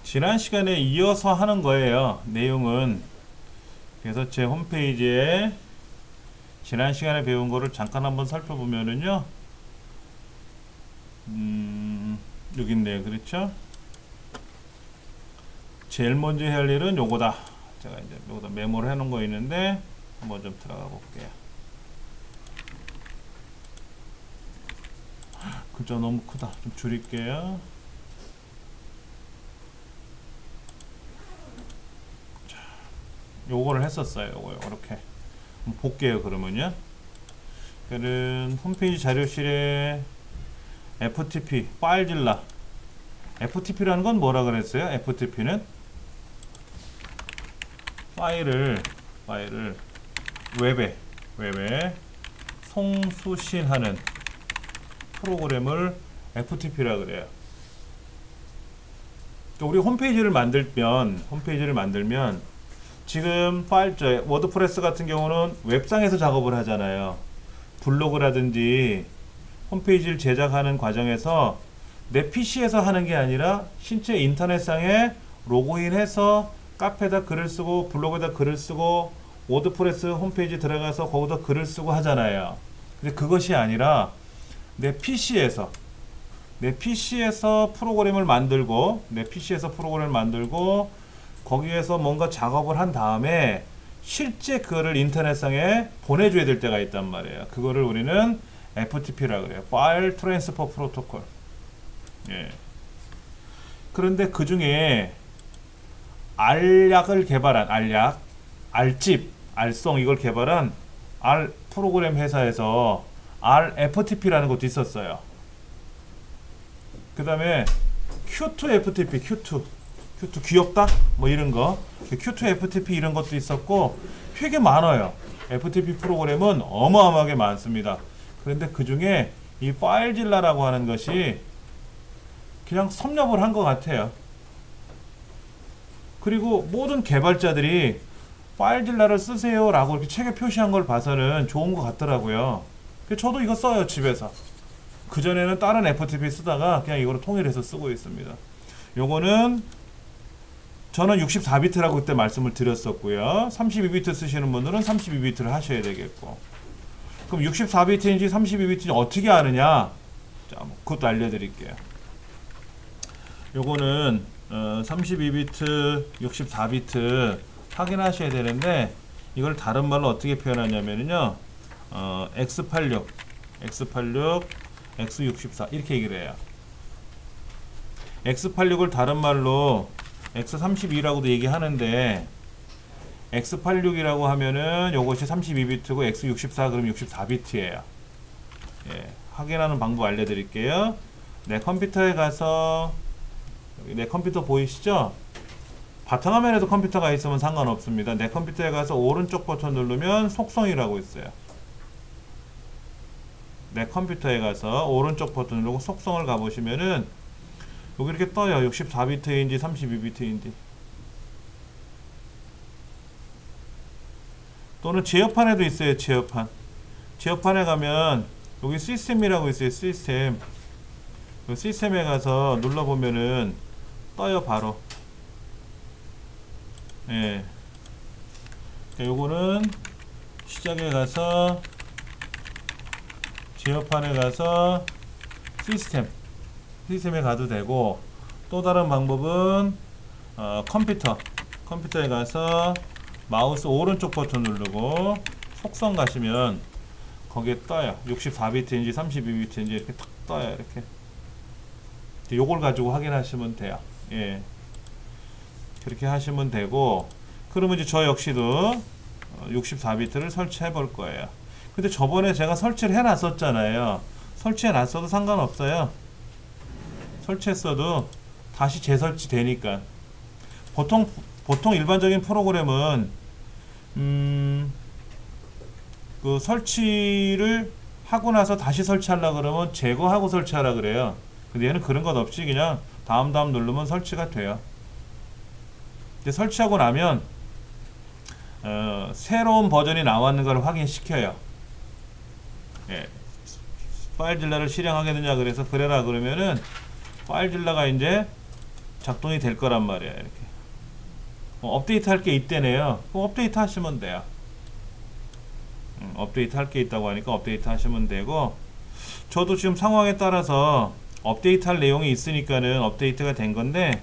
지난 시간에 이어서 하는 거예요. 내용은. 그래서 제 홈페이지에 지난 시간에 배운 거를 잠깐 한번 살펴보면은요. 여기 있네요. 그렇죠? 제일 먼저 해야 할 일은 요거다. 제가 이제 요거다 메모를 해놓은 거 있는데 한번 좀 들어가 볼게요. 글자 너무 크다. 좀 줄일게요. 자, 요거를 했었어요. 요거 이렇게 한번 볼게요. 그러면요. 그는 홈페이지 자료실에 FTP 파일질라. FTP라는 건 뭐라 그랬어요? FTP는 파일을 웹에 송수신하는 프로그램을 FTP라 그래요. 우리 홈페이지를 만들면 지금 워드프레스 같은 경우는 웹상에서 작업을 하잖아요. 블로그라든지 홈페이지를 제작하는 과정에서 내 PC에서 하는 게 아니라 실제 인터넷상에 로그인해서 카페에다 글을 쓰고 블로그에다 글을 쓰고 워드프레스 홈페이지 들어가서 거기다 글을 쓰고 하잖아요. 근데 그것이 아니라 내 PC에서 프로그램을 만들고 거기에서 뭔가 작업을 한 다음에 실제 그거를 인터넷상에 보내줘야 될 때가 있단 말이에요. 그거를 우리는 FTP라 그래요. 파일 트랜스퍼 프로토콜. 예. 그런데 그 중에 알약을 개발한 알송 이걸 개발한 프로그램 회사에서 RFTP라는 것도 있었어요. 그 다음에 Q2FTP, Q2 귀엽다? 뭐 이런 거. Q2FTP 이런 것도 있었고 되게 많아요. FTP 프로그램은 어마어마하게 많습니다. 그런데 그 중에 이 파일질라라고 하는 것이 그냥 섭렵을 한 것 같아요. 그리고 모든 개발자들이 파일질라를 쓰세요 라고 이렇게 책에 표시한 걸 봐서는 좋은 것 같더라고요. 저도 이거 써요, 집에서. 그전에는 다른 FTP 쓰다가 그냥 이거로 통일해서 쓰고 있습니다. 요거는 저는 64비트라고 그때 말씀을 드렸었고요. 32비트 쓰시는 분들은 32비트를 하셔야 되겠고. 그럼 64비트인지 32비트인지 어떻게 아느냐? 자, 그것도 알려드릴게요. 요거는 32비트, 64비트 확인하셔야 되는데 이걸 다른 말로 어떻게 표현하냐면요. X86, X64 이렇게 얘기를 해요. X86을 다른 말로 X32라고도 얘기하는데 X86이라고 하면은 요것이 32비트고 X64 그럼 64비트예요. 예, 확인하는 방법 알려드릴게요. 내 컴퓨터에 가서 내 컴퓨터 보이시죠? 바탕화면에도 컴퓨터가 있으면 상관없습니다. 내 컴퓨터에 가서 오른쪽 버튼 누르면 속성이라고 있어요. 내 컴퓨터에 가서 오른쪽 버튼 누르고 속성을 가보시면은 여기 이렇게 떠요. 64비트인지 32비트인지. 또는 제어판에도 있어요. 제어판에 가면 여기 시스템이라고 있어요. 시스템에 가서 눌러보면은 떠요. 바로. 예. 요거는 시작에 가서 제어판에 가서 시스템에 가도 되고, 또 다른 방법은 컴퓨터에 가서 마우스 오른쪽 버튼 누르고 속성 가시면 거기에 떠요. 64비트인지 32비트인지 이렇게 탁 떠요. 이렇게. 요걸 가지고 확인하시면 돼요. 예. 그렇게 하시면 되고, 그러면 이제 저 역시도 64비트를 설치해 볼 거예요. 근데 저번에 제가 설치를 해 놨었잖아요. 설치해 놨어도 상관없어요. 설치했어도 다시 재설치 되니까. 보통 일반적인 프로그램은 그 설치를 하고 나서 다시 설치하려 그러면 제거하고 설치하라 그래요. 근데 얘는 그런 것 없이 그냥 다음 누르면 설치가 돼요. 이제 설치하고 나면 새로운 버전이 나왔는 걸 확인시켜요. 예. 파일질라를 실행하게 되냐 그래서 그래라 그러면은 파일질러가 이제 작동이 될 거란 말이야. 이렇게 업데이트 할 게 있대네요. 그럼 업데이트 하시면 돼요. 업데이트 할 게 있다고 하니까 업데이트 하시면 되고, 저도 지금 상황에 따라서 업데이트 할 내용이 있으니까는 업데이트가 된 건데,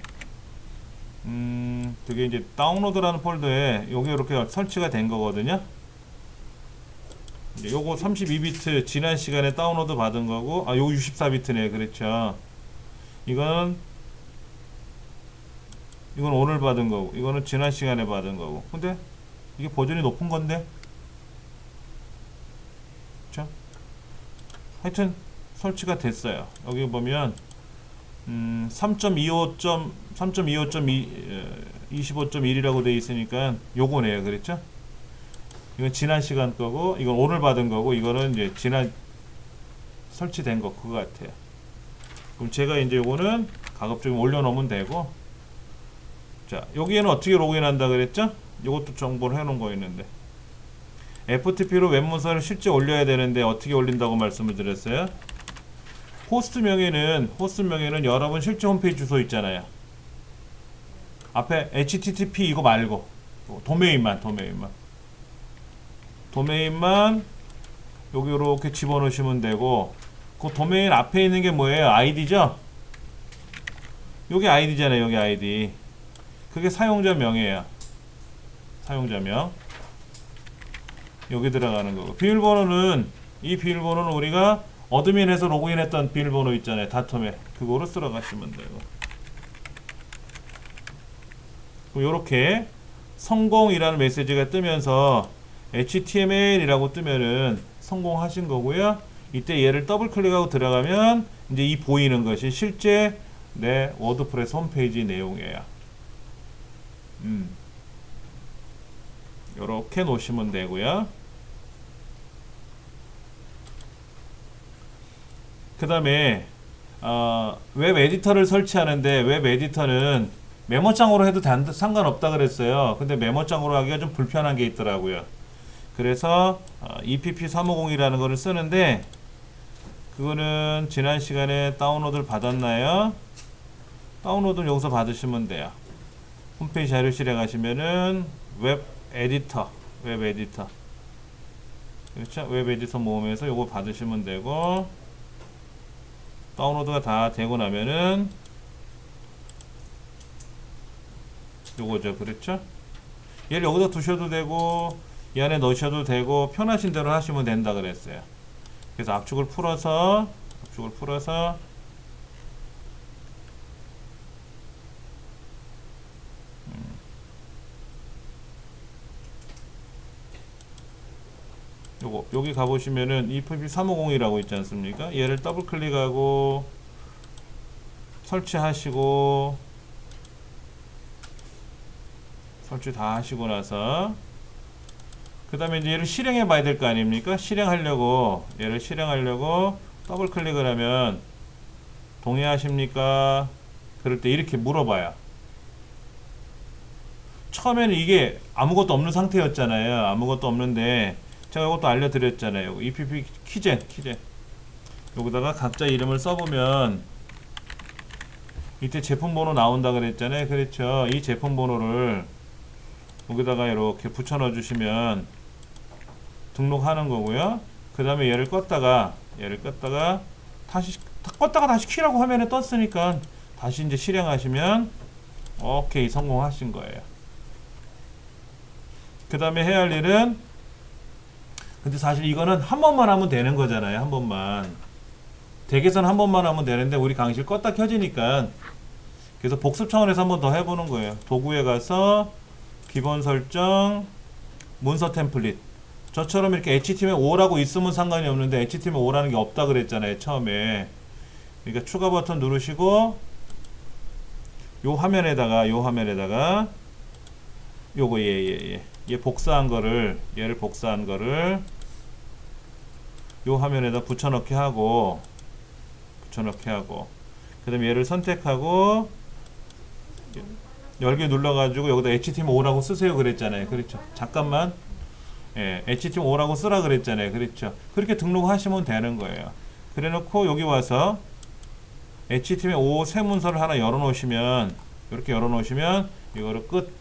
그게 이제 다운로드라는 폴더에 요게 이렇게 설치가 된 거거든요. 이제 요거 32비트 지난 시간에 다운로드 받은 거고, 아 요거 64비트네. 그렇죠. 이건 오늘 받은 거고, 이거는 지난 시간에 받은 거고. 근데 이게 버전이 높은 건데, 그쵸? 하여튼 설치가 됐어요. 여기 보면 3.25.25.1이라고 되어 있으니까 요거네요. 그렇죠? 이건 지난 시간 거고, 이건 오늘 받은 거고, 이거는 이제 지난 설치된 거 그거 같아요. 그럼 제가 이제 요거는 가급적이면 올려놓으면 되고, 자 여기에는 어떻게 로그인한다 그랬죠? 요것도 정보를 해놓은 거 있는데, FTP로 웹문서를 실제 올려야 되는데 어떻게 올린다고 말씀을 드렸어요? 호스트 명에는 여러분 실제 홈페이지 주소 있잖아요. 앞에 HTTP 이거 말고 도메인만 여기 이렇게 집어넣으시면 되고, 그 도메인 앞에 있는 게 뭐예요? 아이디죠? 여기 아이디잖아요. 여기 아이디. 그게 사용자명이에요. 사용자명. 여기 들어가는 거고, 비밀번호는 이 비밀번호는 우리가 어드민에서 로그인했던 비밀번호 있잖아요. 다텀에 그거로 들어가시면 되고, 요렇게 성공이라는 메시지가 뜨면서 HTML이라고 뜨면은 성공하신 거고요. 이때 얘를 더블 클릭하고 들어가면 이제 이 보이는 것이 실제 내 워드프레스 홈페이지 내용이에요. 요렇게 놓으시면 되고요. 그 다음에 웹 에디터를 설치하는데, 웹 에디터는 메모장으로 해도 상관없다 그랬어요. 근데 메모장으로 하기가 좀 불편한 게 있더라고요. 그래서 EPP350이라는 거를 쓰는데, 그거는 지난 시간에 다운로드를 받았나요? 다운로드는 여기서 받으시면 돼요. 홈페이지 자료실에 가시면은 웹 에디터 그렇죠? 웹 에디터 모음에서 요거 받으시면 되고, 다운로드가 다 되고 나면은 요거죠. 그렇죠? 얘를 여기다 두셔도 되고 이 안에 넣으셔도 되고 편하신 대로 하시면 된다 그랬어요. 그래서 압축을 풀어서 요거 여기 가보시면은 EPP350이라고 있지 않습니까? 얘를 더블 클릭하고 설치하시고, 설치 다 하시고 나서 그 다음에 이제 얘를 실행해 봐야 될 거 아닙니까? 얘를 실행하려고 더블 클릭을 하면 동의하십니까? 그럴 때 이렇게 물어봐요. 처음에는 이게 아무것도 없는 상태였잖아요. 아무것도 없는데 제가 이것도 알려드렸잖아요. EPP 키젠 여기다가 각자 이름을 써보면 이때 제품 번호 나온다 그랬잖아요. 그렇죠? 이 제품 번호를 여기다가 이렇게 붙여 넣어 주시면 등록하는 거고요. 그 다음에 얘를 껐다가 다시 키라고 화면에 떴으니까 다시 이제 실행하시면 오케이 성공하신 거예요. 그 다음에 해야 할 일은, 근데 사실 이거는 한 번만 하면 되는 거잖아요. 한 번만. 댁에서는 한 번만 하면 되는데 우리 강의실 껐다 켜지니까, 그래서 복습 차원에서 한 번 더 해보는 거예요. 도구에 가서 기본 설정, 문서 템플릿. 저처럼 이렇게 HTML5라고 있으면 상관이 없는데 HTML5라는 게 없다 그랬잖아요. 처음에. 그러니까 추가 버튼 누르시고 요 화면에다가 요거 얘 복사한 거를, 얘를 복사한 거를 요 화면에다 붙여넣기 하고 그 다음에 얘를 선택하고 열개 눌러가지고 여기다 HTML5라고 쓰세요 그랬잖아요. 그렇죠? 잠깐만. 예, HTML5라고 쓰라 그랬잖아요. 그렇죠? 그렇게 등록하시면 되는 거예요. 그래 놓고 여기 와서 HTML5 새 문서를 하나 열어놓으시면, 이렇게 열어놓으시면 이거를 끝.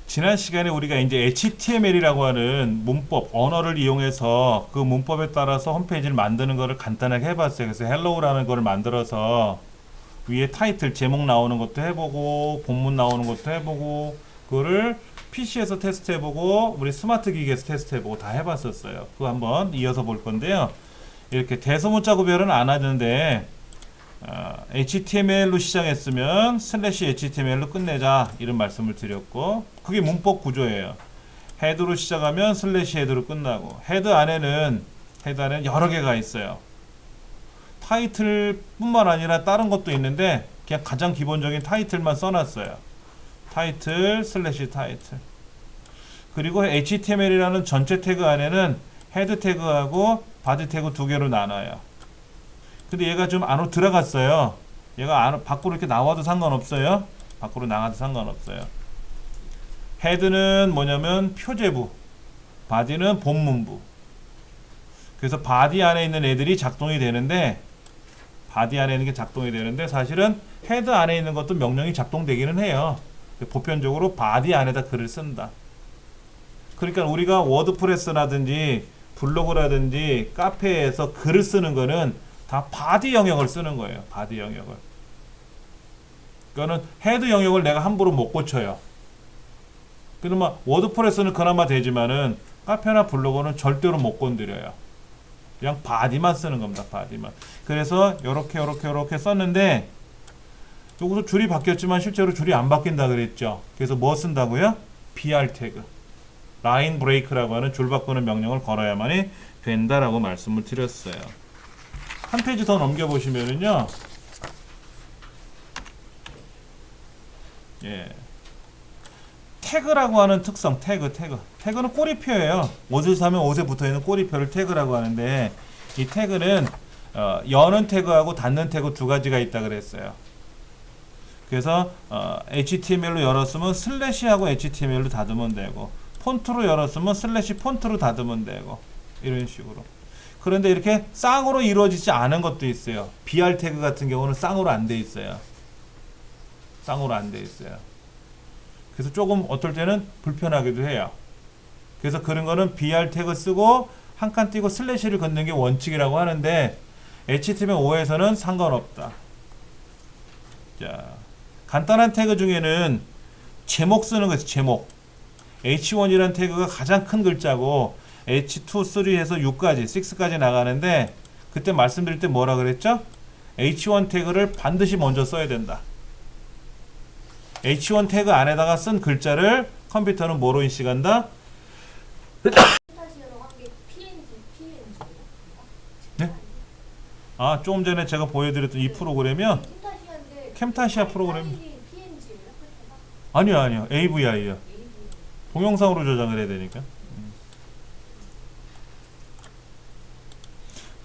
지난 시간에 우리가 이제 HTML이라고 하는 문법, 언어를 이용해서 그 문법에 따라서 홈페이지를 만드는 거를 간단하게 해봤어요. 그래서 헬로우라는 거를 만들어서 위에 타이틀, 제목 나오는 것도 해보고, 본문 나오는 것도 해보고, 그거를 PC에서 테스트해보고, 우리 스마트 기기에서 테스트해보고 다 해봤었어요. 그거 한번 이어서 볼 건데요. 이렇게 대소문자 구별은 안 하는데, HTML로 시작했으면 슬래시 HTML로 끝내자, 이런 말씀을 드렸고, 그게 문법 구조예요. 헤드로 시작하면 슬래시 헤드로 끝나고, 헤드 안에는 여러 개가 있어요. 타이틀 뿐만 아니라 다른 것도 있는데 그냥 가장 기본적인 타이틀만 써놨어요. 타이틀 슬래시 타이틀. 그리고 HTML이라는 전체 태그 안에는 헤드 태그하고 바디 태그 두 개로 나눠요. 근데 얘가 좀 안으로 들어갔어요. 얘가 밖으로 이렇게 나와도 상관없어요. 밖으로 나가도 상관없어요. 헤드는 뭐냐면 표제부, 바디는 본문부. 그래서 바디 안에 있는 애들이 작동이 되는데, 바디 안에 있는 게 작동이 되는데, 사실은 헤드 안에 있는 것도 명령이 작동되기는 해요. 보편적으로 바디 안에다 글을 쓴다. 그러니까 우리가 워드프레스라든지 블로그라든지 카페에서 글을 쓰는 거는 다 바디 영역을 쓰는 거예요. 바디 영역을. 그거는 헤드 영역을 내가 함부로 못 고쳐요. 그나마 워드프레스는 그나마 되지만은 카페나 블로그는 절대로 못 건드려요. 그냥 바디만 쓰는 겁니다. 바디만. 그래서 요렇게 썼는데, 여기서 줄이 바뀌었지만 실제로 줄이 안 바뀐다 그랬죠. 그래서 뭐 쓴다고요? BR 태그, 라인 브레이크라고 하는 줄 바꾸는 명령을 걸어야만이 된다라고 말씀을 드렸어요. 한 페이지 더 넘겨보시면은요, 예, 태그라고 하는 특성, 태그는 꼬리표예요. 옷을 사면 옷에 붙어있는 꼬리표를 태그라고 하는데, 이 태그는 여는 태그하고 닫는 태그 두 가지가 있다 그랬어요. 그래서 HTML로 열었으면 슬래시하고 HTML로 닫으면 되고, 폰트로 열었으면 슬래시 폰트로 닫으면 되고, 이런 식으로. 그런데 이렇게 쌍으로 이루어지지 않은 것도 있어요. BR 태그 같은 경우는 쌍으로 안 돼 있어요. 쌍으로 안 돼 있어요. 그래서 조금 어떨 때는 불편하기도 해요. 그래서 그런 거는 BR 태그 쓰고 한 칸 띄고 슬래시를 걷는 게 원칙이라고 하는데, HTML5에서는 상관없다. 자, 간단한 태그 중에는 제목 쓰는 거 있어요. 제목. H1이라는 태그가 가장 큰 글자고, H2, 3 해서 6까지, 6까지 나가는데, 그때 말씀드릴 때 뭐라 그랬죠? H1 태그를 반드시 먼저 써야 된다. H1 태그 안에다가 쓴 글자를 컴퓨터는 뭐로 인식한다? 네? 아, 조금 전에 제가 보여드렸던 이 프로그램이요? 캠타시아 프로그램. 아니요. AVI요. 동영상으로 저장을 해야 되니까.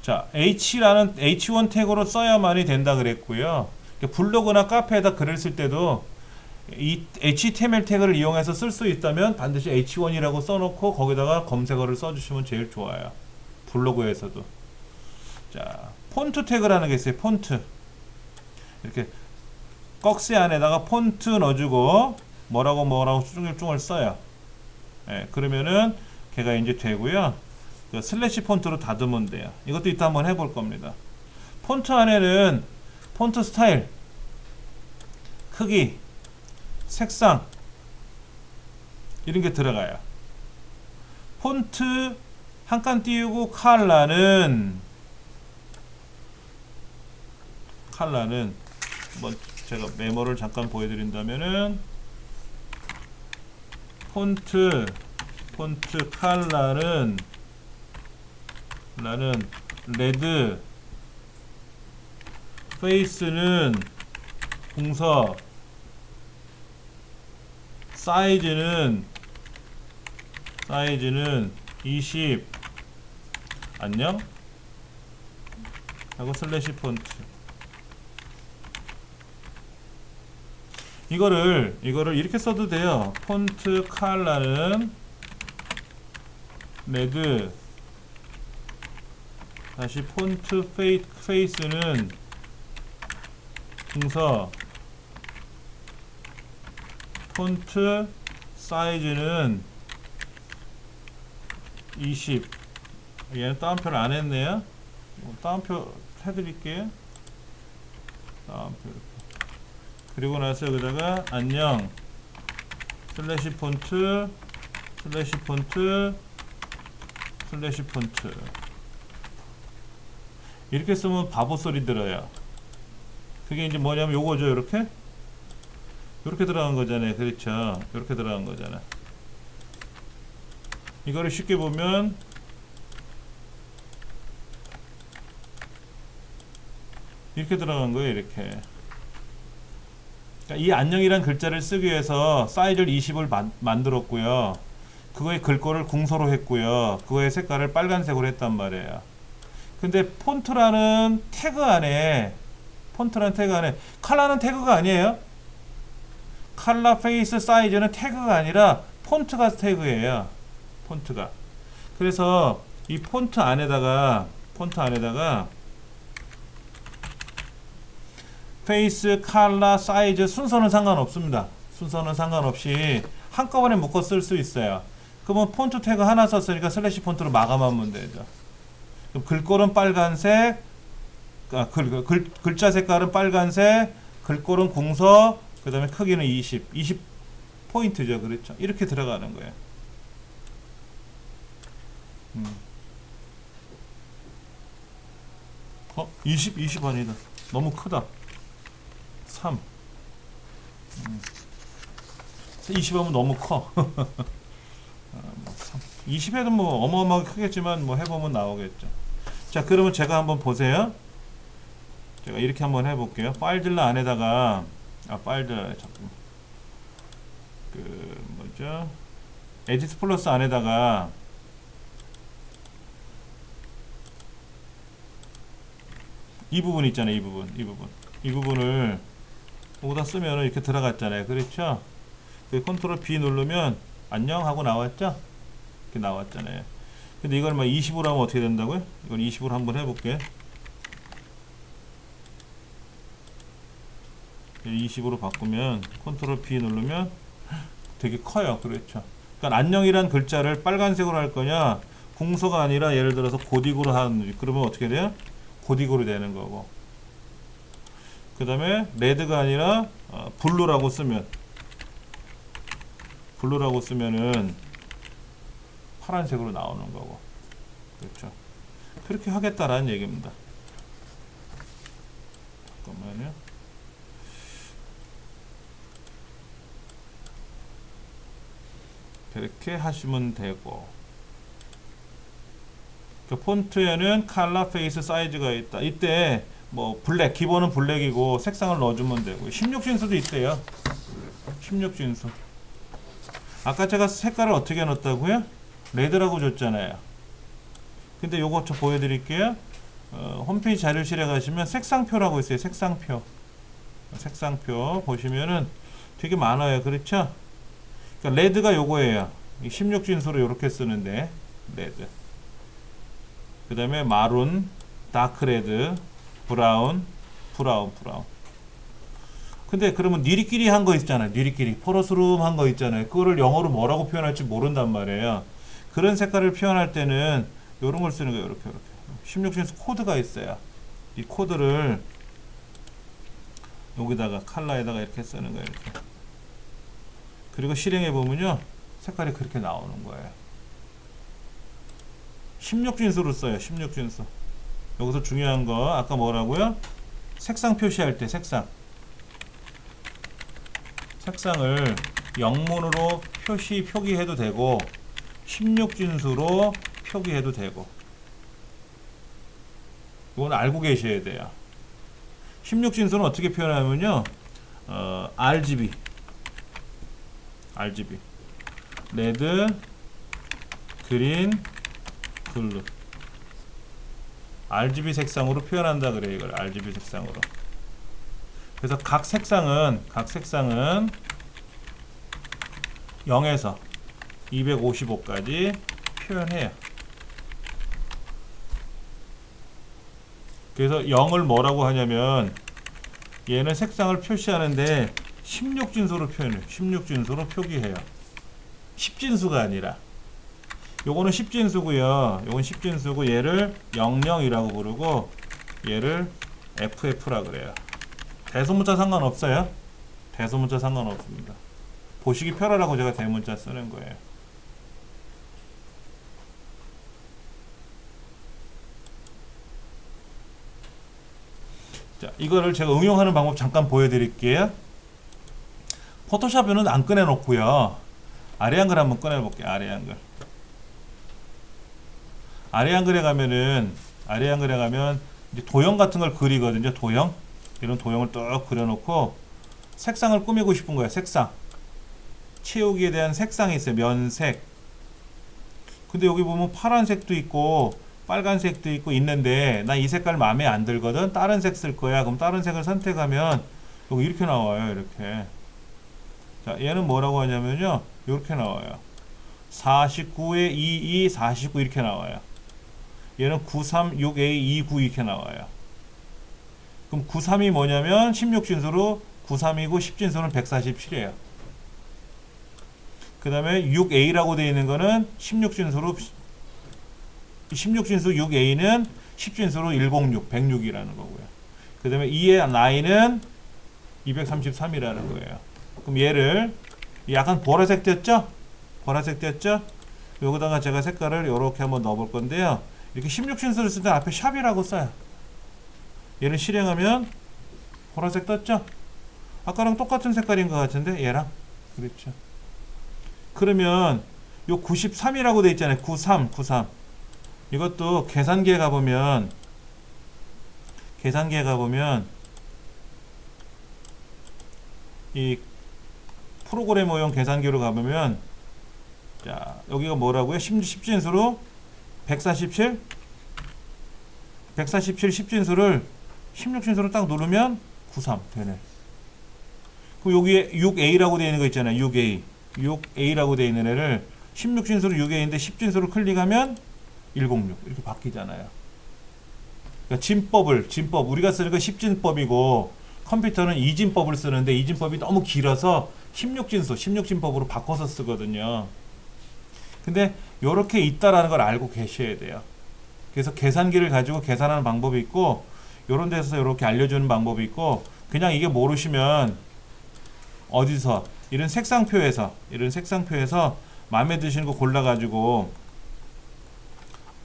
자, H1 태그로 써야만이 된다 그랬고요. 블로그나 카페에다 글을 쓸 때도 이 HTML 태그를 이용해서 쓸 수 있다면 반드시 H1이라고 써놓고 거기다가 검색어를 써주시면 제일 좋아요. 블로그에서도. 자, 폰트 태그라는 게 있어요. 폰트. 이렇게 꺽쇠 안에다가 폰트 넣어주고 뭐라고 쭈글쭈글 써요. 예, 그러면은 걔가 이제 되고요. 그 슬래시 폰트로 닫으면 돼요. 이것도 이따 한번 해볼 겁니다. 폰트 안에는 폰트 스타일, 크기, 색상 이런 게 들어가요. 폰트 한 칸 띄우고 컬러는 뭐 제가 메모를 잠깐 보여드린다면은 폰트 컬러는 레드, 페이스는 공서, 사이즈는 20 안녕 하고 슬래시 폰트. 이거를 이렇게 써도 돼요. 폰트 컬러는 레드, 다시 폰트 페이스는 궁서, 폰트 사이즈는 20. 얘는 다운표를 안 했네요. 다운표 해드릴게요. 다운표 이렇게. 그리고 나서 여기다가 안녕 슬래시 폰트 슬래시 폰트 슬래시 폰트 이렇게 쓰면 바보 소리 들어요. 그게 이제 뭐냐면 요거죠. 이렇게 들어간 거잖아요. 그렇죠. 이렇게 들어간 거잖아. 이거를 쉽게 보면 이렇게 들어간 거예요. 이렇게. 그러니까 이 안녕이란 글자를 쓰기 위해서 사이즈를 20을 만들었고요. 그거의 글꼴을 궁서로 했고요. 그거의 색깔을 빨간색으로 했단 말이에요. 근데 폰트라는 태그 안에 컬러는 태그가 아니에요. 컬러 페이스 사이즈는 태그가 아니라 폰트가 태그예요. 폰트가. 그래서 이 폰트 안에다가 페이스, 컬러, 사이즈 순서는 상관없습니다. 순서는 상관없이 한꺼번에 묶어 쓸 수 있어요. 그러면 폰트 태그 하나 썼으니까 슬래시 폰트로 마감하면 되죠. 그럼 글꼴은 빨간색, 글자 색깔은 빨간색, 글꼴은 궁서, 그 다음에 크기는 20 포인트죠. 그렇죠. 이렇게 들어가는 거예요. 20 아니다. 너무 크다. 3. 20 하면 너무 커. 20 해도 뭐 어마어마하게 크겠지만 뭐 해보면 나오겠죠. 자, 그러면 제가 한번 보세요. 제가 이렇게 한번 해볼게요. 파일딜러 안에다가 파일딜러 잠깐만. 뭐죠? 에디트 플러스 안에다가 이 부분 있잖아요. 이 부분을 여기다 쓰면 이렇게 들어갔잖아요. 그렇죠? 그 컨트롤 B 누르면 안녕 하고 나왔죠? 이렇게 나왔잖아요. 근데 이걸 막 20으로 하면 어떻게 된다고요? 이걸 20으로 한번 해볼게. 20으로 바꾸면 컨트롤 B 누르면 되게 커요. 그렇죠? 그러니까 안녕이란 글자를 빨간색으로 할 거냐, 궁서가 아니라 예를 들어서 고딕으로 하는, 그러면 어떻게 돼요? 고딕으로 되는 거고. 그 다음에 레드가 아니라 블루라고 쓰면은 파란색으로 나오는 거고. 그렇죠? 그렇게 하겠다라는 얘기입니다. 잠깐만요. 그렇게 하시면 되고, 그 폰트에는 컬러 페이스 사이즈가 있다. 이때 뭐 블랙, 기본은 블랙이고 색상을 넣어주면 되고, 16진수도 있대요. 16진수. 아까 제가 색깔을 어떻게 넣었다고요? 레드라고 줬잖아요. 근데 요거 저 보여드릴게요. 홈페이지 자료실에 가시면 색상표라고 있어요. 색상표 보시면은 되게 많아요. 그렇죠? 그러니까 레드가 요거예요. 16진수로 요렇게 쓰는데 레드. 그 다음에 마룬, 다크레드, 브라운. 근데 그러면 니리끼리 한 거 있잖아요. 니리끼리 포로스룸 한 거 있잖아요. 그거를 영어로 뭐라고 표현할지 모른단 말이에요. 그런 색깔을 표현할 때는 요런 걸 쓰는 거예요. 이렇게 16진수 코드가 있어요. 이 코드를 여기다가 컬러에다가 이렇게 쓰는 거예요. 이렇게. 그리고 실행해 보면요, 색깔이 그렇게 나오는 거예요. 16진수로 써요. 16진수. 여기서 중요한 거 아까 뭐라고요? 색상 표시할 때 색상을 영문으로 표기해도 되고 16진수로 표기해도 되고, 이건 알고 계셔야 돼요. 16진수는 어떻게 표현하면요, RGB 레드, 그린, 블루 RGB 색상으로 표현한다 그래요. 이걸 RGB 색상으로. 그래서 각 색상은 0에서 255까지 표현해요. 그래서 0을 뭐라고 하냐면 얘는 색상을 표시하는데 16진수로 표현해요. 16진수로 표기해요. 10진수가 아니라. 요거는 10진수고요. 요건 10진수고 얘를 00이라고 부르고 얘를 FF라 그래요. 대소문자 상관없어요. 대소문자 상관없습니다. 보시기 편하라고 제가 대문자 쓰는 거예요. 자, 이거를 제가 응용하는 방법 잠깐 보여드릴게요. 포토샵에는 안 꺼내놓고요. 아래 한글 한번 꺼내볼게요. 아래 한글. 아래 한글에 가면은 이제 도형 같은 걸 그리거든요. 도형. 이런 도형을 뚝 그려놓고 색상을 꾸미고 싶은 거예요. 색상. 채우기에 대한 색상이 있어요. 면색. 근데 여기 보면 파란색도 있고 빨간색도 있고 있는데 나 이 색깔 마음에 안 들거든. 다른 색 쓸 거야. 그럼 다른 색을 선택하면 여기 이렇게 나와요. 이렇게. 자, 얘는 뭐라고 하냐면요. 이렇게 나와요. 49에 22, 49 이렇게 나와요. 얘는 93, 6A, 29 이렇게 나와요. 그럼 93이 뭐냐면 16진수로 93이고 10진수는 147이에요. 그 다음에 6A라고 되어 있는 거는 16진수로 16진수 6A는 10진수로 106, 106이라는 거고요. 그 다음에 2의 9은 233이라는 거예요. 그럼 얘를 약간 보라색 띄었죠? 보라색 띄었죠? 여기다가 제가 색깔을 이렇게 한번 넣어볼 건데요. 이렇게 16진수를 쓸 때 앞에 샵이라고 써요. 얘를 실행하면 보라색 떴죠? 아까랑 똑같은 색깔인 것 같은데 얘랑 그렇죠. 그러면 요 93이라고 돼 있잖아요. 93 이것도 계산기에 가보면 이 프로그래머용 계산기로 가보면 자 여기가 뭐라고요? 10진수로 147 10진수를 16진수로 딱 누르면 93 되네. 그럼 여기에 6A라고 되어 있는 거 있잖아요. 6A라고 되어 있는 애를 16진수로 6A인데 10진수로 클릭하면 106 이렇게 바뀌잖아요. 그러니까 진법 우리가 쓰는 건 10진법이고 컴퓨터는 이진법을 쓰는데 이진법이 너무 길어서 16진법으로 바꿔서 쓰거든요. 근데 이렇게 있다라는 걸 알고 계셔야 돼요. 그래서 계산기를 가지고 계산하는 방법이 있고 이런 데서 이렇게 알려주는 방법이 있고 그냥 이게 모르시면 어디서 이런 색상표에서 마음에 드시는 거 골라가지고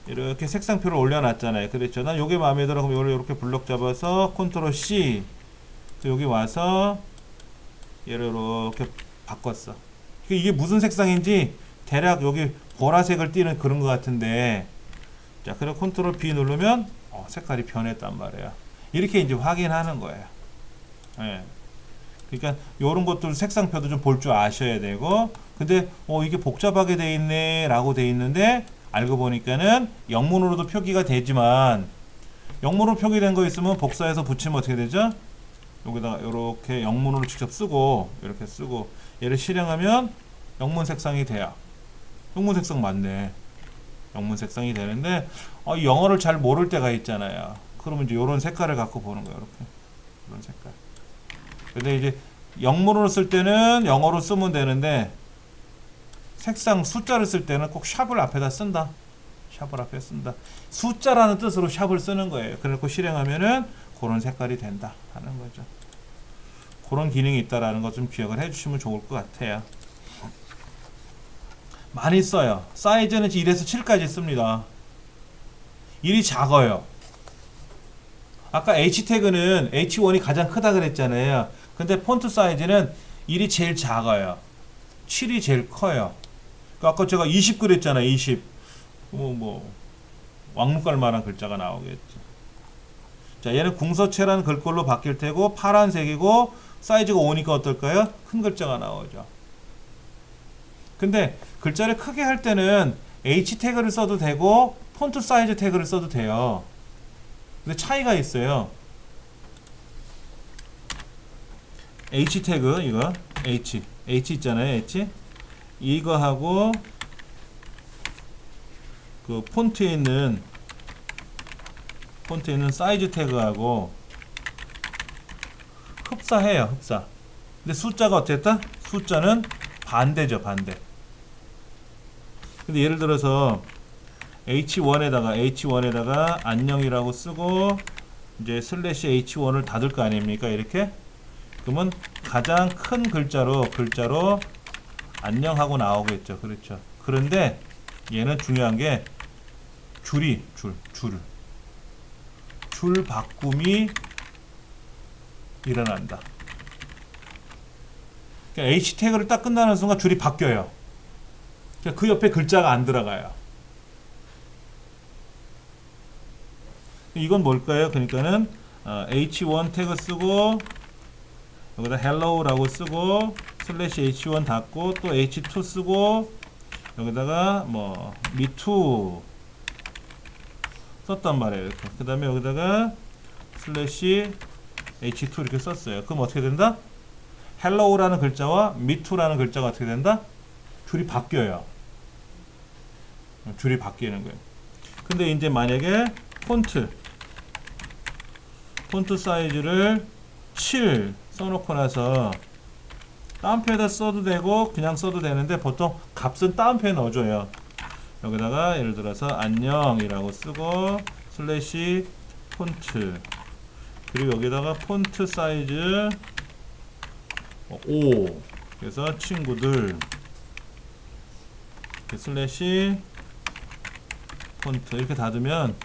이렇게 색상표를 올려놨잖아요. 그랬죠. 난 요게 마음에 들어. 그럼 요걸 이렇게 블럭 잡아서 컨트롤 C 여기 와서 얘를 이렇게 바꿨어. 이게 무슨 색상인지 대략 여기 보라색을 띠는 그런 것 같은데 자 그럼 컨트롤 B 누르면 색깔이 변했단 말이에요. 이렇게 이제 확인하는 거예요. 예. 그러니까 요런 것들 색상표도 좀 볼 줄 아셔야 되고 근데 이게 복잡하게 돼 있네 라고 돼 있는데 알고 보니까는 영문으로도 표기가 되지만 영문으로 표기된 거 있으면 복사해서 붙이면 어떻게 되죠? 여기다가 이렇게 영문으로 직접 쓰고 이렇게 쓰고 얘를 실행하면 영문 색상이 돼요. 영문 색상 맞네. 영문 색상이 되는데 영어를 잘 모를 때가 있잖아요. 그러면 이제 이런 색깔을 갖고 보는 거예요. 이렇게 이런 색깔. 근데 이제 영문으로 쓸 때는 영어로 쓰면 되는데 색상 숫자를 쓸 때는 꼭 샵을 앞에다 쓴다. 샵을 앞에 쓴다. 숫자라는 뜻으로 샵을 쓰는 거예요. 그래서 실행하면은 그런 색깔이 된다 하는 거죠. 그런 기능이 있다라는 것 좀 기억을 해주시면 좋을 것 같아요. 많이 써요. 사이즈는 1에서 7까지 씁니다. 1이 작아요. 아까 H 태그는 H1이 가장 크다 그랬잖아요. 근데 폰트 사이즈는 1이 제일 작아요. 7이 제일 커요. 아까 제가 20 그랬잖아요. 20. 왕문깔만한 글자가 나오겠죠. 자, 얘는 궁서체라는 글꼴로 바뀔 테고 파란색이고 사이즈가 5니까 어떨까요? 큰 글자가 나오죠. 근데 글자를 크게 할 때는 H 태그를 써도 되고 폰트 사이즈 태그를 써도 돼요. 근데 차이가 있어요. H 태그 이거 H 있잖아요. H 이거하고 그 폰트에 있는 폰트에 있는 사이즈 태그하고 흡사해요. 흡사. 근데 숫자가 어땠다? 숫자는 반대죠. 반대. 근데 예를 들어서 H1에다가 안녕이라고 쓰고 이제 슬래시 H1을 닫을 거 아닙니까? 이렇게. 그러면 가장 큰 글자로 안녕하고 나오겠죠. 그렇죠. 그런데 얘는 중요한 게 줄 바꿈이 일어난다. 그러니까 H 태그를 딱 끝나는 순간 줄이 바뀌어요. 그러니까 그 옆에 글자가 안 들어가요. 이건 뭘까요? 그러니까는 H1 태그 쓰고 여기다 hello라고 쓰고 슬래시 H1 닫고 또 H2 쓰고 여기다가 뭐 me too 썼단 말이에요. 이렇게. 그 다음에 여기다가 슬래시 H2 이렇게 썼어요. 그럼 어떻게 된다? hello라는 글자와 me too라는 글자가 어떻게 된다? 줄이 바뀌어요. 줄이 바뀌는 거예요. 근데 이제 만약에 폰트 사이즈를 7 써놓고 나서 다운표에다 써도 되고 그냥 써도 되는데 보통 값은 다운표에 넣어줘요. 여기다가 예를 들어서 안녕이라고 쓰고 슬래시 폰트 그리고 여기다가 폰트 사이즈 5 그래서 친구들 슬래시 폰트 이렇게 닫으면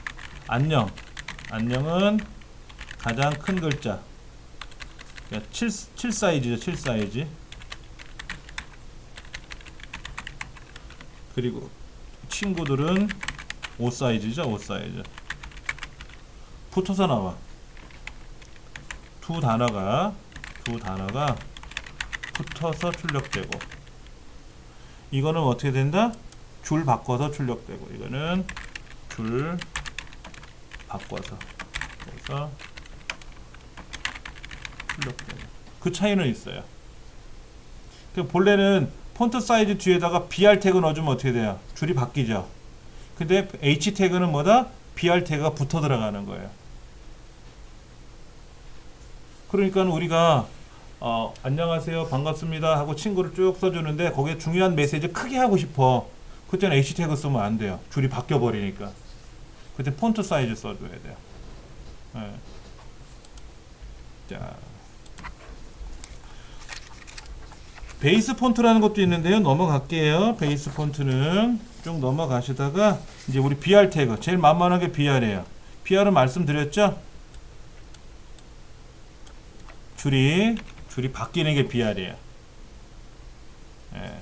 안녕은 가장 큰 글자 7 사이즈죠. 7 사이즈 그리고 친구들은 5 사이즈죠. 5 사이즈 붙어서 나와. 두 단어가 붙어서 출력되고 이거는 어떻게 된다? 줄 바꿔서 출력되고 이거는 줄 바꿔서 그래서 출력되고 그 차이는 있어요. 본래는 폰트 사이즈 뒤에다가 BR 태그 넣어주면 어떻게 돼요? 줄이 바뀌죠. 근데 H 태그는 뭐다? BR 태그가 붙어 들어가는 거예요. 그러니까 우리가 안녕하세요 반갑습니다 하고 친구를 쭉 써주는데 거기에 중요한 메시지 크게 하고 싶어. 그때는 H 태그 쓰면 안 돼요. 줄이 바뀌어 버리니까. 그때 폰트 사이즈 써줘야 돼요. 네. 자, 베이스 폰트라는 것도 있는데요. 넘어갈게요. 베이스 폰트는 쭉 넘어가시다가 이제 우리 BR 태그 제일 만만한 게 BR이에요. BR은 말씀드렸죠? 줄이 바뀌는 게 BR이에요. 예.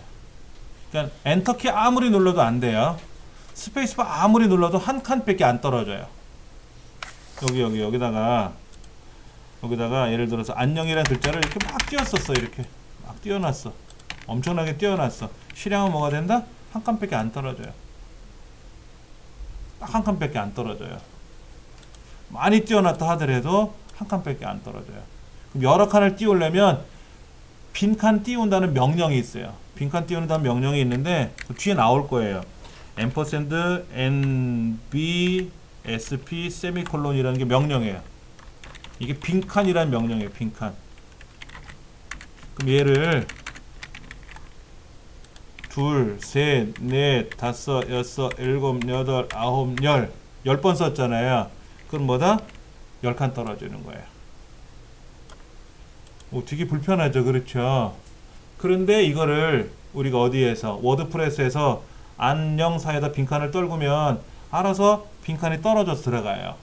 그러니까 엔터키 아무리 눌러도 안 돼요. 스페이스바 아무리 눌러도 한 칸밖에 안 떨어져요. 여기다가 예를 들어서 안녕이라는 글자를 이렇게 막 띄웠었어. 이렇게 막 띄워놨어. 엄청나게 띄워놨어. 실행은 뭐가 된다? 한 칸밖에 안 떨어져요. 딱 한 칸밖에 안 떨어져요. 많이 띄워놨다 하더라도 한 칸밖에 안 떨어져요. 그럼 여러 칸을 띄우려면 빈칸 띄운다는 명령이 있어요. 빈칸 띄운다는 명령이 있는데 그 뒤에 나올 거예요. ampersand nb sp 세미콜론이라는 게 명령이에요. 이게 빈칸이라는 명령이에요. 빈칸. 그럼 얘를 둘, 셋, 넷, 다섯, 여섯, 일곱, 여덟, 아홉, 10번 썼잖아요. 그럼 뭐다? 10칸 떨어지는 거예요. 되게 불편하죠. 그렇죠? 그런데 이거를 우리가 어디에서 워드프레스에서 안녕 사이에다 빈칸을 떨구면 알아서 빈칸이 떨어져서 들어가요.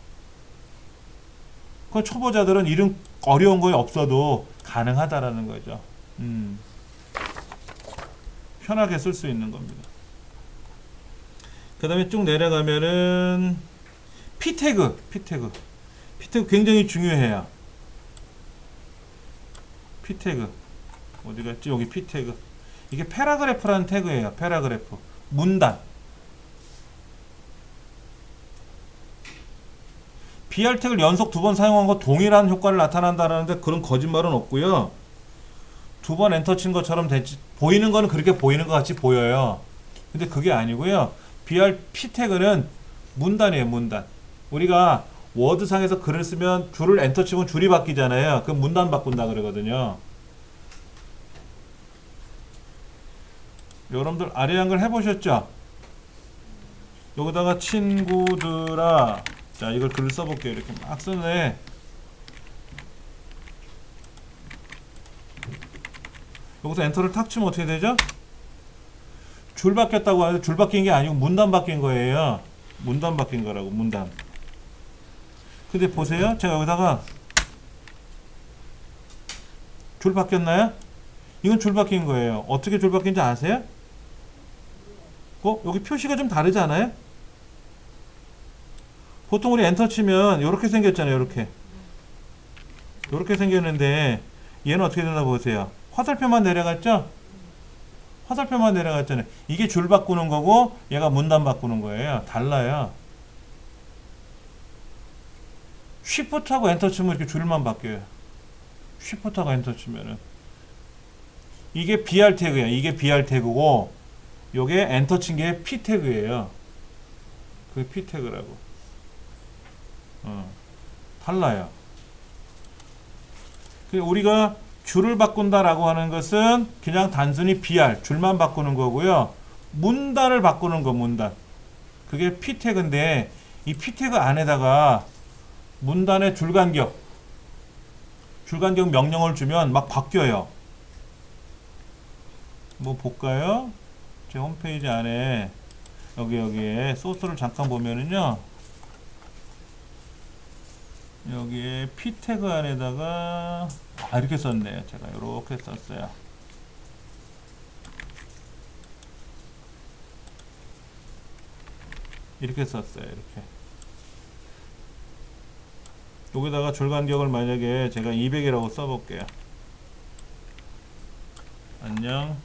그 초보자들은 이런 어려운 거 없어도 가능하다라는 거죠. 편하게 쓸 수 있는 겁니다. 그 다음에 쭉 내려가면은 P 태그 굉장히 중요해요. P 태그 어디 갔지? 여기 P 태그. 이게 패러그래프라는 태그예요. 패러그래프. 문단. BR 태그를 연속 2번 사용한 거 동일한 효과를 나타난다는데 그런 거짓말은 없고요. 2번 엔터 친 것처럼 보이는 거는 그렇게 보이는 것 같이 보여요. 근데 그게 아니고요. BR P 태그는 문단이에요. 문단. 우리가 워드상에서 글을 쓰면 줄을 엔터 치면 줄이 바뀌잖아요. 그럼 문단 바꾼다 그러거든요. 여러분들 아래 한글 해보셨죠? 여기다가 친구들아, 자 이걸 글을 써볼게요. 이렇게 막 쓰네. 여기서 엔터를 탁 치면 어떻게 되죠? 줄 바뀌었다고 하는데 줄 바뀐 게 아니고 문단 바뀐 거예요. 문단 바뀐 거라고, 문단. 근데 보세요. 제가 여기다가 줄 바뀌었나요? 이건 줄 바뀐 거예요. 어떻게 줄 바뀐지 아세요? 여기 표시가 좀 다르지 않아요? 보통 우리 엔터 치면 이렇게 생겼잖아요. 이렇게 생겼는데 얘는 어떻게 되나 보세요. 화살표만 내려갔죠? 화살표만 내려갔잖아요. 이게 줄 바꾸는 거고 얘가 문단 바꾸는 거예요. 달라요. 쉬프트하고 엔터 치면 이렇게 줄만 바뀌어요. 쉬프트하고 엔터 치면은 이게 BR 태그야. 이게 BR 태그고 요게 엔터 친 게 P 태그예요. 그게 P 태그라고. 달라요. 우리가 줄을 바꾼다라고 하는 것은 그냥 단순히 BR, 줄만 바꾸는 거고요. 문단을 바꾸는 거, 문단. 그게 P 태그인데 이 P 태그 안에다가 문단의 줄간격 명령을 주면 막 바뀌어요. 뭐 볼까요? 제 홈페이지 안에 여기에 소스를 잠깐 보면은요. 여기에 P 태그 안에다가 이렇게 썼네요. 제가 이렇게 썼어요. 이렇게 썼어요. 이렇게. 여기다가 줄간격을 만약에 제가 200이라고 써볼게요. 안녕.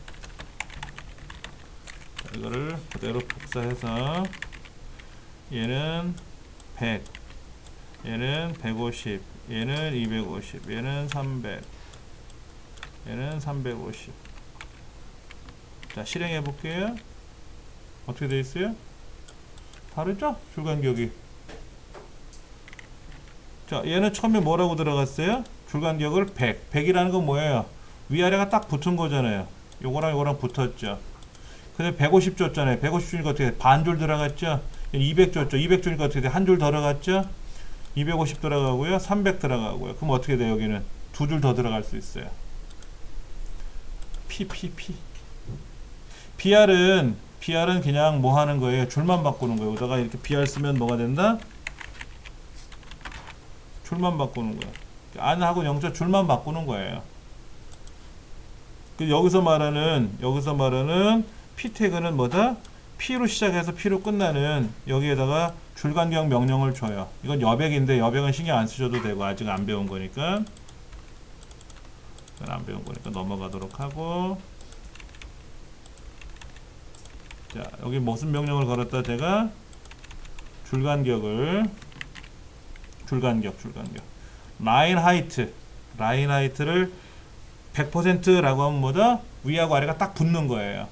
자, 이거를 그대로 복사해서 얘는 100, 얘는 150, 얘는 250, 얘는 300, 얘는 350. 자, 실행해 볼게요. 어떻게 되어 있어요? 다르죠? 줄간격이. 자, 얘는 처음에 뭐라고 들어갔어요? 줄간격을 100. 100이라는 건 뭐예요? 위아래가 딱 붙은 거잖아요. 요거랑 붙었죠. 근데 150 줬잖아요. 150 주니까 어떻게 돼? 반줄 들어갔죠? 200 줬죠. 200 주니까 어떻게 돼? 한 줄 더 들어갔죠? 250 들어가고요. 300 들어가고요. 그럼 어떻게 돼요? 여기는 두 줄 더 들어갈 수 있어요. P. BR은 그냥 뭐 하는 거예요? 줄만 바꾸는 거예요. 여기다가 이렇게 BR 쓰면 뭐가 된다? 줄만 바꾸는 거예요. 안하고 영자 줄만 바꾸는 거예요. 여기서 말하는 P 태그는 뭐다? P로 시작해서 P로 끝나는 여기에다가 줄간격 명령을 줘요. 이건 여백인데 여백은 신경 안 쓰셔도 되고 아직 안 배운 거니까. 안 배운 거니까 넘어가도록 하고. 자, 여기 무슨 명령을 걸었다 제가? 줄간격. 라인 하이트를 100%라고 하면 뭐다? 위하고 아래가 딱 붙는 거예요.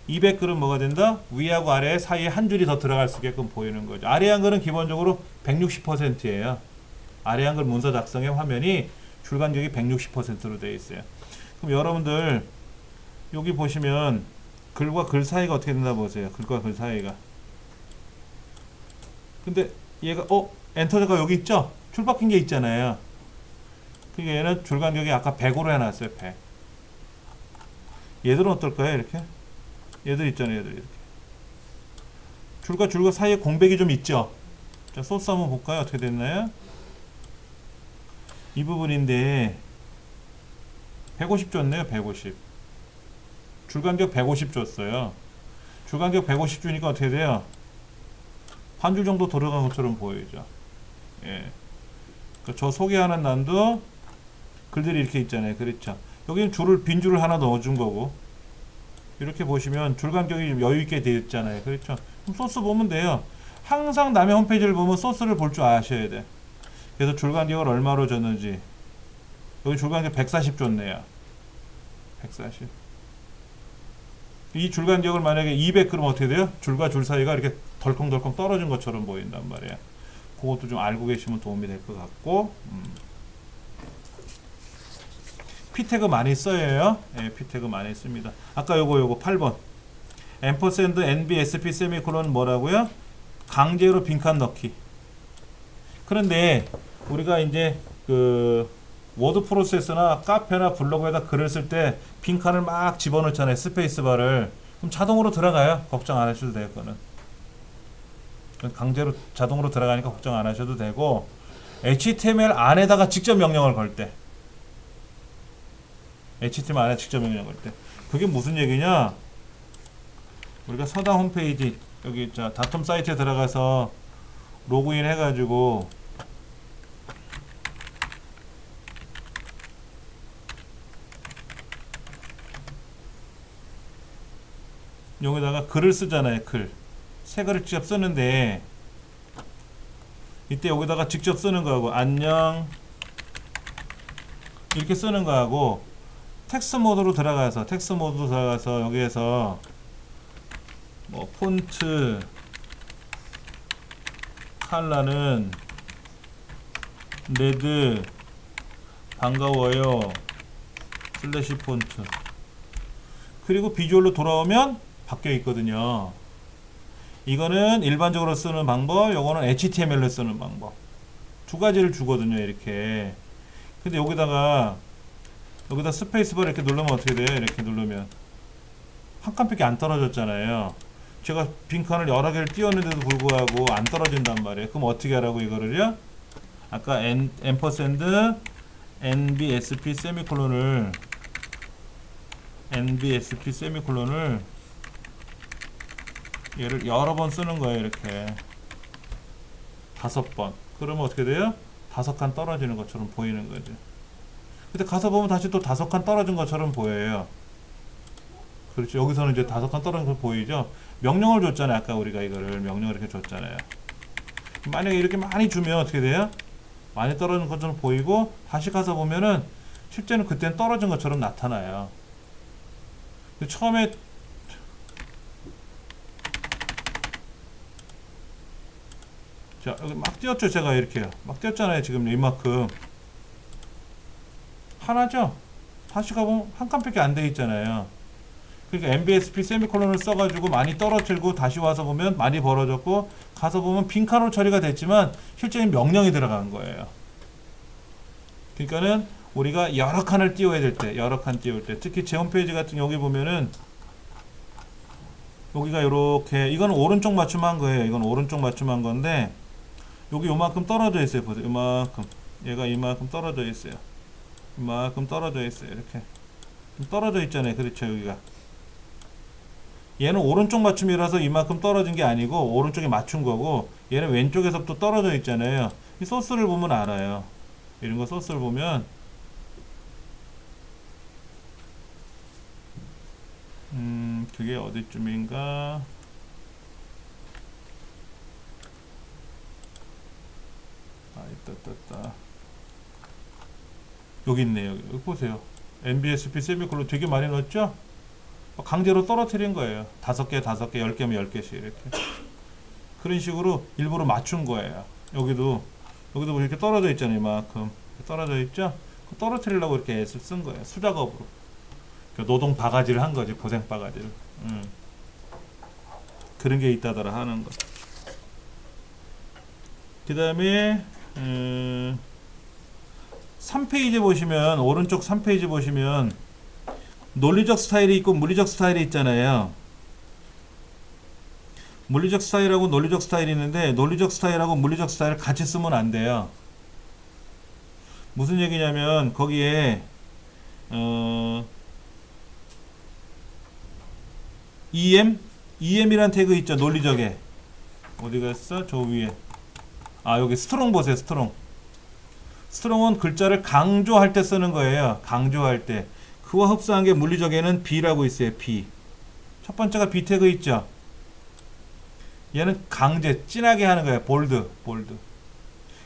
200글은 뭐가 된다? 위하고 아래 사이에 한 줄이 더 들어갈 수 있게끔 보이는 거죠. 아래 한글은 기본적으로 160%예요. 아래 한글 문서 작성의 화면이 줄간격이 160%로 되어 있어요. 그럼 여러분들 여기 보시면 글과 글 사이가 어떻게 된다 보세요. 글과 글 사이가. 근데 얘가 엔터가 여기 있죠? 줄 바뀐 게 있잖아요. 그러니까 얘는 줄간격이 아까 100으로 해놨어요. 100. 얘들은 어떨까요? 이렇게. 얘들 있잖아요. 얘들 이렇게. 줄과 사이에 공백이 좀 있죠? 자, 소스 한번 볼까요? 어떻게 됐나요? 이 부분인데 150 줬네요. 150. 줄간격 150 줬어요. 줄간격 150 주니까 어떻게 돼요? 한 줄 정도 들어간 것처럼 보이죠. 예. 그러니까 저 소개하는 난도 글들이 이렇게 있잖아요. 그렇죠. 여기는 빈 줄을 하나 넣어준 거고. 이렇게 보시면 줄간격이 좀 여유있게 되어 있잖아요. 그렇죠. 그럼 소스 보면 돼요. 항상 남의 홈페이지를 보면 소스를 볼 줄 아셔야 돼. 그래서 줄간격을 얼마로 줬는지. 여기 줄간격 140 줬네요. 140. 이 줄간격을 만약에 200 그러면 어떻게 돼요? 줄과 줄 사이가 이렇게 덜컹덜컹 떨어진 것처럼 보인단 말이에요. 그것도 좀 알고 계시면 도움이 될 것 같고. P 태그 많이 써요. 예, P 태그 많이 씁니다. 아까 요거 8번 앰퍼샌드 NBSP 세미콜론 뭐라고요? 강제로 빈칸 넣기. 그런데 우리가 이제 그 워드 프로세서나 카페나 블로그에다 글을 쓸 때 빈칸을 막 집어넣잖아요. 스페이스바를. 그럼 자동으로 들어가요. 걱정 안 하셔도 돼요. 그거는 강제로 자동으로 들어가니까 걱정 안 하셔도 되고, HTML 안에다가 직접 명령을 걸 때, HTML 안에 직접 명령 걸 때, 그게 무슨 얘기냐? 우리가 서당 홈페이지 여기 자 다툼 사이트에 들어가서 로그인 해가지고 여기다가 글을 쓰잖아요. 새 글을 직접 쓰는데, 이때 여기다가 직접 쓰는 거하고 안녕 이렇게 쓰는 거하고 텍스트 모드로 들어가서 여기에서 뭐 폰트 컬러는 레드 반가워요 슬래시 폰트, 그리고 비주얼로 돌아오면 바뀌어 있거든요. 이거는 일반적으로 쓰는 방법, 요거는 HTML로 쓰는 방법. 두 가지를 주거든요, 이렇게. 근데 여기다 스페이스바 이렇게 누르면 어떻게 돼요? 이렇게 누르면 한 칸밖에 안 떨어졌잖아요. 제가 빈칸을 여러 개를 띄웠는데도 불구하고 안 떨어진단 말이에요. 그럼 어떻게 하라고 이거를요? 아까 앰퍼샌드 NBSP 세미콜론을 얘를 여러 번 쓰는 거예요. 이렇게 5번. 그러면 어떻게 돼요? 5칸 떨어지는 것처럼 보이는 거죠. 근데 가서 보면 다시 또 5칸 떨어진 것처럼 보여요. 그렇죠. 여기서는 이제 5칸 떨어진 거 보이죠? 명령을 줬잖아요. 아까 우리가 이거를 명령을 이렇게 줬잖아요. 만약에 이렇게 많이 주면 어떻게 돼요? 많이 떨어진 것처럼 보이고, 다시 가서 보면은 실제는 그때는 떨어진 것처럼 나타나요. 근데 처음에 자, 여기 막 띄웠죠. 제가 이렇게요. 막 띄웠잖아요. 지금 이만큼. 하나죠? 다시 가보면 한 칸밖에 안 돼 있잖아요. 그러니까 MBSP 세미콜론을 써가지고 많이 떨어뜨리고 다시 와서 보면 많이 벌어졌고, 가서 보면 빈칸으로 처리가 됐지만 실제는 명령이 들어간 거예요. 그러니까는 우리가 여러 칸을 띄워야 될 때, 특히 제 홈페이지 같은 여기 보면은 여기가 요렇게, 이건 오른쪽 맞춤한 거예요. 이건 오른쪽 맞춤한 건데, 여기 요만큼 떨어져 있어요. 보세요. 요만큼. 얘가 이만큼 떨어져 있어요. 이만큼 떨어져 있어요. 이렇게. 좀 떨어져 있잖아요. 그렇죠. 여기가. 얘는 오른쪽 맞춤이라서 이만큼 떨어진 게 아니고 오른쪽에 맞춘 거고, 얘는 왼쪽에서부터 떨어져 있잖아요. 이 소스를 보면 알아요. 이런 거 소스를 보면 그게 어디쯤인가? 있다. 여기 있네요. 여기 보세요. NBSP 세미콜론 되게 많이 넣었죠? 강제로 떨어뜨린 거예요. 5개, 10개면 10개씩 이렇게. 그런 식으로 일부러 맞춘 거예요. 여기도 이렇게 떨어져 있잖아요. 이만큼 떨어져 있죠? 떨어뜨리려고 이렇게 애를 쓴 거예요. 수작업으로. 노동 바가지를 한 거지. 고생 바가지를. 그런 게 있다더라 하는 거. 그 다음에 3페이지 보시면, 오른쪽 3페이지 보시면 논리적 스타일이 있고 물리적 스타일이 있잖아요. 물리적 스타일하고 논리적 스타일이 있는데, 논리적 스타일하고 물리적 스타일을 같이 쓰면 안 돼요. 무슨 얘기냐면 거기에 EM이란 태그 있죠. 논리적에 어디 갔어? 저 위에. 여기 스트롱 보세요. 스트롱은 글자를 강조할 때 쓰는 거예요. 강조할 때. 그와 흡사한 게 물리적에는 B라고 있어요. B. 첫 번째가 B 태그 있죠. 얘는 강제, 진하게 하는 거예요. 볼드.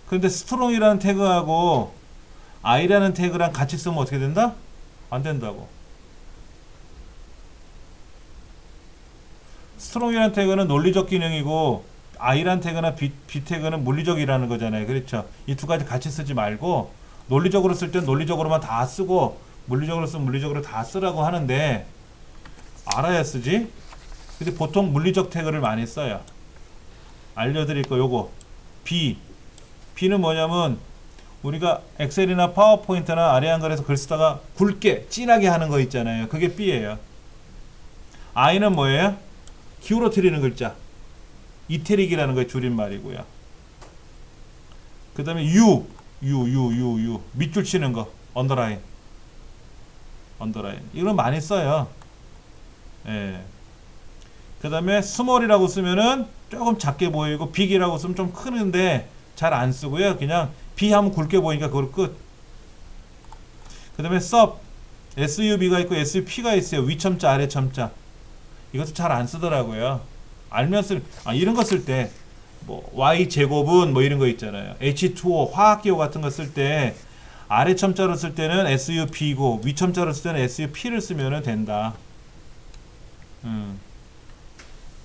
그런데 스트롱이라는 태그하고 I라는 태그랑 같이 쓰면 어떻게 된다? 안 된다고. 스트롱이라는 태그는 논리적 기능이고 I란 태그나 B 태그는 물리적이라는 거잖아요. 그렇죠? 이 두 가지 같이 쓰지 말고 논리적으로 쓸 땐 논리적으로만 다 쓰고 물리적으로 쓰면 물리적으로 다 쓰라고 하는데 알아야 쓰지? 근데 보통 물리적 태그를 많이 써요. 알려드릴 거 요거 B. B는 뭐냐면 우리가 엑셀이나 파워포인트나 아래 한글에서 글 쓰다가 굵게 진하게 하는 거 있잖아요. 그게 B예요. I는 뭐예요? 기울어뜨리는 글자. 이태릭이라는 거의 줄임말이고요. 그 다음에 U 밑줄 치는 거 언더라인 이건 많이 써요. 예. 그 다음에 스몰이라고 쓰면은 조금 작게 보이고 빅이라고 쓰면 좀 크는데 잘 안 쓰고요. 그냥 B 하면 굵게 보이니까 그걸 끝. 그 다음에 sub SUB가 있고 SUP가 있어요. 위첨자 아래첨자 이것도 잘 안 쓰더라고요. 알면 이런 거 쓸 때 뭐 Y 제곱은 뭐 이런 거 있잖아요. H2O 화학기호 같은 거 쓸 때 아래 첨자로 쓸 때는 SUP고 위 첨자로 쓸 때는 SUP를 쓰면 된다.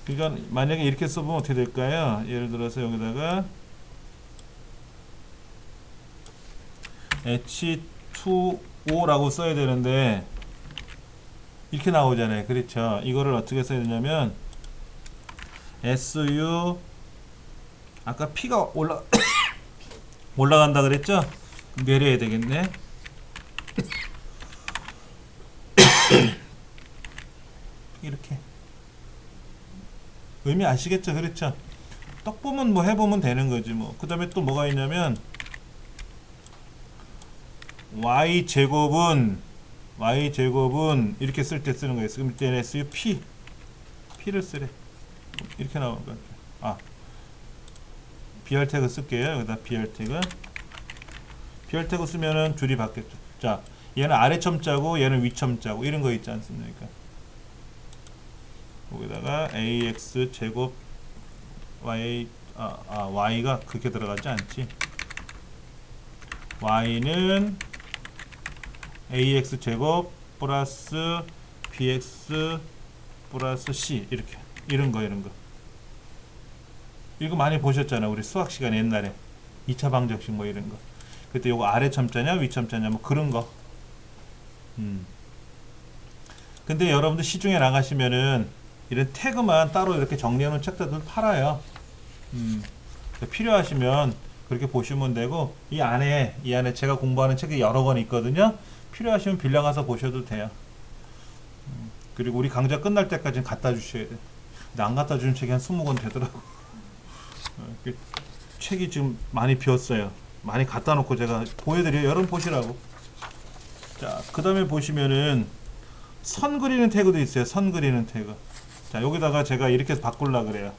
그러니까 만약에 이렇게 써보면 어떻게 될까요? 예를 들어서 여기다가 H2O라고 써야 되는데 이렇게 나오잖아요. 그렇죠? 이거를 어떻게 써야 되냐면 SU 아까 P가 올라간다 그랬죠? 내려야 되겠네. 이렇게 의미 아시겠죠? 그렇죠? 떡 보면 뭐 해보면 되는 거지 뭐. 그 다음에 또 뭐가 있냐면 y 제곱은 이렇게 쓸 때 쓰는 거예요. 그럼 이때는 SU P를 쓰래. 이렇게 나오는 거야. BR 태그 쓸게요. 여기다 BR 태그 쓰면은 줄이 바뀌었죠. 자, 얘는 아래 첨자고 얘는 위 첨자고 이런 거 있지 않습니까? 여기다가 AX 제곱 Y가 그렇게 들어가지 않지. Y는 AX 제곱 플러스 BX 플러스 C 이런 거 이거 많이 보셨잖아. 우리 수학 시간에 옛날에 2차 방정식 뭐 이런 거. 그때 요거 아래 첨자냐 위 첨자냐 뭐 그런 거. 근데 여러분들 시중에 나가시면은 이런 태그만 따로 이렇게 정리해 놓은 책들을 팔아요. 필요하시면 그렇게 보시면 되고 이 안에 제가 공부하는 책이 여러 권 있거든요. 필요하시면 빌려가서 보셔도 돼요. 그리고 우리 강좌 끝날 때까지는 갖다 주셔야 돼. 근데 안 갖다 주는 책이 한 20권 되더라고. 책이 지금 많이 비었어요. 많이 갖다 놓고 제가 보여드려요. 여러분 보시라고. 자, 그 다음에 보시면은 선 그리는 태그도 있어요. 선 그리는 태그. 자, 여기다가 제가 이렇게 바꾸려 그래요.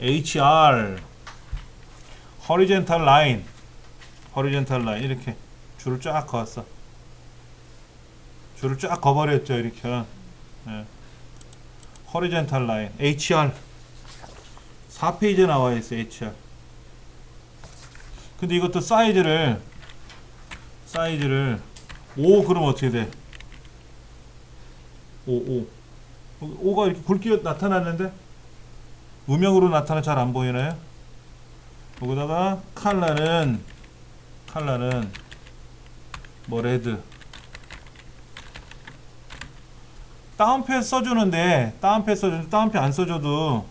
HR horizontal line 이렇게 줄을 쫙 그었어. 줄을 쫙 그어버렸죠. 이렇게. 네. horizontal line HR 4페이지에 나와 있어요. HR. 근데 이것도 사이즈를 5 그러면 어떻게 돼? 5가 이렇게 굵게 나타났는데 음영으로 나타나 잘 안 보이나요? 여기다가 컬러는 뭐 레드. 다운표 써주는데 다운표 안 써줘도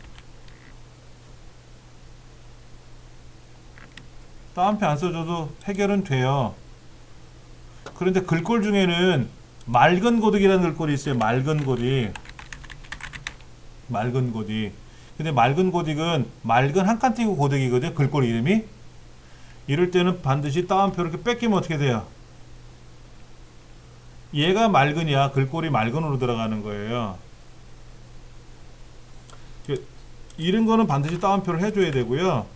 해결은 돼요. 그런데 글꼴 중에는 맑은 고딕이라는 글꼴이 있어요. 맑은 고딕. 근데 맑은 고딕은 맑은 한 칸 띄고 고딕이거든요. 글꼴 이름이. 이럴 때는 반드시 따옴표 이렇게 뺏기면 어떻게 돼요? 얘가 맑은이야. 글꼴이 맑은으로 들어가는 거예요. 이런 거는 반드시 따옴표를 해줘야 되고요.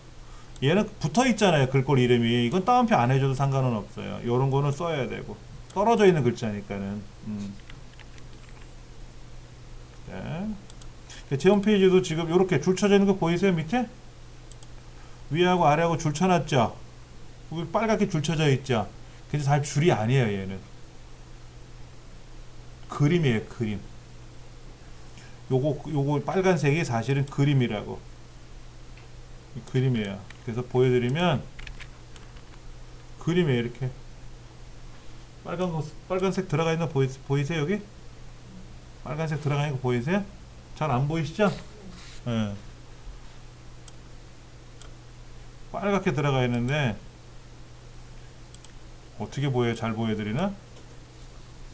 얘는 붙어 있잖아요. 글꼴 이름이. 이건 따옴표 안 해줘도 상관은 없어요. 요런 거는 써야 되고. 떨어져 있는 글자니까는. 네. 제 홈페이지도 지금 이렇게 줄 쳐져 있는 거 보이세요? 밑에? 위하고 아래하고 줄 쳐놨죠? 여기 빨갛게 줄 쳐져 있죠? 근데 잘 줄이 아니에요. 얘는 그림이에요. 그림. 요거 빨간색이 사실은 그림이라고. 그림이에요. 그래서 보여드리면 그림이에요. 이렇게 빨간색 들어가 있는 거 보이세요? 여기 빨간색 들어가 있는 거 보이세요? 잘 안 보이시죠? 예. 빨갛게 들어가 있는데 어떻게 보여요? 잘 보여드리나?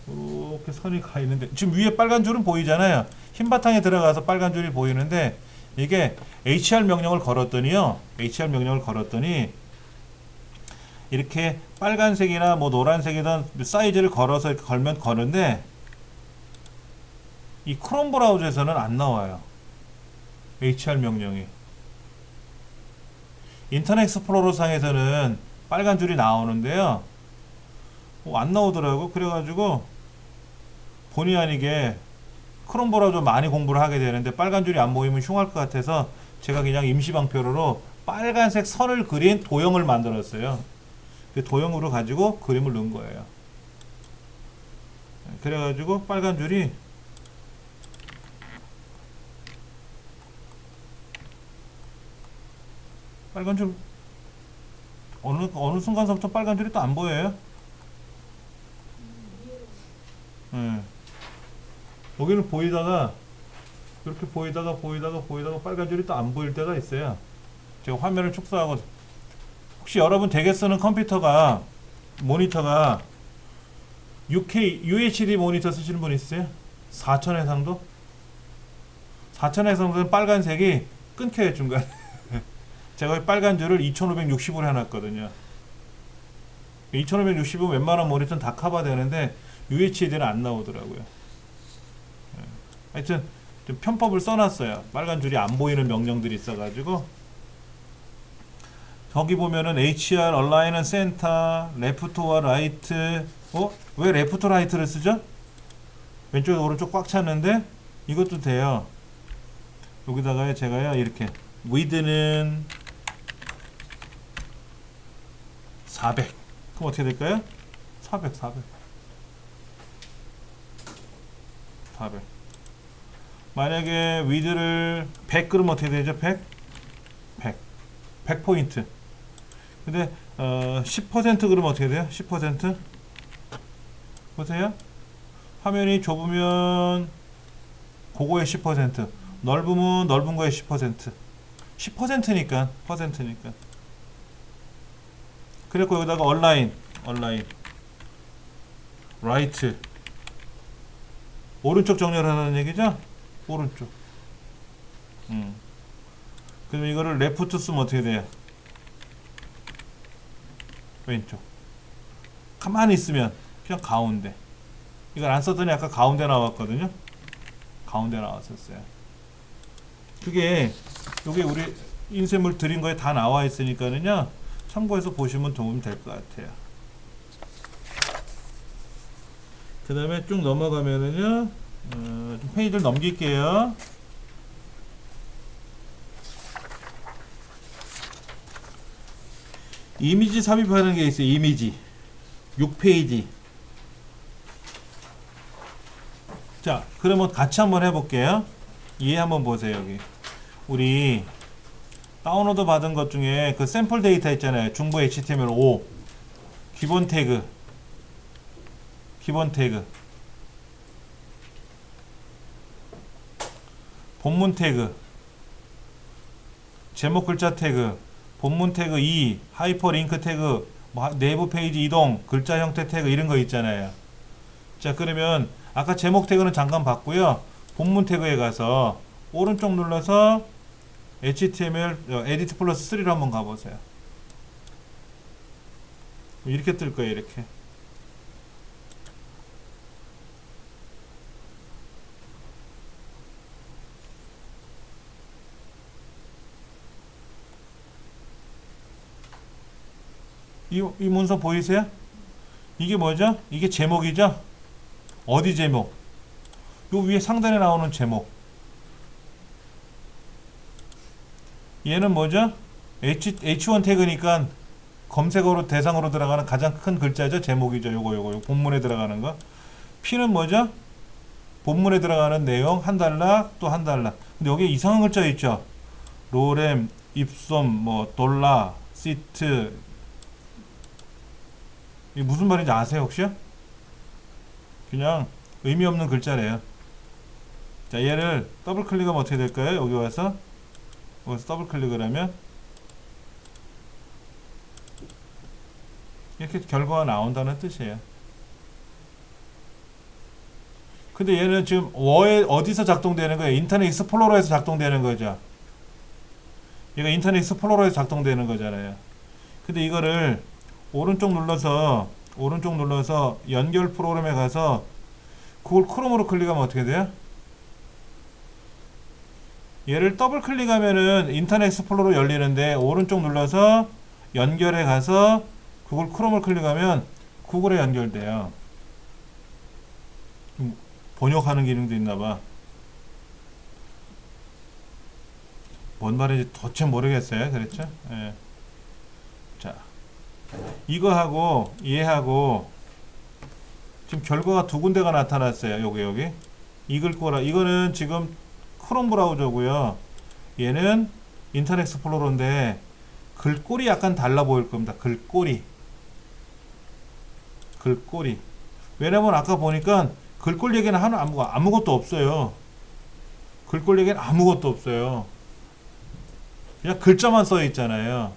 이렇게 선이 가 있는데 지금 위에 빨간 줄은 보이잖아요. 흰 바탕에 들어가서 빨간 줄이 보이는데 이게 HR 명령을 걸었더니요. HR 명령을 걸었더니 이렇게 빨간색이나 뭐 노란색이든 사이즈를 걸어서 이렇게 걸면 거는데 이 크롬 브라우저에서는 안 나와요. HR 명령이. 인터넷 익스플로러 상에서는 빨간 줄이 나오는데요. 안 나오더라고. 그래가지고 본의 아니게 크롬 브라우저 많이 공부를 하게 되는데 빨간 줄이 안 보이면 흉할 것 같아서 제가 그냥 임시방표로 빨간색 선을 그린 도형을 만들었어요. 그 도형으로 가지고 그림을 넣은 거예요. 그래가지고 빨간 줄이 빨간 줄 어느 순간서부터 빨간 줄이 또 안 보여요. 여기는 보이다가 이렇게 보이다가 빨간 줄이 또 안 보일 때가 있어요. 제가 화면을 축소하고 혹시 여러분 댁에 쓰는 컴퓨터가 모니터가 6K UHD 모니터 쓰시는 분 있어요? 4000 해상도? 4000 해상도는 빨간색이 끊겨요 중간에. 제가 빨간 줄을 2560으로 해놨거든요. 2560은 웬만한 모니터는 다 커버되는데 UHD는 안 나오더라고요. 하여튼 좀 편법을 써놨어요. 빨간 줄이 안 보이는 명령들이 있어가지고 저기 보면은 HR, 얼라인은 센터, 레프트와 라이트. 왜 레프트 라이트를 쓰죠? 왼쪽 오른쪽 꽉 찼는데 이것도 돼요. 여기다가 제가요 이렇게 width는 400. 그럼 어떻게 될까요? 400. 만약에 width를 100 그러면 어떻게 되죠? 100 포인트. 근데 10% 그러면 어떻게 돼요? 10%? 보세요. 화면이 좁으면 그거의 10%, 넓으면 넓은 거의 10%. 10%니까 퍼센트니까. 그리고 여기다가 얼라인, 라이트. 오른쪽 정렬하라는 얘기죠? 오른쪽. 그럼 이거를 레프트 쓰면 어떻게 돼요? 왼쪽. 가만히 있으면 그냥 가운데. 이걸 안 썼더니 아까 가운데 나왔거든요. 가운데 나왔었어요. 그게 여기 우리 인쇄물 드린 거에 다 나와 있으니까는요. 참고해서 보시면 도움이 될 것 같아요. 그 다음에 쭉 넘어가면은요. 좀 페이지를 넘길게요. 이미지 삽입하는 게 있어요. 이미지 6페이지. 자, 그러면 같이 한번 해볼게요. 이해 한번 보세요. 여기 우리 다운로드 받은 것 중에 그 샘플 데이터 있잖아요. 중보 HTML5 기본 태그, 본문 태그, 제목 글자 태그, 본문 태그 2, 하이퍼링크 태그, 뭐 내부 페이지 이동, 글자 형태 태그 이런 거 있잖아요. 자, 그러면 아까 제목 태그는 잠깐 봤고요. 본문 태그에 가서 오른쪽 눌러서 HTML 에디트 플러스 3로 한번 가보세요. 이렇게 뜰 거예요. 이렇게. 이 문서 보이세요? 이게 뭐죠? 이게 제목이죠? 어디 제목? 요 위에 상단에 나오는 제목. 얘는 뭐죠? H1 태그니까 검색어로 대상으로 들어가는 가장 큰 글자죠. 제목이죠. 요거 본문에 들어가는 거. P는 뭐죠? 본문에 들어가는 내용 $1 또 $1. 근데 여기 이상한 글자 있죠. 로렘, 입솜, 뭐 돌라, 시트. 이게 무슨 말인지 아세요 혹시? 그냥 의미 없는 글자래요. 자, 얘를 더블 클릭하면 어떻게 될까요? 여기 와서 더블 클릭을 하면 이렇게 결과가 나온다는 뜻이에요. 근데 얘는 지금 워에 어디서 작동되는 거예요? 인터넷 익스플로러에서 작동되는 거죠. 얘가 인터넷 익스플로러에서 작동되는 거잖아요. 근데 이거를 오른쪽 눌러서 연결 프로그램에 가서 구글 크롬으로 클릭하면 어떻게 돼요? 얘를 더블 클릭하면은 인터넷 익스플로러 열리는데 오른쪽 눌러서 연결에 가서 구글 크롬을 클릭하면 구글에 연결돼요. 번역하는 기능도 있나봐. 뭔 말인지 도대체 모르겠어요. 그렇죠? 예. 자, 이거하고 얘하고 지금 결과가 두 군데가 나타났어요. 여기 이거는 지금 크롬 브라우저고요. 얘는 인터넷 익스플로러인데 글꼴이 약간 달라 보일 겁니다. 글꼴이. 왜냐면 아까 보니까 글꼴 얘기는 아무것도 없어요. 글꼴 얘기는 아무것도 없어요. 그냥 글자만 써 있잖아요.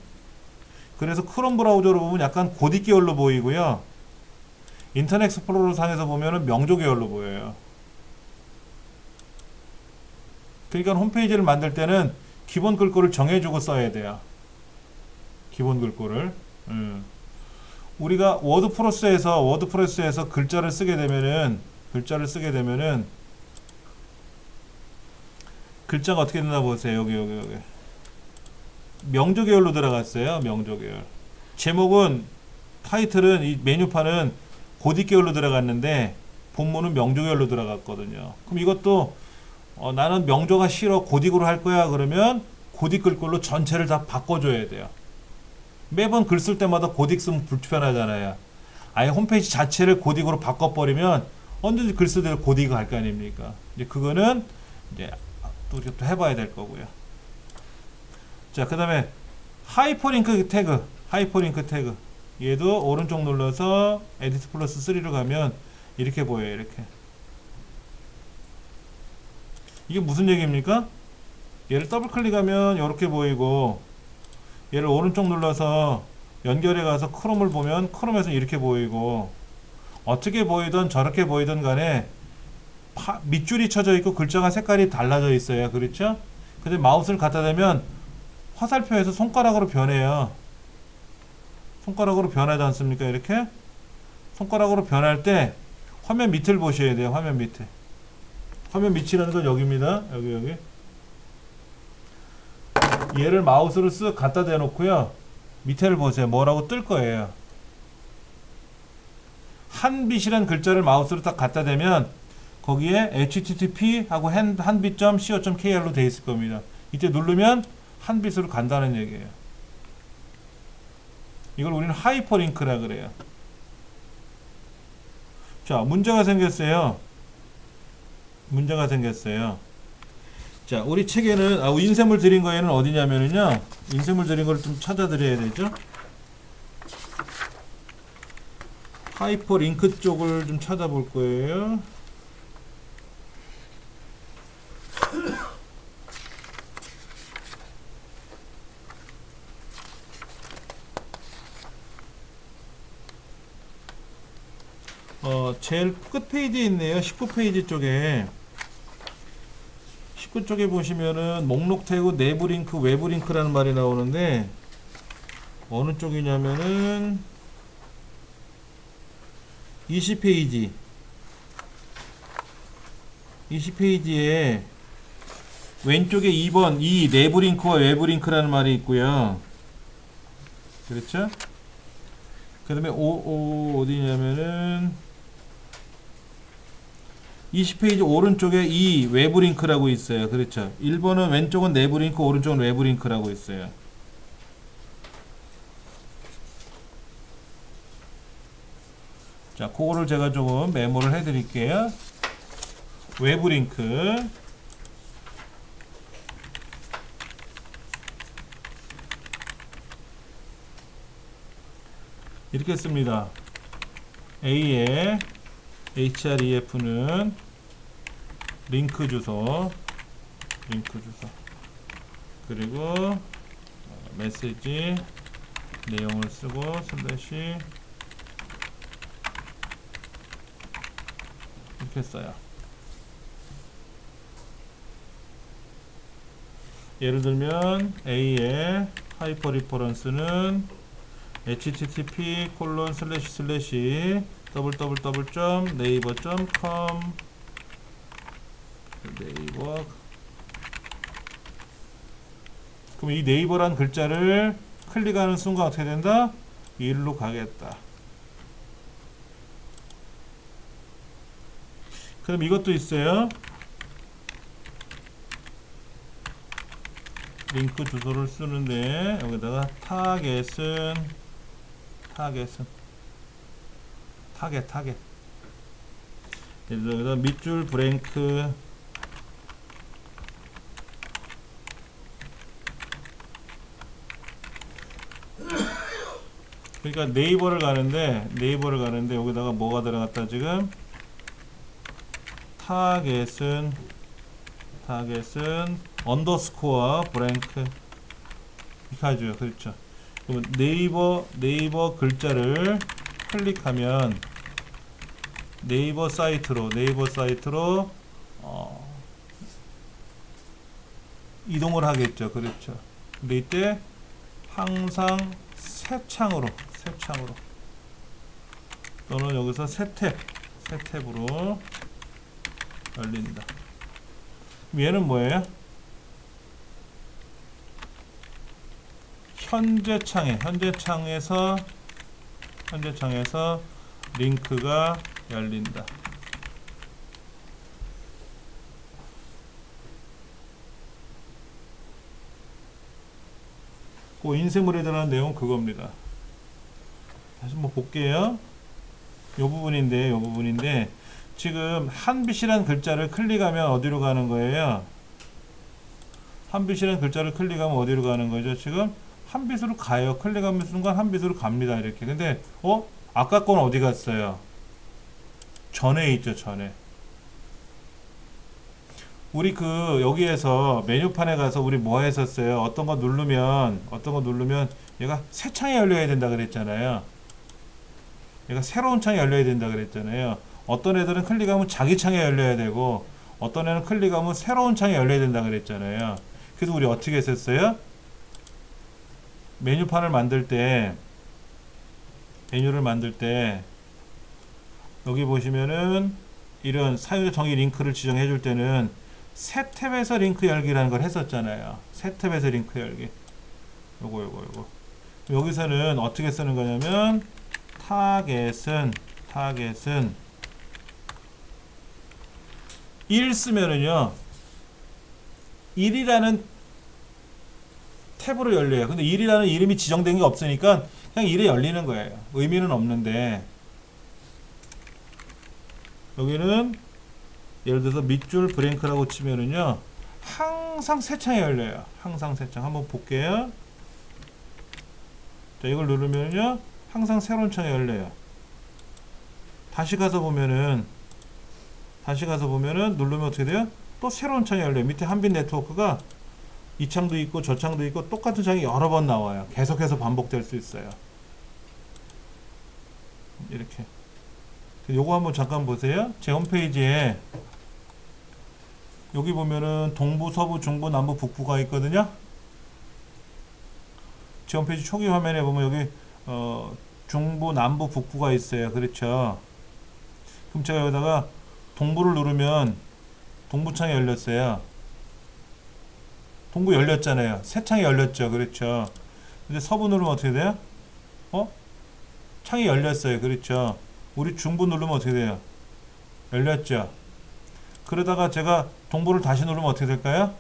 그래서 크롬 브라우저로 보면 약간 고딕 계열로 보이고요. 인터넷 익스플로러 상에서 보면은 명조 계열로 보여요. 그러니까 홈페이지를 만들 때는 기본 글꼴을 정해주고 써야 돼요. 기본 글꼴을. 우리가 워드프레스에서 글자를 쓰게 되면은 글자가 어떻게 되나 보세요. 여기 명조 계열로 들어갔어요. 명조 계열. 제목은 타이틀은 이 메뉴판은 고딕 계열로 들어갔는데 본문은 명조 계열로 들어갔거든요. 그럼 이것도 나는 명조가 싫어 고딕으로 할 거야 그러면 고딕 글꼴로 전체를 다 바꿔줘야 돼요. 매번 글 쓸 때마다 고딕 쓰면 불편하잖아요. 아예 홈페이지 자체를 고딕으로 바꿔버리면 언제든지 글 쓸 때 고딕을 할 거 아닙니까? 이제 그거는 이제 또 해봐야 될 거고요. 자, 그 다음에 하이퍼링크 태그. 얘도 오른쪽 눌러서 에디트 플러스 3로 가면 이렇게 보여요. 이렇게. 이게 무슨 얘기입니까? 얘를 더블 클릭하면 이렇게 보이고 얘를 오른쪽 눌러서 연결해 가서 크롬을 보면 크롬에서 이렇게 보이고 어떻게 보이든 저렇게 보이든 간에 밑줄이 쳐져 있고 글자가 색깔이 달라져 있어요. 그렇죠? 근데 마우스를 갖다 대면 화살표에서 손가락으로 변해요. 손가락으로 변하지 않습니까? 이렇게 손가락으로 변할 때 화면 밑을 보셔야 돼요. 화면 밑에. 화면 밑이라는 건 여기입니다. 여기. 얘를 마우스로 쓱 갖다 대놓고요. 밑에를 보세요. 뭐라고 뜰 거예요. 한빛이란 글자를 마우스로 딱 갖다 대면 거기에 http 하고 한빛.co.kr로 되어 있을 겁니다. 이때 누르면 한빛으로 간다는 얘기예요. 이걸 우리는 하이퍼링크라 그래요. 자, 문제가 생겼어요. 자, 우리 책에는 인쇄물 드린 거에는 어디냐면은요. 인쇄물 드린 걸 좀 찾아드려야 되죠. 하이퍼링크 쪽을 좀 찾아볼 거예요. 제일 끝 페이지에 있네요. 19페이지 쪽에. 19쪽에 보시면은 목록 태그 내부 링크, 외부 링크라는 말이 나오는데 어느 쪽이냐면은 20페이지. 20페이지에 왼쪽에 2번 이 내부 링크와 외부 링크라는 말이 있고요. 그렇죠? 그 다음에 어디냐면은 20페이지 오른쪽에 이 외부 링크라고 있어요. 그렇죠? 1번은 왼쪽은 내부 링크, 오른쪽은 외부 링크라고 있어요. 자, 그거를 제가 조금 메모를 해 드릴게요. 외부 링크. 이렇게 씁니다. A의 href는 링크 주소, 그리고 메시지 내용을 쓰고 슬래시 이렇게 써요. 예를 들면 A의 하이퍼 리퍼런스는 http://www.naver.com 네이버. 그럼 이 네이버란 글자를 클릭하는 순간 어떻게 된다? 일로 가겠다. 그럼 이것도 있어요. 링크 주소를 쓰는데 여기다가 타겟은 타겟 예를 들어 여기다 밑줄 브랭크 그러니까 네이버를 가는데 여기다가 뭐가 들어갔다 지금 타겟은 언더스코어 브랭크 이렇게 하죠. 그렇죠. 그러면 네이버 글자를 클릭하면 네이버 사이트로 이동을 하겠죠. 그렇죠. 근데 이때 항상 새 창으로 또는 여기서 새 탭으로 열린다. 얘는 뭐예요? 현재 창에서 링크가 열린다. 그 인쇄물에 들어간 내용 그겁니다. 다시 한번 볼게요. 요 부분인데 지금 한빛이라는 글자를 클릭하면 어디로 가는 거예요? 한빛이라는 글자를 클릭하면 어디로 가는 거죠? 지금 한빛으로 가요. 클릭하는 순간 한빛으로 갑니다. 이렇게. 근데 아까 건 어디 갔어요? 전에 있죠. 전에. 우리 여기에서 메뉴판에 가서 우리 뭐 했었어요? 어떤 거 누르면 얘가 새 창이 열려야 된다 그랬잖아요. 얘가 새로운 창이 열려야 된다 그랬잖아요. 어떤 애들은 클릭하면 자기 창에 열려야 되고 어떤 애는 클릭하면 새로운 창이 열려야 된다 그랬잖아요. 그래서 우리 어떻게 했었어요? 메뉴를 만들 때 여기 보시면은 이런 사용자 정의 링크를 지정해 줄 때는 새 탭에서 링크 열기라는 걸 했었잖아요. 새 탭에서 링크 열기. 요거. 여기서는 어떻게 쓰는 거냐면 타겟은 1 쓰면은요 1이라는 탭으로 열려요. 근데 1이라는 이름이 지정된 게 없으니까 그냥 1에 열리는 거예요. 의미는 없는데 여기는 예를 들어서 밑줄 브랭크라고 치면은요 항상 새 창이 열려요. 항상 새 창. 한번 볼게요. 자, 이걸 누르면요 항상 새로운 창이 열려요. 다시 가서 보면은 누르면 어떻게 돼요? 또 새로운 창이 열려요. 밑에 한빛 네트워크가 이 창도 있고 저 창도 있고 똑같은 창이 여러 번 나와요. 계속해서 반복될 수 있어요. 이렇게. 요거 한번 잠깐 보세요. 제 홈페이지에 여기 보면은 동부, 서부, 중부, 남부, 북부가 있거든요. 제 홈페이지 초기 화면에 보면 여기 중부, 남부, 북부가 있어요. 그렇죠. 그럼 제가 여기다가 동부를 누르면 동부 창이 열렸어요. 동부 열렸잖아요. 새 창이 열렸죠. 그렇죠. 근데 서부 누르면 어떻게 돼요? 창이 열렸어요. 그렇죠. 우리 중부 누르면 어떻게 돼요? 열렸죠. 그러다가 제가 동부를 다시 누르면 어떻게 될까요?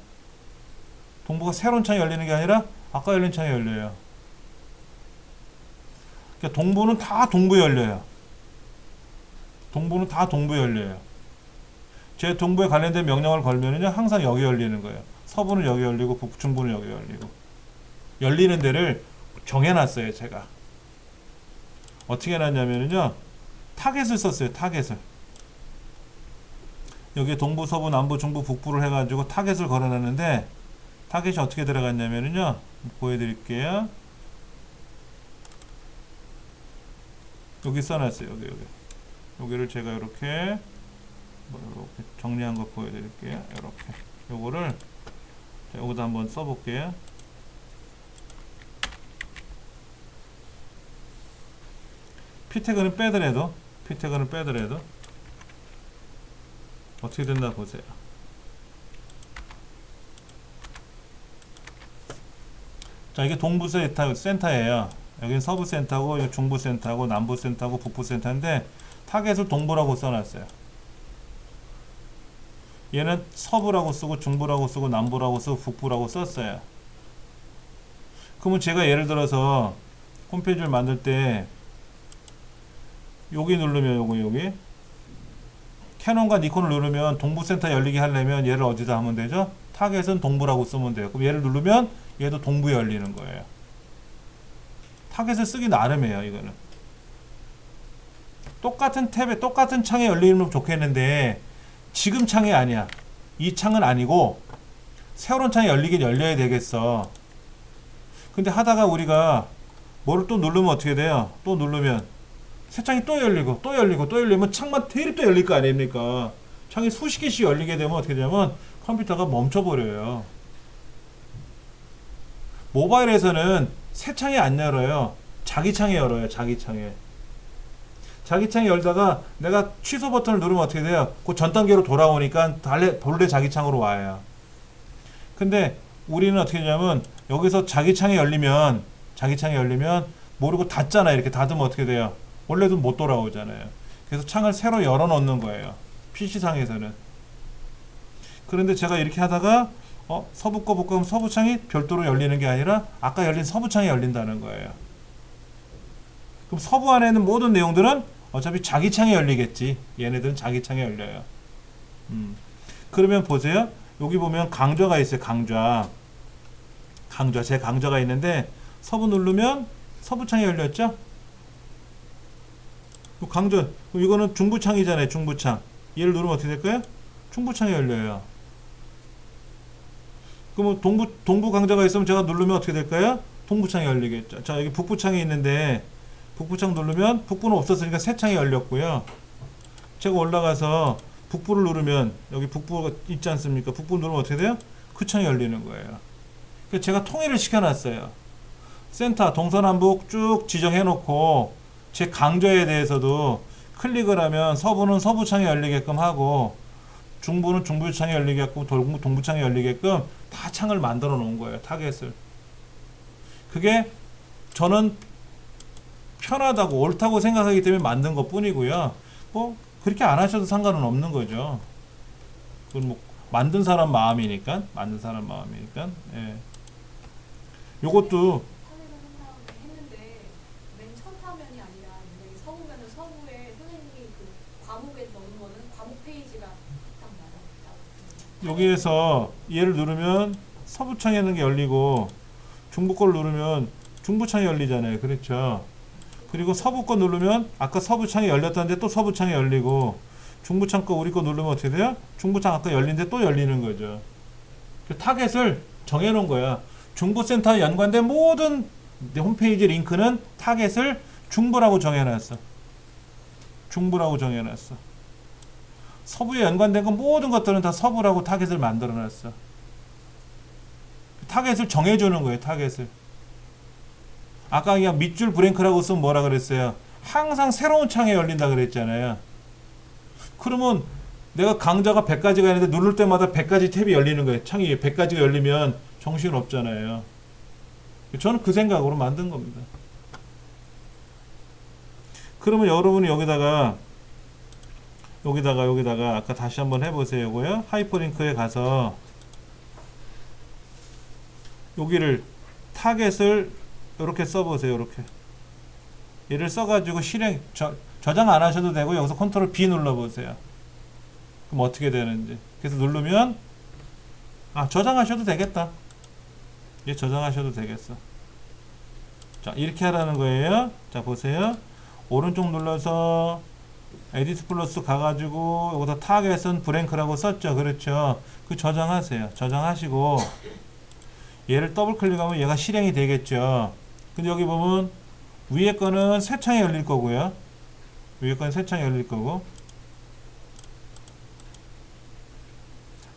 동부가 새로운 창이 열리는 게 아니라 아까 열린 창이 열려요. 그러니까 동부는 다 동부에 열려요. 제 동부에 관련된 명령을 걸면은요 항상 여기 열리는 거예요. 서부는 여기 열리고 북중부는 여기 열리고 열리는 데를 정해놨어요. 제가 어떻게 해놨냐면은요 타겟을 썼어요. 타겟을 여기에 동부, 서부, 남부, 중부, 북부를 해가지고 타겟을 걸어놨는데 타겟이 어떻게 들어갔냐면은요 보여드릴게요. 여기 써놨어요. 여기를 제가 이렇게 정리한 거 보여드릴게요. 이렇게 요거를 여기다 한번 써볼게요. P태그는 빼더라도 어떻게 된다 보세요. 자, 이게 동부 센터예요. 여기는 서부 센터고, 여기 중부 센터고, 남부 센터고, 북부 센터인데 타겟을 동부라고 써놨어요. 얘는 서부라고 쓰고, 중부라고 쓰고, 남부라고 쓰고, 북부라고 썼어요. 그러면 제가 예를 들어서 홈페이지를 만들 때 여기 누르면 여기 캐논과 니콘을 누르면 동부 센터 열리게 하려면 얘를 어디다 하면 되죠? 타겟은 동부라고 쓰면 돼요. 그럼 얘를 누르면 얘도 동부에 열리는 거예요. 타겟을 쓰기 나름이에요. 이거는 똑같은 탭에 똑같은 창에 열리면 좋겠는데 지금 창이 아니야. 이 창은 아니고 새로운 창이 열리긴 열려야 되겠어. 근데 하다가 우리가 뭐를 또 누르면 어떻게 돼요? 또 누르면 새 창이 또 열리고 또 열리고 또 열리면 창만 대립 또 열릴 거 아닙니까? 창이 수십 개씩 열리게 되면 어떻게 되냐면 컴퓨터가 멈춰버려요. 모바일에서는 새 창이 안 열어요. 자기 창에 열어요. 자기 창에 열다가 내가 취소 버튼을 누르면 어떻게 돼요? 그 전 단계로 돌아오니까 본래 자기 창으로 와요. 근데 우리는 어떻게 하냐면 여기서 자기 창이 열리면 모르고 닫잖아요. 이렇게 닫으면 어떻게 돼요? 원래도 못 돌아오잖아요. 그래서 창을 새로 열어 놓는 거예요. PC상에서는. 그런데 제가 이렇게 하다가 서부 거 볼까 하면 서부 창이 별도로 열리는 게 아니라 아까 열린 서부 창이 열린다는 거예요. 그럼 서부 안에 있는 모든 내용들은 어차피 자기 창에 열리겠지. 얘네들은 자기 창에 열려요. 그러면 보세요. 여기 보면 강좌가 있어요. 강좌. 제 강좌가 있는데 서부 누르면 서부 창이 열렸죠? 강좌. 이거는 중부창이잖아요. 중부창. 얘를 누르면 어떻게 될까요? 중부창이 열려요. 그러면 동부 강좌가 있으면 제가 누르면 어떻게 될까요? 동부창이 열리겠죠. 자, 여기 북부창이 있는데 북부창 누르면 북부는 없었으니까 새 창이 열렸고요. 제가 올라가서 북부를 누르면 여기 북부가 있지 않습니까? 북부 누르면 어떻게 돼요? 그 창이 열리는 거예요. 그래서 제가 통일을 시켜놨어요. 센터 동서남북 쭉 지정해 놓고 제 강좌에 대해서도 클릭을 하면 서부는 서부창이 열리게끔 하고 중부는 중부창이 열리게끔 동부창이 열리게끔 다 창을 만들어 놓은 거예요. 타겟을. 그게 저는 편하다고 옳다고 생각하기 때문에 만든 것 뿐이고요. 뭐 그렇게 안 하셔도 상관은 없는 거죠. 그건 뭐 만든 사람 마음이니까. 예. 요것도 했는데 맨 첫 화면이 아니라 서부면은 서부에 선생님이 그 과목에 넣은 거는 과목 페이지가 딱 맞아. 여기에서 얘를 누르면 서부창에 있는 게 열리고 중부 걸 누르면 중부창이 열리잖아요. 그렇죠. 그리고 서부 거 누르면 아까 서부창이 열렸다는데 또 서부창이 열리고 중부창 거 우리 거 누르면 어떻게 돼요? 중부창 아까 열린데 또 열리는 거죠. 타겟을 정해놓은 거야. 중부센터에 연관된 모든 홈페이지 링크는 타겟을 중부라고 정해놨어. 서부에 연관된 건 모든 것들은 다 서부라고 타겟을 만들어놨어. 타겟을 정해주는 거예요. 타겟을. 아까 그냥 밑줄 브레이크라고 쓰면 뭐라 그랬어요? 항상 새로운 창에 열린다 그랬잖아요. 그러면 내가 강좌가 100가지가 있는데 누를 때마다 100가지 탭이 열리는 거예요. 창이 100가지가 열리면 정신 없잖아요. 저는 그 생각으로 만든 겁니다. 그러면 여러분이 여기다가 아까 다시 한번 해보세요. 요거요. 하이퍼링크에 가서 여기를 타겟을 이렇게 써보세요. 이렇게 얘를 써가지고 저장 안 하셔도 되고 여기서 컨트롤 B 눌러보세요. 그럼 어떻게 되는지. 그래서 누르면 저장하셔도 되겠다. 예, 저장하셔도 되겠어. 자, 이렇게 하라는 거예요. 자, 보세요. 오른쪽 눌러서 에디트 플러스 가가지고 여기다 타겟은 브랭크라고 썼죠. 그렇죠. 그 저장하세요. 저장하시고 얘를 더블 클릭하면 얘가 실행이 되겠죠. 근데 여기 보면 위에 거는 새 창이 열릴 거고요. 위에 거는 새 창이 열릴 거고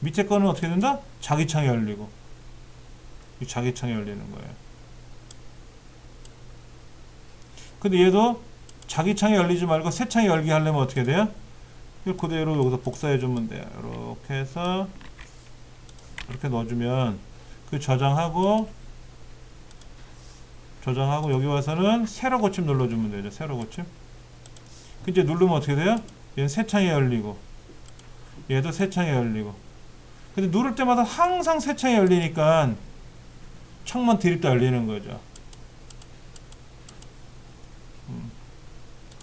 밑에 거는 어떻게 된다? 자기 창이 열리고 이 자기 창이 열리는 거예요. 근데 얘도 자기 창이 열리지 말고 새 창이 열게 하려면 어떻게 돼요? 이걸 그대로 여기서 복사해 주면 돼요. 이렇게 해서 이렇게 넣어주면 그 저장하고 여기 와서는 새로 고침 눌러주면 되죠. 새로 고침. 이제 누르면 어떻게 돼요? 얘는 새 창이 열리고 얘도 새 창이 열리고. 근데 누를 때마다 항상 새 창이 열리니까 창만 드립다 열리는 거죠.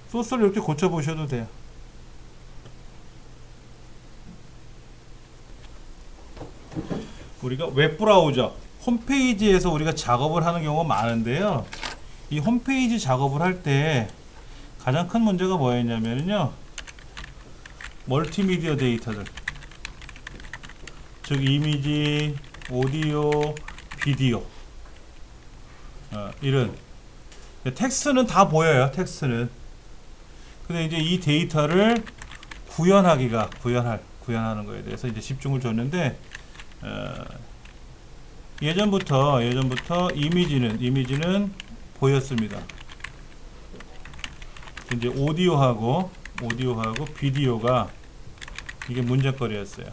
소스를 이렇게 고쳐보셔도 돼요. 우리가 웹브라우저 홈페이지에서 우리가 작업을 하는 경우가 많은데요. 이 홈페이지 작업을 할 때 가장 큰 문제가 뭐였냐면요. 멀티미디어 데이터들, 즉 이미지, 오디오, 비디오, 이런 텍스트는 다 보여요. 텍스트는. 근데 이제 이 데이터를 구현하는 거에 대해서 이제 집중을 줬는데 예전부터 이미지는 보였습니다. 이제 오디오하고 비디오가 이게 문제거리였어요.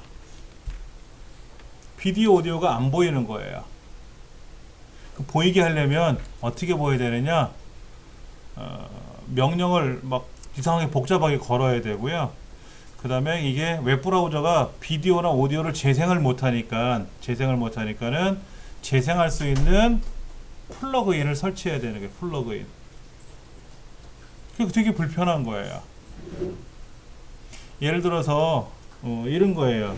비디오 오디오가 안 보이는 거예요. 보이게 하려면 어떻게 보여야 되느냐? 명령을 막 이상하게 복잡하게 걸어야 되고요. 그 다음에 이게 웹브라우저가 비디오나 오디오를 재생을 못하니까는 재생할 수 있는 플러그인을 설치해야 되는 게 플러그인. 그게 되게 불편한 거예요. 예를 들어서 이런 거예요.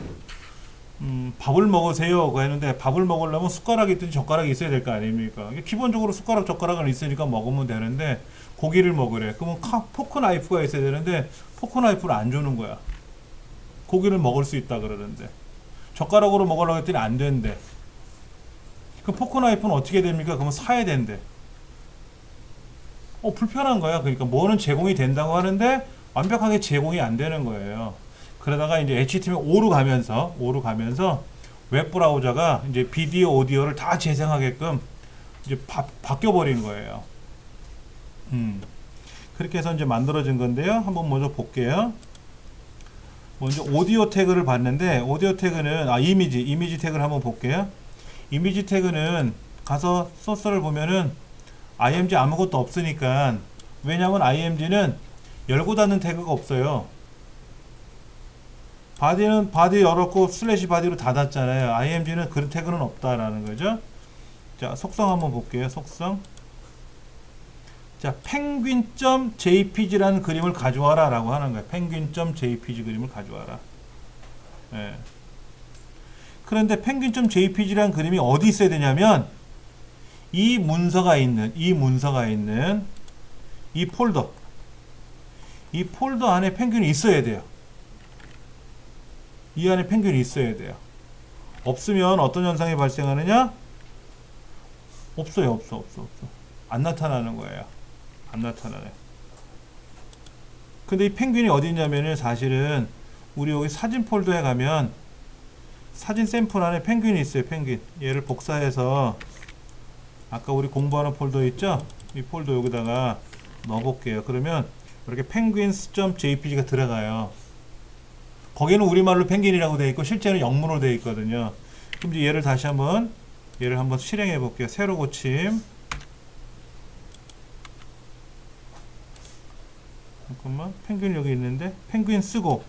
밥을 먹으세요 했는데 밥을 먹으려면 숟가락이 있든지 젓가락이 있어야 될 거 아닙니까? 기본적으로 숟가락 젓가락은 있으니까 먹으면 되는데 고기를 먹으래. 그러면 포크 나이프가 있어야 되는데 포크 나이프를 안 주는 거야. 고기를 먹을 수 있다 그러는데 젓가락으로 먹으려고 했더니 안 된대. 그 포크 나이프는 어떻게 됩니까? 그러면 사야 된대. 불편한 거야. 그러니까 뭐는 제공이 된다고 하는데 완벽하게 제공이 안 되는 거예요. 그러다가 이제 HTML5로 가면서 웹브라우저가 이제 비디오, 오디오를 다 재생하게끔 이제 바뀌어 버린 거예요. 그렇게 해서 이제 만들어진 건데요. 한번 먼저 볼게요. 먼저 오디오 태그를 봤는데 오디오 태그는 이미지 태그를 한번 볼게요. 이미지 태그는 가서 소스를 보면은 img 아무것도 없으니까, 왜냐면 img는 열고 닫는 태그가 없어요. 바디는 바디 열었고 슬래시 바디로 닫았잖아요. img는 그런 태그는 없다라는 거죠. 자, 속성 한번 볼게요. 속성. 자, penguin.jpg라는 그림을 가져와라 라고 하는 거예요. penguin.jpg 그림을 가져와라. 예. 그런데 penguin.jpg라는 그림이 어디 있어야 되냐면 이 문서가 있는 이 폴더 안에 펭귄이 있어야 돼요. 이 안에 펭귄이 있어야 돼요. 없으면 어떤 현상이 발생하느냐? 없어요. 안 나타나는 거예요. 안 나타나네. 근데 이 펭귄이 어디 있냐면은 사실은 우리 여기 사진 폴더에 가면 사진 샘플 안에 펭귄이 있어요. 펭귄. 얘를 복사해서 아까 우리 공부하는 폴더 있죠? 이 폴더 여기다가 넣어볼게요. 그러면 이렇게 penguins.jpg가 들어가요. 거기는 우리말로 펭귄이라고 되어 있고 실제는 영문으로 되어 있거든요. 그럼 이제 얘를 한번 실행해 볼게요. 새로 고침. 잠깐만, 펭귄 여기 있는데 펭귄 쓰고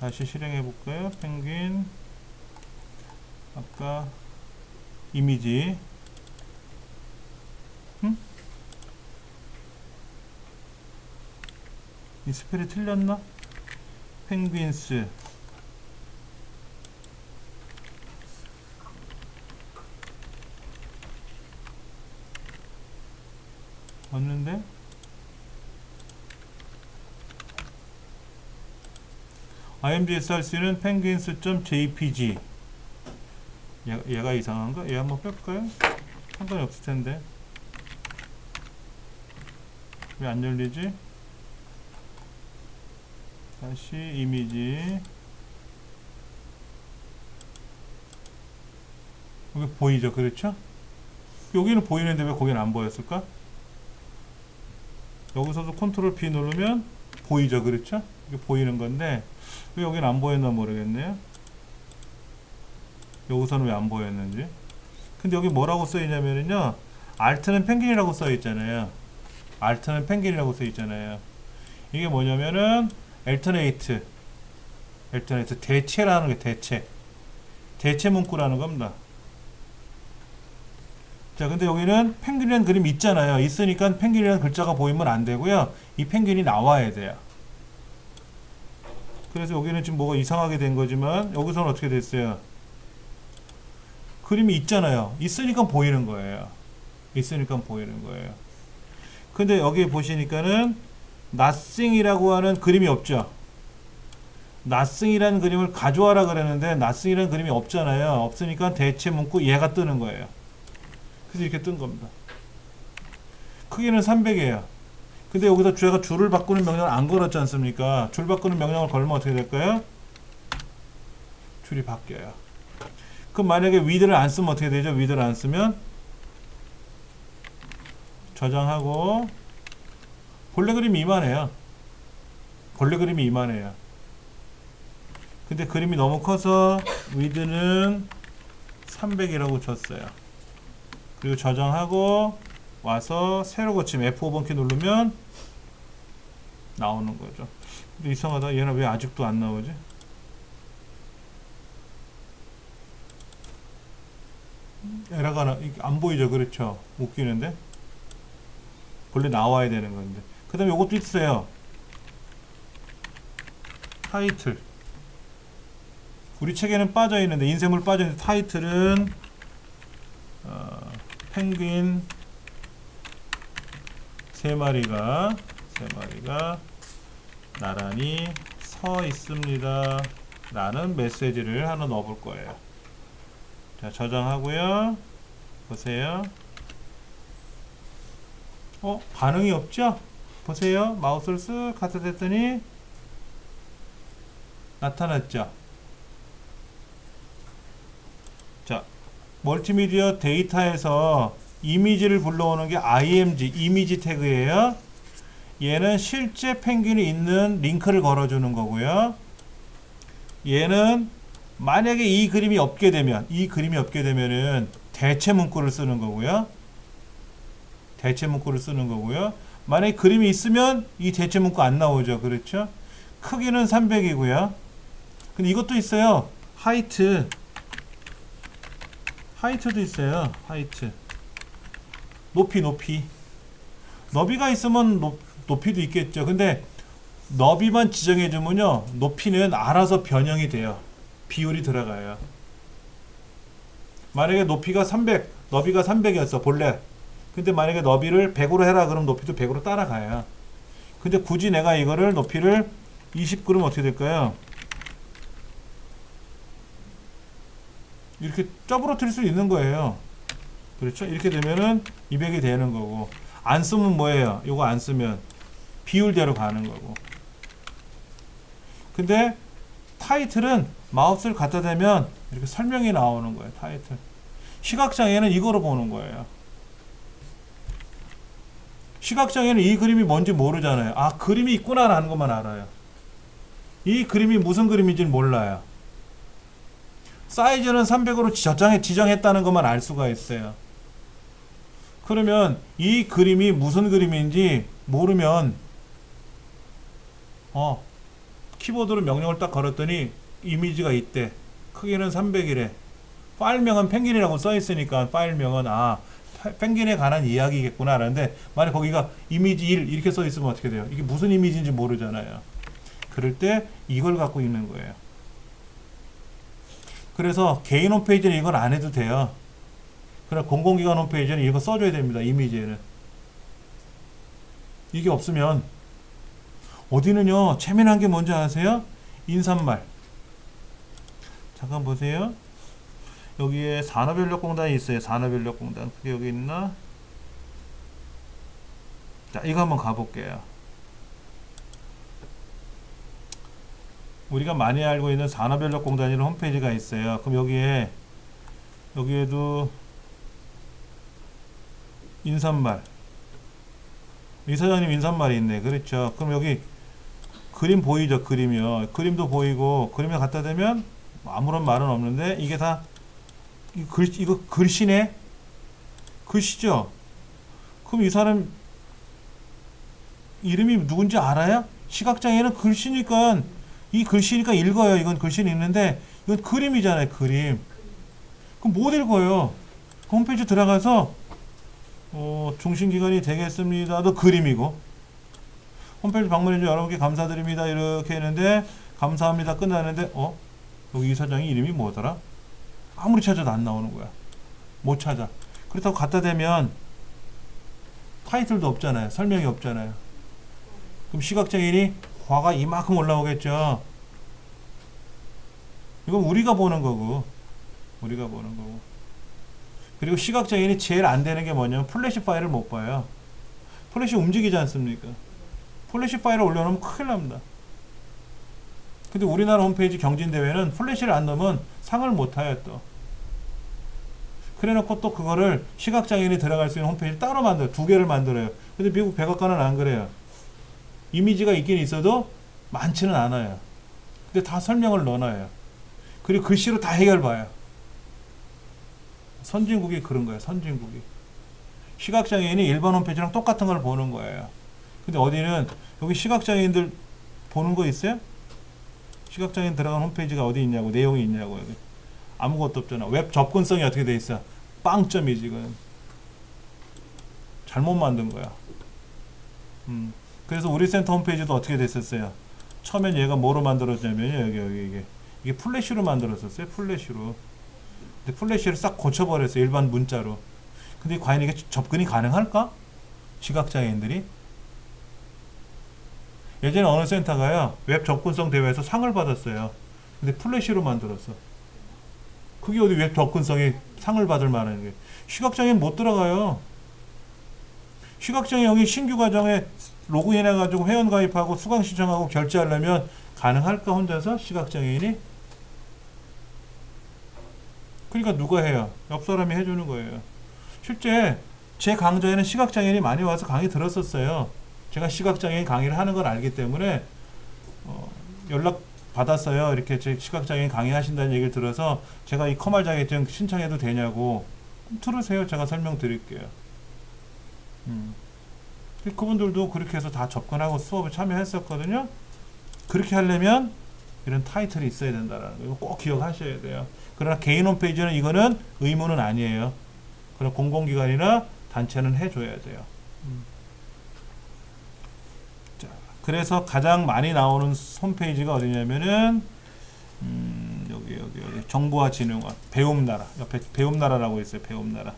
다시 실행해 볼까요? 펭귄 아까 이미지 이 스펠이 틀렸나? 펭귄스 맞는데? imgsrc는 penguins.jpg 얘가 이상한가? 얘 한번 뺄까요? 상관이 없을 텐데 왜 안 열리지? 다시 이미지 여기 보이죠? 그렇죠? 여기는 보이는데 왜 거기는 안 보였을까? 여기서도 컨트롤 P 누르면 보이죠? 그렇죠? 이게 보이는 건데 왜 여기는 안 보였나 모르겠네요. 여기서는 왜 안 보였는지. 근데 여기 뭐라고 써있냐면요, Alt는 펭귄이라고 써있잖아요. Alt는 펭귄이라고 써있잖아요. 이게 뭐냐면은 alternate 대체라는 게 대체 문구라는 겁니다. 자, 근데 여기는 펭귄이라는 그림이 있잖아요. 있으니까 펭귄이라는 글자가 보이면 안 되고요. 이 펭귄이 나와야 돼요. 그래서 여기는 지금 뭐가 이상하게 된 거지만 여기서는 어떻게 됐어요? 그림이 있잖아요. 있으니까 보이는 거예요. 있으니까 보이는 거예요. 근데 여기 보시니까는 nothing이라고 하는 그림이 없죠. nothing이라는 그림을 가져와라 그랬는데 nothing이라는 그림이 없잖아요. 없으니까 대체 문구 얘가 뜨는 거예요. 그래서 이렇게 뜬 겁니다. 크기는 300이에요. 근데 여기서 제가 줄을 바꾸는 명령을 안 걸었지 않습니까? 줄 바꾸는 명령을 걸면 어떻게 될까요? 줄이 바뀌어요. 그럼 만약에 width를 안 쓰면 어떻게 되죠? width를 안 쓰면 저장하고 본래 그림이 이만해요. 본래 그림이 이만해요. 근데 그림이 너무 커서 width는 300이라고 줬어요. 그리고 저장하고 와서 새로 고치면 F5번 키 누르면 나오는 거죠. 근데 이상하다. 얘는 왜 아직도 안 나오지? 에러가 안 보이죠? 그렇죠? 웃기는데? 원래 나와야 되는 건데. 그 다음에 요것도 있어요. 타이틀. 우리 책에는 빠져 있는데, 인쇄물 빠져 있는데, 타이틀은 펭귄 세 마리가 나란히 서 있습니다 라는 메시지를 하나 넣어 볼 거예요. 자, 저장하고요. 보세요. 반응이 없죠? 보세요. 마우스를 쓱 갖다 댔더니 나타났죠? 자, 멀티미디어 데이터에서 이미지를 불러오는 게 img, 이미지 태그예요. 얘는 실제 펭귄이 있는 링크를 걸어주는 거고요. 얘는 만약에 이 그림이 없게 되면은 대체 문구를 쓰는 거고요. 만약에 그림이 있으면 이 대체 문구 안 나오죠. 그렇죠? 크기는 300이고요. 근데 이것도 있어요. 하이트도 있어요. 하이트. 높이. 너비가 있으면 높이도 있겠죠. 근데 너비만 지정해주면요, 높이는 알아서 변형이 돼요. 비율이 들어가요. 만약에 너비가 300이었어, 본래. 근데 만약에 너비를 100으로 해라, 그럼 높이도 100으로 따라가요. 근데 굳이 내가 이거를 높이를 20 그러면 어떻게 될까요? 이렇게 쩌부러뜨릴 수 있는 거예요. 그렇죠? 이렇게 되면은 200이 되는 거고, 안 쓰면 뭐예요? 이거 안 쓰면 비율대로 가는 거고. 근데 타이틀은 마우스를 갖다 대면 이렇게 설명이 나오는 거예요. 타이틀. 시각장애는 이거로 보는 거예요. 시각장애는 이 그림이 뭔지 모르잖아요. 아, 그림이 있구나 라는 것만 알아요. 이 그림이 무슨 그림인지는 몰라요. 사이즈는 300으로 지정했다는 것만 알 수가 있어요. 그러면 이 그림이 무슨 그림인지 모르면 키보드로 명령을 딱 걸었더니 이미지가 있대. 크기는 300이래. 파일명은 펭귄이라고 써 있으니까 파일명은 펭귄에 관한 이야기겠구나 하는데 만약 거기가 이미지 1 이렇게 써 있으면 어떻게 돼요? 이게 무슨 이미지인지 모르잖아요. 그럴 때 이걸 갖고 있는 거예요. 그래서 개인 홈페이지는 이걸 안 해도 돼요. 그러나 공공기관 홈페이지는 이거 써줘야 됩니다. 이미지에는. 이게 없으면 어디는요 재미난 게 뭔지 아세요? 인사말. 잠깐 보세요. 여기에 산업인력공단이 있어요. 산업인력공단. 그게 여기 있나? 자, 이거 한번 가볼게요. 우리가 많이 알고 있는 산업인력공단이라는 홈페이지가 있어요. 그럼 여기에도 인사말. 이사장님 인사말이 있네. 그렇죠. 그럼 여기 그림 보이죠? 그림이요. 그림도 보이고 그림에 갖다 대면 아무런 말은 없는데 이게 다 이거 글씨네? 글씨죠? 그럼 이 사람 이름이 누군지 알아요? 시각장애는 글씨니까 이 글씨니까 읽어요. 이건 글씨는 읽는데 이건 그림이잖아요. 그림. 그럼 못 읽어요. 그 홈페이지 들어가서 중심기관이 되겠습니다도 그림이고 홈페이지 방문해 주셔서 여러분께 감사드립니다. 이렇게 했는데 감사합니다. 끝나는데 여기 이사장이 이름이 뭐더라? 아무리 찾아도 안 나오는 거야. 못 찾아. 그렇다고 갖다 대면 타이틀도 없잖아요. 설명이 없잖아요. 그럼 시각장애인이 화가 이만큼 올라오겠죠. 이건 우리가 보는 거고. 그리고 시각장애인이 제일 안 되는 게 뭐냐면 플래시 파일을 못 봐요. 플래시 움직이지 않습니까? 플래시 파일을 올려놓으면 큰일 납니다. 근데 우리나라 홈페이지 경진대회는 플래시를 안 넣으면 상을 못 타요 또. 그래 놓고 또 그거를 시각장애인이 들어갈 수 있는 홈페이지 따로 만들어요. 2개를 만들어요. 근데 미국 백악관은 안 그래요. 이미지가 있긴 있어도 많지는 않아요. 근데 다 설명을 넣어놔요. 그리고 글씨로 다 해결봐요. 선진국이 그런 거예요. 선진국이. 시각장애인이 일반 홈페이지랑 똑같은 걸 보는 거예요. 근데 어디는 여기 시각장애인들 보는 거 있어요? 시각장애인 들어간 홈페이지가 어디 있냐고, 내용이 있냐고. 여기. 아무것도 없잖아. 웹 접근성이 어떻게 돼 있어? 빵점이지 이건. 잘못 만든 거야. 그래서 우리 센터 홈페이지도 어떻게 됐었어요? 처음엔 얘가 뭐로 만들어졌냐면요. 이게 플래시로 만들었었어요. 플래시로. 근데 플래시를 싹 고쳐버렸어요. 일반 문자로. 근데 과연 이게 접근이 가능할까? 시각장애인들이? 예전에 어느 센터가요. 웹 접근성 대회에서 상을 받았어요. 근데 플래시로 만들었어. 그게 어디 웹 접근성이 상을 받을 만한 게. 시각장애인 못 들어가요. 시각장애 형이 신규 과정에 로그인해가지고 회원 가입하고 수강 신청하고 결제하려면 가능할까 혼자서 시각장애인이? 그러니까 누가 해요? 옆 사람이 해주는 거예요. 실제 제 강좌에는 시각장애인이 많이 와서 강의 들었었어요. 제가 시각장애인 강의를 하는 걸 알기 때문에 연락 받았어요. 이렇게 제 시각장애인 강의하신다는 얘기를 들어서 제가 이 커말 자격증 신청해도 되냐고. 그럼 들으세요. 제가 설명드릴게요. 그분들도 그렇게 해서 다 접근하고 수업에 참여했었거든요. 그렇게 하려면 이런 타이틀이 있어야 된다는 거 꼭 기억하셔야 돼요. 그러나 개인 홈페이지는 이거는 의무는 아니에요. 그럼 공공기관이나 단체는 해줘야 돼요. 자, 그래서 가장 많이 나오는 홈페이지가 어디냐면은 여기 정보와 진흥원 배움나라 옆에 배움나라라고 있어요. 배움나라.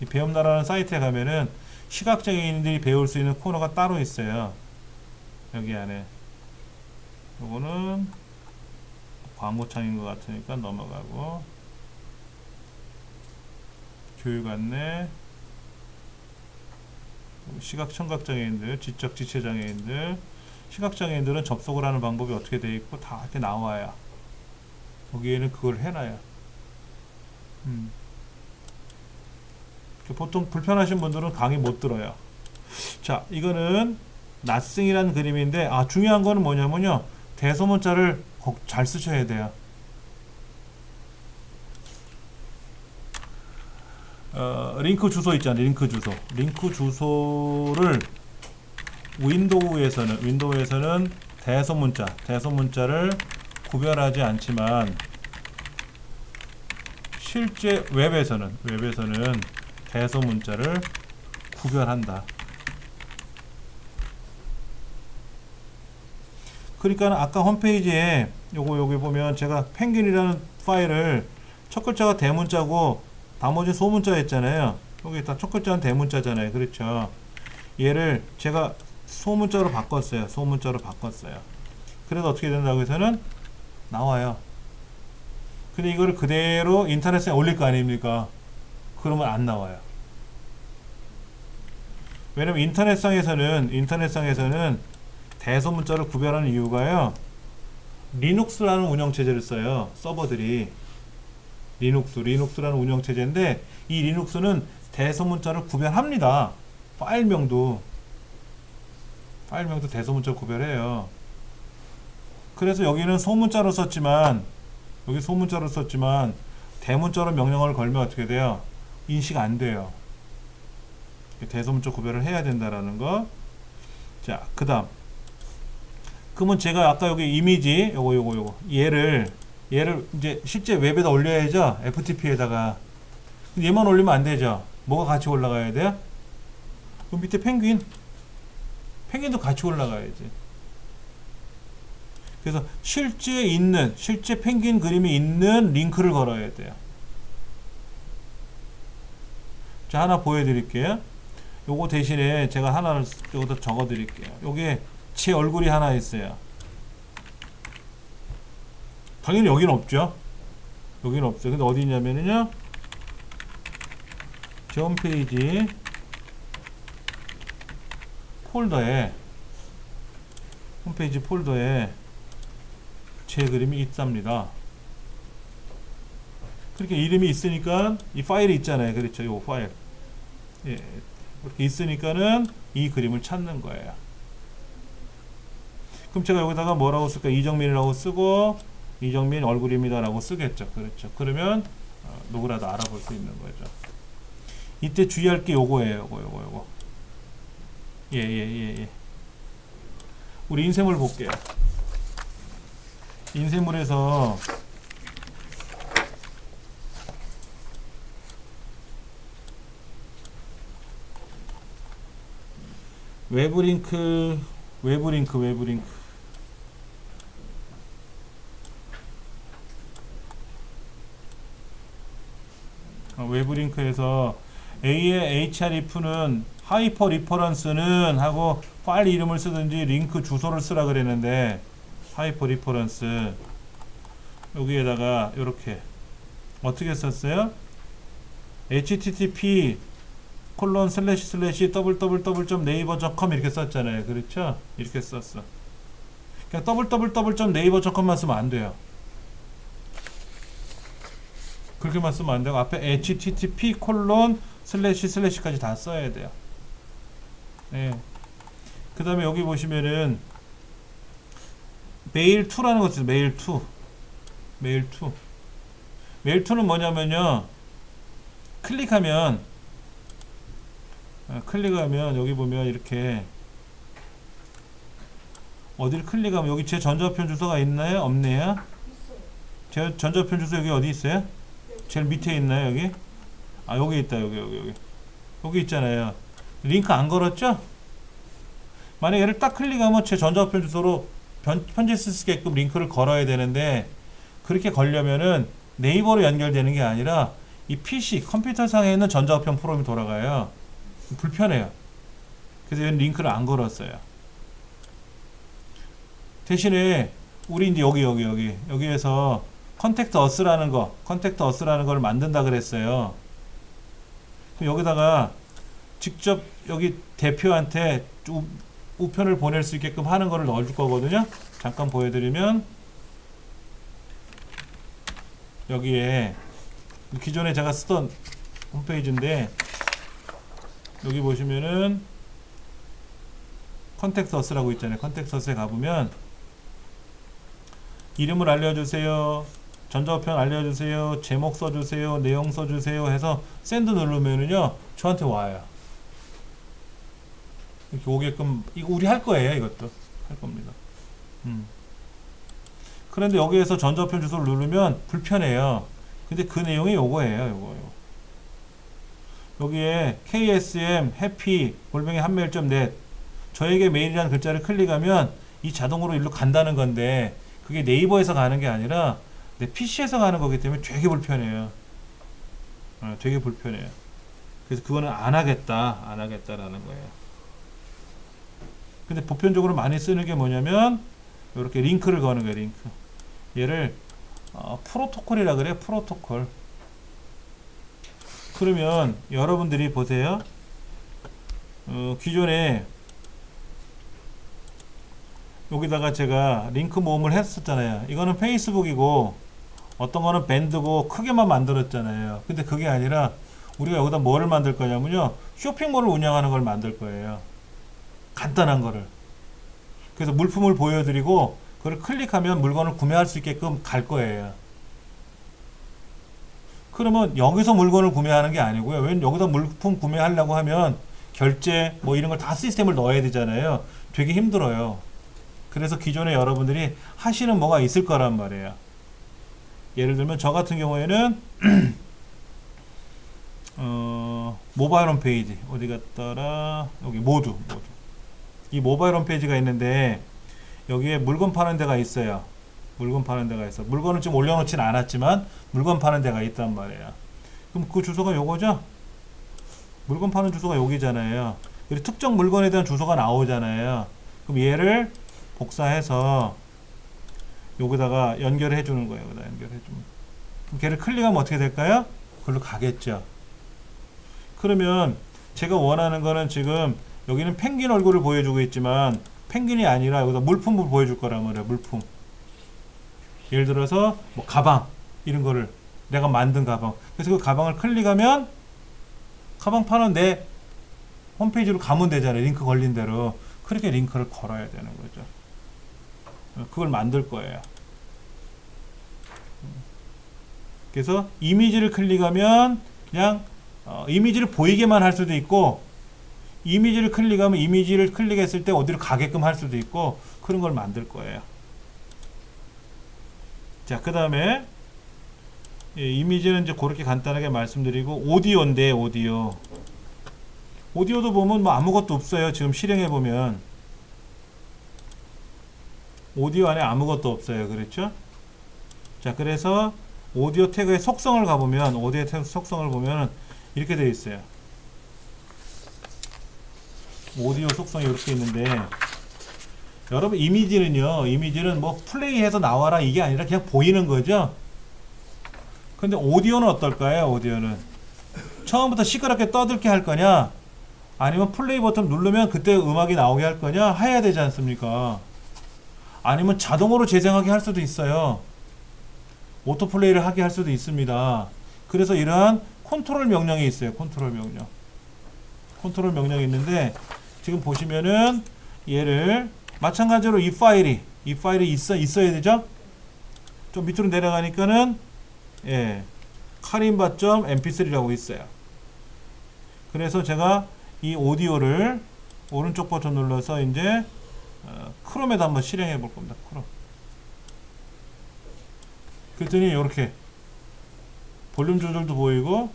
이 배움나라는 사이트에 가면은 시각장애인들이 배울 수 있는 코너가 따로 있어요. 여기 안에. 요거는 광고창인 것 같으니까 넘어가고, 교육 안내, 시각청각장애인들, 지적 지체장애인들, 시각장애인들은 접속을 하는 방법이 어떻게 되어 있고 다 이렇게 나와요. 거기에는 그걸 해놔요. 보통 불편하신 분들은 강의 못 들어요. 자, 이거는 낫승이라는 그림인데, 중요한 거는 뭐냐면요, 대소문자를 잘 쓰셔야 돼요. 링크 주소 있잖아요. 링크 주소를 윈도우에서는 대소문자를 구별하지 않지만 실제 웹에서는 대소문자를 구별한다. 그러니까 아까 홈페이지에 여기 보면 제가 펭귄이라는 파일을 첫 글자가 대문자고 나머지 소문자였잖아요. 여기 다 첫 글자는 대문자잖아요. 그렇죠. 얘를 제가 소문자로 바꿨어요. 그래서 어떻게 된다고 해서는 나와요. 근데 이거를 그대로 인터넷에 올릴 거 아닙니까? 그러면 안 나와요. 왜냐면 인터넷상에서는 대소문자를 구별하는 이유가요. 리눅스라는 운영체제를 써요. 서버들이. 리눅스라는 운영체제인데 이 리눅스는 대소문자를 구별합니다. 파일명도 대소문자를 구별해요. 그래서 여기는 소문자로 썼지만 대문자로 명령어를 걸면 어떻게 돼요? 인식 안 돼요. 대소문자 구별을 해야 된다라는 거. 자, 그 다음. 그러면 제가 아까 여기 이미지 요거 얘를 이제 실제 웹에다 올려야죠. FTP에다가. 얘만 올리면 안 되죠. 뭐가 같이 올라가야 돼요? 그 밑에 펭귄도 같이 올라가야지. 그래서 실제 펭귄 그림이 있는 링크를 걸어야 돼요. 자, 하나 보여드릴게요. 요거 대신에 제가 하나를 여기다 적어드릴게요. 요게 제 얼굴이 하나 있어요. 당연히 여기는 없죠. 여기는 없어요. 근데 어디 있냐면요. 제 홈페이지 홈페이지 폴더에 제 그림이 있답니다. 그렇게 이름이 있으니까 이 파일이 있잖아요. 그렇죠. 이 파일. 예. 이렇게 있으니까는 이 그림을 찾는 거예요. 그럼 제가 여기다가 뭐라고 쓸까? 이정민이라고 쓰고 이정민 얼굴입니다 라고 쓰겠죠. 그렇죠. 그러면 누구라도 알아볼 수 있는 거죠. 이때 주의할 게 요거예요. 요거. 예. 우리 인쇄물 볼게요. 인쇄물에서 외부링크 외부링크에서 A의 href는 하이퍼 리퍼런스는 하고 파일 이름을 쓰든지 링크 주소를 쓰라 그랬는데 하이퍼 리퍼런스 여기에다가 이렇게 어떻게 썼어요? http www.naver.com 이렇게 썼잖아요. 그렇죠? 이렇게 썼어. 그냥 www.naver.com만 쓰면 안 돼요. 그렇게만 쓰면 안 되고 앞에 http:// 까지 다 써야 돼요. 네. 그 다음에 여기 보시면은 메일2라는 거 있어요. 메일2는 뭐냐면요. 클릭하면 여기 보면 이렇게 어디를 클릭하면 여기 제 전자우편 주소가 있나요? 없네요? 제 전자우편 주소 여기 어디 있어요? 제일 밑에 있나요? 여기? 아, 여기 있다. 여기 있잖아요. 링크 안 걸었죠? 만약 얘를 딱 클릭하면 제 전자우편 주소로 편지 쓸 수 있게끔 링크를 걸어야 되는데 그렇게 걸려면은 네이버로 연결되는 게 아니라 이 PC 컴퓨터 상에 있는 전자우편 프로그램이 돌아가요. 불편해요. 그래서 얘는 링크를 안 걸었어요. 대신에 우리 이제 여기에서 컨택트 어스라는 걸 만든다 그랬어요. 그럼 여기다가 직접 여기 대표한테 우편을 보낼 수 있게끔 하는 거를 넣어줄 거거든요. 잠깐 보여드리면 여기에 기존에 제가 쓰던 홈페이지인데 여기 보시면은 컨택트 어스라고 있잖아요. 컨택트 어스에 가보면 이름을 알려주세요. 전자우편 알려주세요. 제목 써주세요. 내용 써주세요. 해서 샌드 누르면은요. 저한테 와요. 이렇게 오게끔 이거 우리 할 거예요. 이것도 할 겁니다. 그런데 여기에서 전자우편 주소를 누르면 불편해요. 근데 그 내용이 요거예요. 요거. 여기에 ksm happy @한메일.net 저에게 메일이라는 글자를 클릭하면 이 자동으로 일로 간다는 건데 그게 네이버에서 가는 게 아니라 내 PC에서 가는 거기 때문에 되게 불편해요. 되게 불편해요. 그래서 그거는 안 하겠다라는 거예요. 근데 보편적으로 많이 쓰는 게 뭐냐면 이렇게 링크를 거는 거예요. 링크. 얘를 프로토콜이라 그래요. 프로토콜. 그러면 여러분들이 보세요. 기존에 여기다가 제가 링크 모음을 했었잖아요. 이거는 페이스북이고 어떤 거는 밴드고 크게만 만들었잖아요. 근데 그게 아니라 우리가 여기다 뭐를 만들 거냐면요. 쇼핑몰을 운영하는 걸 만들 거예요. 간단한 거를. 그래서 물품을 보여드리고 그걸 클릭하면 물건을 구매할 수 있게끔 갈 거예요. 그러면 여기서 물건을 구매하는 게 아니고요. 왜냐면 여기다 물품 구매하려고 하면 결제 뭐 이런 걸 다 시스템을 넣어야 되잖아요. 되게 힘들어요. 그래서 기존에 여러분들이 하시는 뭐가 있을 거란 말이에요. 예를 들면 저 같은 경우에는 모바일 홈페이지 어디 갔더라, 여기 모두 이 모바일 홈페이지가 있는데 여기에 물건 파는 데가 있어요. 물건 파는 데가 있어. 물건을 지금 올려놓지는 않았지만 물건 파는 데가 있단 말이에요. 그럼 그 주소가 요거죠? 물건 파는 주소가 여기잖아요. 여기 특정 물건에 대한 주소가 나오잖아요. 그럼 얘를 복사해서 여기다가 연결해 주는 거예요. 여기다 연결해 주면. 그럼 걔를 클릭하면 어떻게 될까요? 그걸로 가겠죠. 그러면 제가 원하는 거는 지금 여기는 펭귄 얼굴을 보여주고 있지만 펭귄이 아니라 여기다 물품을 보여줄 거란 말이에요. 물품. 예를 들어서 뭐 가방 이런 거를 내가 만든 가방. 그래서 그 가방을 클릭하면 가방 파는 내 홈페이지로 가면 되잖아요. 링크 걸린 대로. 그렇게 링크를 걸어야 되는 거죠. 그걸 만들 거예요. 그래서 이미지를 클릭하면 그냥 이미지를 보이게만 할 수도 있고 이미지를 클릭하면 이미지를 클릭했을 때 어디로 가게끔 할 수도 있고 그런 걸 만들 거예요. 자, 그 다음에 이미지는 이제 그렇게 간단하게 말씀드리고 오디오인데 오디오도 보면 뭐 아무것도 없어요. 지금 실행해 보면 오디오 안에 아무것도 없어요. 그렇죠? 자, 그래서 오디오 태그의 속성을 가보면 오디오 태그 속성을 보면 이렇게 되어 있어요. 오디오 속성이 이렇게 있는데 여러분 이미지는 뭐 플레이해서 나와라 이게 아니라 그냥 보이는 거죠. 근데 오디오는 어떨까요? 오디오는 처음부터 시끄럽게 떠들게 할 거냐 아니면 플레이 버튼 누르면 그때 음악이 나오게 할 거냐 해야 되지 않습니까? 아니면 자동으로 재생하게 할 수도 있어요. 오토플레이를 하게 할 수도 있습니다. 그래서 이러한 컨트롤 명령이 있어요. 컨트롤 명령이 있는데 지금 보시면은 얘를 마찬가지로 이 파일이 있어야 되죠? 좀 밑으로 내려가니까는 karimba.mp3라고 있어요. 그래서 제가 이 오디오를 오른쪽 버튼 눌러서 이제 크롬에다 한번 실행해 볼 겁니다. 크롬. 그랬더니 이렇게 볼륨 조절도 보이고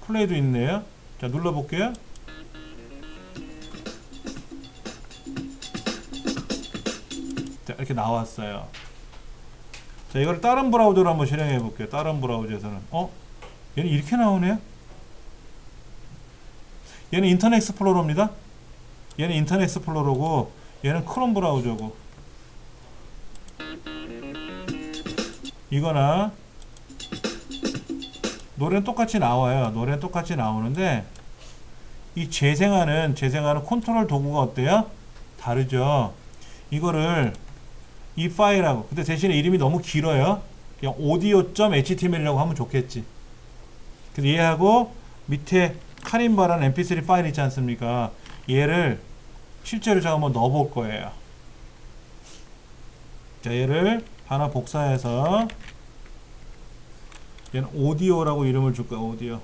플레이도 있네요. 자, 눌러 볼게요. 자, 이렇게 나왔어요. 자, 이걸 다른 브라우저로 한번 실행해 볼게요. 다른 브라우저에서는 얘는 이렇게 나오네요. 얘는 인터넷 익스플로러입니다. 얘는 인터넷 익스플로러고 얘는 크롬 브라우저고 이거나 노래는 똑같이 나와요. 노래는 똑같이 나오는데 이 재생하는 컨트롤 도구가 어때요? 다르죠. 이거를 이 파일하고 근데 대신에 이름이 너무 길어요. 그냥 audio.html이라고 하면 좋겠지. 그래서 얘하고 밑에 카림바라는 mp3 파일 있지 않습니까? 얘를 실제로 제가 한번 넣어 볼 거예요. 자, 얘를 하나 복사해서 얘는 오디오라고 이름을 줄 거예요.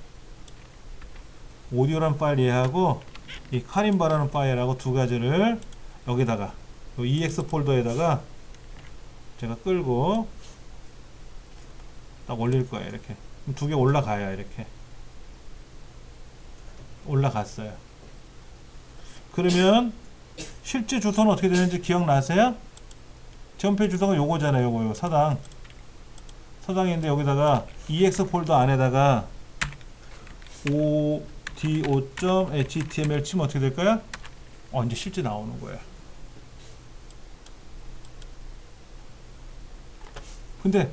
오디오라는 파일 얘하고 이 카림바라는 파일하고 두 가지를 여기다가 EX 폴더에다가 제가 끌고 딱 올릴 거예요. 이렇게 두 개 올라가요. 이렇게 올라갔어요. 그러면 실제 주소는 어떻게 되는지 기억나세요? 홈페이지 주소가 요거잖아요. 요거 서당인데 여기다가 ex 폴더 안에다가 odo.html 치면 어떻게 될까요? 이제 실제 나오는 거예요. 근데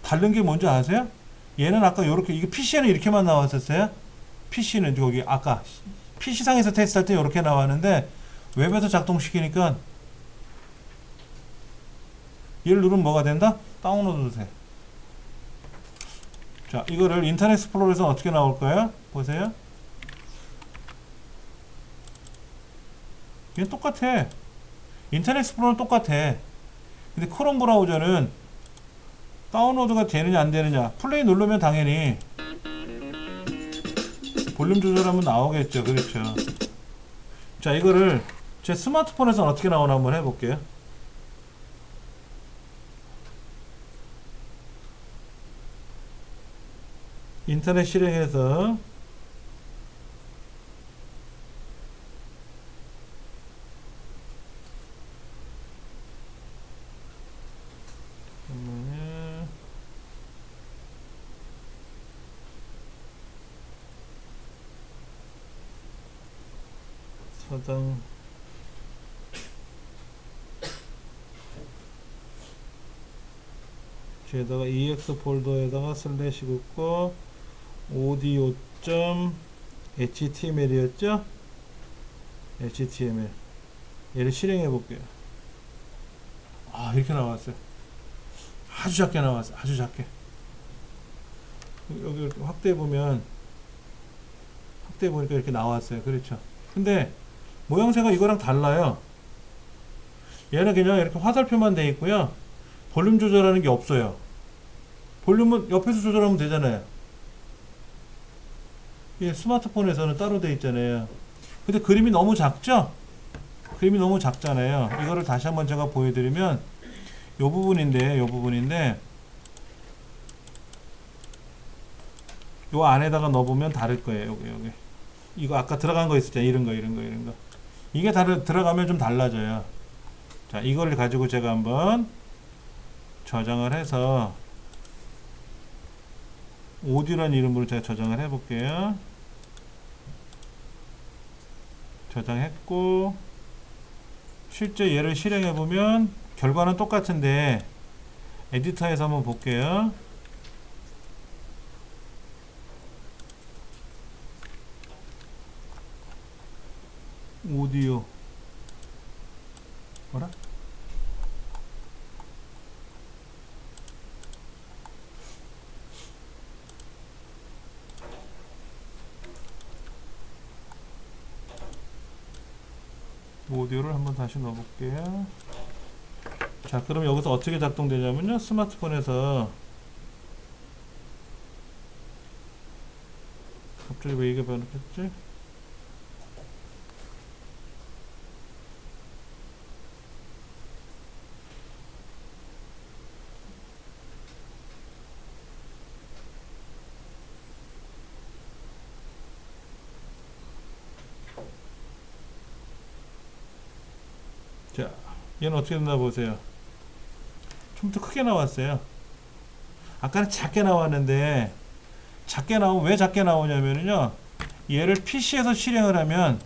다른 게 뭔지 아세요? 얘는 아까 요렇게, 이게 PC에는 이렇게만 나왔었어요. PC는 거기 아까 PC상에서 테스트할 때 이렇게 나왔는데 웹에서 작동시키니까 얘를 누르면 뭐가 된다? 다운로드 돼. 자, 이거를 인터넷 익스플로러에서 어떻게 나올까요? 보세요. 얘는 똑같아. 인터넷 익스플로러는 똑같아. 근데 크롬 브라우저는 다운로드가 되느냐 안 되느냐, 플레이 누르면 당연히 볼륨 조절하면 나오겠죠. 그렇죠. 자, 이거를 제 스마트폰에서는 어떻게 나오나 한번 해볼게요. 인터넷 실행해서 서당 뒤에다가 ex 폴더에다가 슬래시 긋고 audio.html이었죠? html 얘를 실행해 볼게요. 이렇게 나왔어요. 아주 작게 나왔어요. 아주 작게. 여기 이렇게 확대해 보니까 이렇게 나왔어요. 그렇죠. 근데 모양새가 이거랑 달라요. 얘는 그냥 이렇게 화살표만 돼 있고요. 볼륨 조절하는 게 없어요. 볼륨은 옆에서 조절하면 되잖아요. 예, 스마트폰에서는 따로 돼 있잖아요. 근데 그림이 너무 작죠? 그림이 너무 작잖아요. 이거를 다시 한번 제가 보여드리면 요 부분인데 요 안에다가 넣어보면 다를 거예요. 여기 이거 아까 들어간 거 있었잖아요. 이런 거 이게 들어가면 좀 달라져요. 자, 이걸 가지고 제가 한번 저장을 해서 오디오라는 이름으로 제가 저장을 해 볼게요. 저장했고 실제 얘를 실행해 보면 결과는 똑같은데 에디터에서 한번 볼게요. 오디오 뭐라? 오디오를 한번 다시 넣어볼게요. 자, 그럼 여기서 어떻게 작동되냐면요. 스마트폰에서 갑자기 왜 이게 변했지? 자, 얘는 어떻게 됐나 보세요. 좀 더 크게 나왔어요. 아까는 작게 나왔는데 작게 나오면 왜 작게 나오냐면요. 얘를 PC에서 실행하면은요.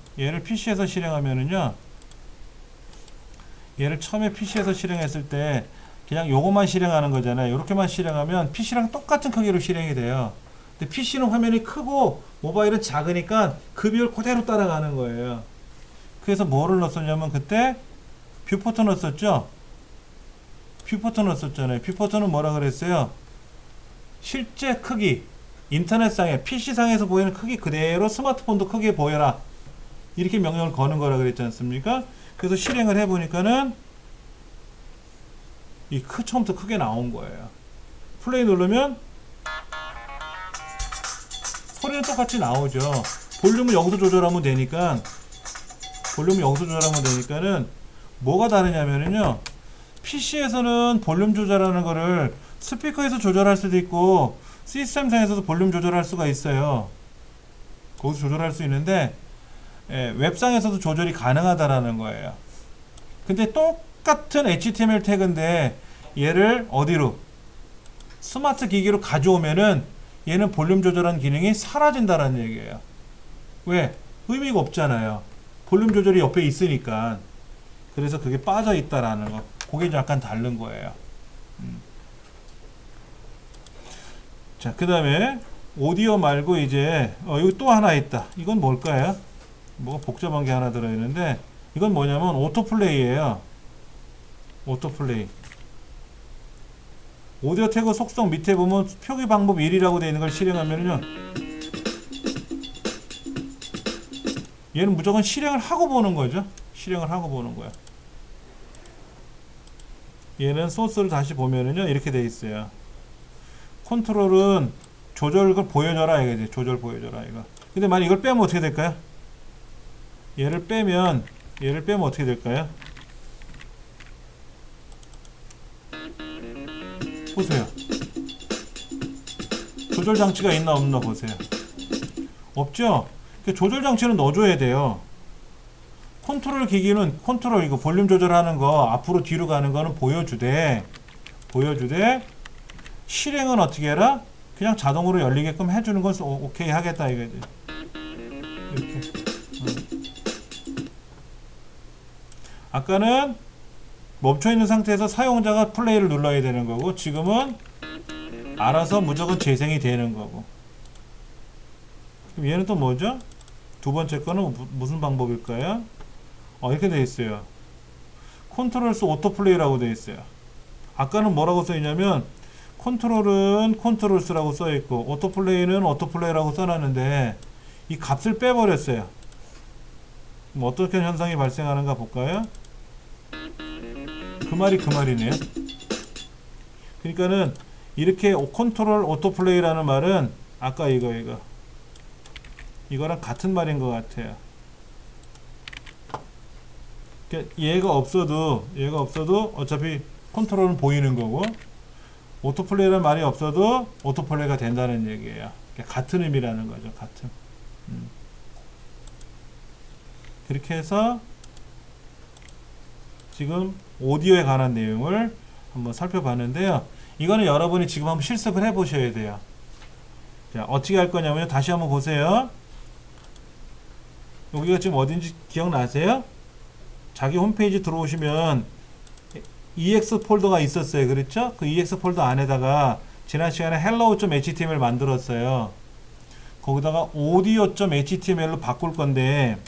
얘를 처음에 PC에서 실행했을 때 그냥 요것만 실행하는 거잖아요. 이렇게만 실행하면 PC랑 똑같은 크기로 실행이 돼요. 근데 PC는 화면이 크고 모바일은 작으니까 그 비율 그대로 따라가는 거예요. 그래서 뭐를 넣었냐면 그때 뷰포트 넣었었죠? 뷰포트 넣었었잖아요. 뷰포트는 뭐라 그랬어요? 실제 크기, 인터넷상에, PC상에서 보이는 크기 그대로 스마트폰도 크게 보여라. 이렇게 명령을 거는 거라 그랬지 않습니까? 그래서 실행을 해보니까는 처음부터 크게 나온 거예요. 플레이 누르면 소리는 똑같이 나오죠. 볼륨을 여기서 조절하면 되니까는 뭐가 다르냐면요. PC에서는 볼륨 조절하는 거를 스피커에서 조절할 수도 있고 시스템상에서도 볼륨 조절할 수가 있어요. 거기서 조절할 수 있는데 웹상에서도 조절이 가능하다라는 거예요. 근데 똑같은 HTML 태그인데 얘를 어디로? 스마트 기기로 가져오면은 얘는 볼륨 조절한 기능이 사라진다라는 얘기예요. 왜? 의미가 없잖아요. 볼륨 조절이 옆에 있으니까. 그래서 그게 빠져 있다라는 거. 그게 약간 다른 거예요. 자, 그 다음에 오디오 말고 이제 여기 또 하나 있다. 이건 뭘까요? 뭐가 복잡한 게 하나 들어있는데 이건 뭐냐면 오토플레이예요. 오토플레이. 오디오 태그 속성 밑에 보면 표기 방법 1이라고 되어 있는 걸 실행하면요, 얘는 무조건 실행을 하고 보는 거죠. 실행을 하고 보는 거야. 얘는 소스를 다시 보면은요, 이렇게 되어 있어요. 컨트롤은 조절을 보여줘라 이거지. 조절 보여줘라 이거. 근데 만약 이걸 빼면 어떻게 될까요? 얘를 빼면 어떻게 될까요? 보세요. 조절 장치가 있나 없나 보세요. 없죠? 조절 장치는 넣어줘야 돼요. 컨트롤 기기는 컨트롤 이거 볼륨 조절하는 거 앞으로 뒤로 가는 거는 보여주되 실행은 어떻게 해라? 그냥 자동으로 열리게끔 해주는 건 오케이 하겠다 이거지. 이렇게. 아까는 멈춰있는 상태에서 사용자가 플레이를 눌러야 되는 거고 지금은 알아서 무조건 재생이 되는 거고. 그럼 얘는 또 뭐죠? 두 번째 거는 무슨 방법일까요? 이렇게 되어 있어요. 컨트롤스 오토플레이라고 되어 있어요. 아까는 뭐라고 써있냐면 컨트롤은 컨트롤스라고 써있고 오토플레이는 오토플레이라고 써놨는데 이 값을 빼버렸어요. 그럼 어떻게 현상이 발생하는가 볼까요? 그 말이네요. 그러니까는 이렇게 컨트롤 오토플레이라는 말은 아까 이거랑 같은 말인 것 같아요. 그러니까 얘가 없어도 어차피 컨트롤은 보이는 거고 오토플레이라는 말이 없어도 오토플레이가 된다는 얘기예요. 그러니까 같은 의미라는 거죠. 같은. 그렇게 해서 지금 오디오에 관한 내용을 한번 살펴봤는데요. 이거는 여러분이 지금 한번 실습을 해 보셔야 돼요. 자, 어떻게 할 거냐면요. 다시 한번 보세요. 여기가 지금 어딘지 기억나세요? 자기 홈페이지 들어오시면 EX 폴더가 있었어요. 그렇죠? 그 EX 폴더 안에다가 지난 시간에 hello.html 만들었어요. 거기다가 audio.html로 바꿀 건데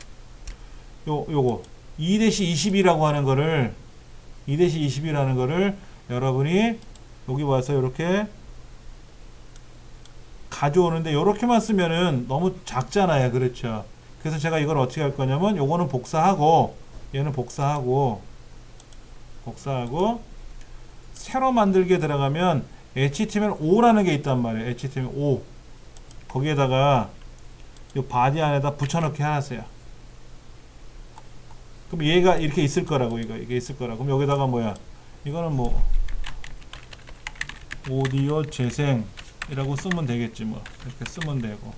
요거 2-20이라고 하는 거를 2-20이라는 거를 여러분이 여기 와서 이렇게 가져오는데 요렇게만 쓰면은 너무 작잖아요. 그렇죠? 그래서 제가 이걸 어떻게 할 거냐면 요거는 복사하고 얘는 복사하고 새로 만들게 들어가면 HTML5라는 게 있단 말이에요. HTML5 거기에다가 요 바디 안에다 붙여넣기 하세요. 그럼 얘가 이렇게 있을 거라고 이게 있을 거라고. 그럼 여기다가 뭐야? 이거는 뭐 오디오 재생이라고 쓰면 되겠지 뭐. 이렇게 쓰면 되고.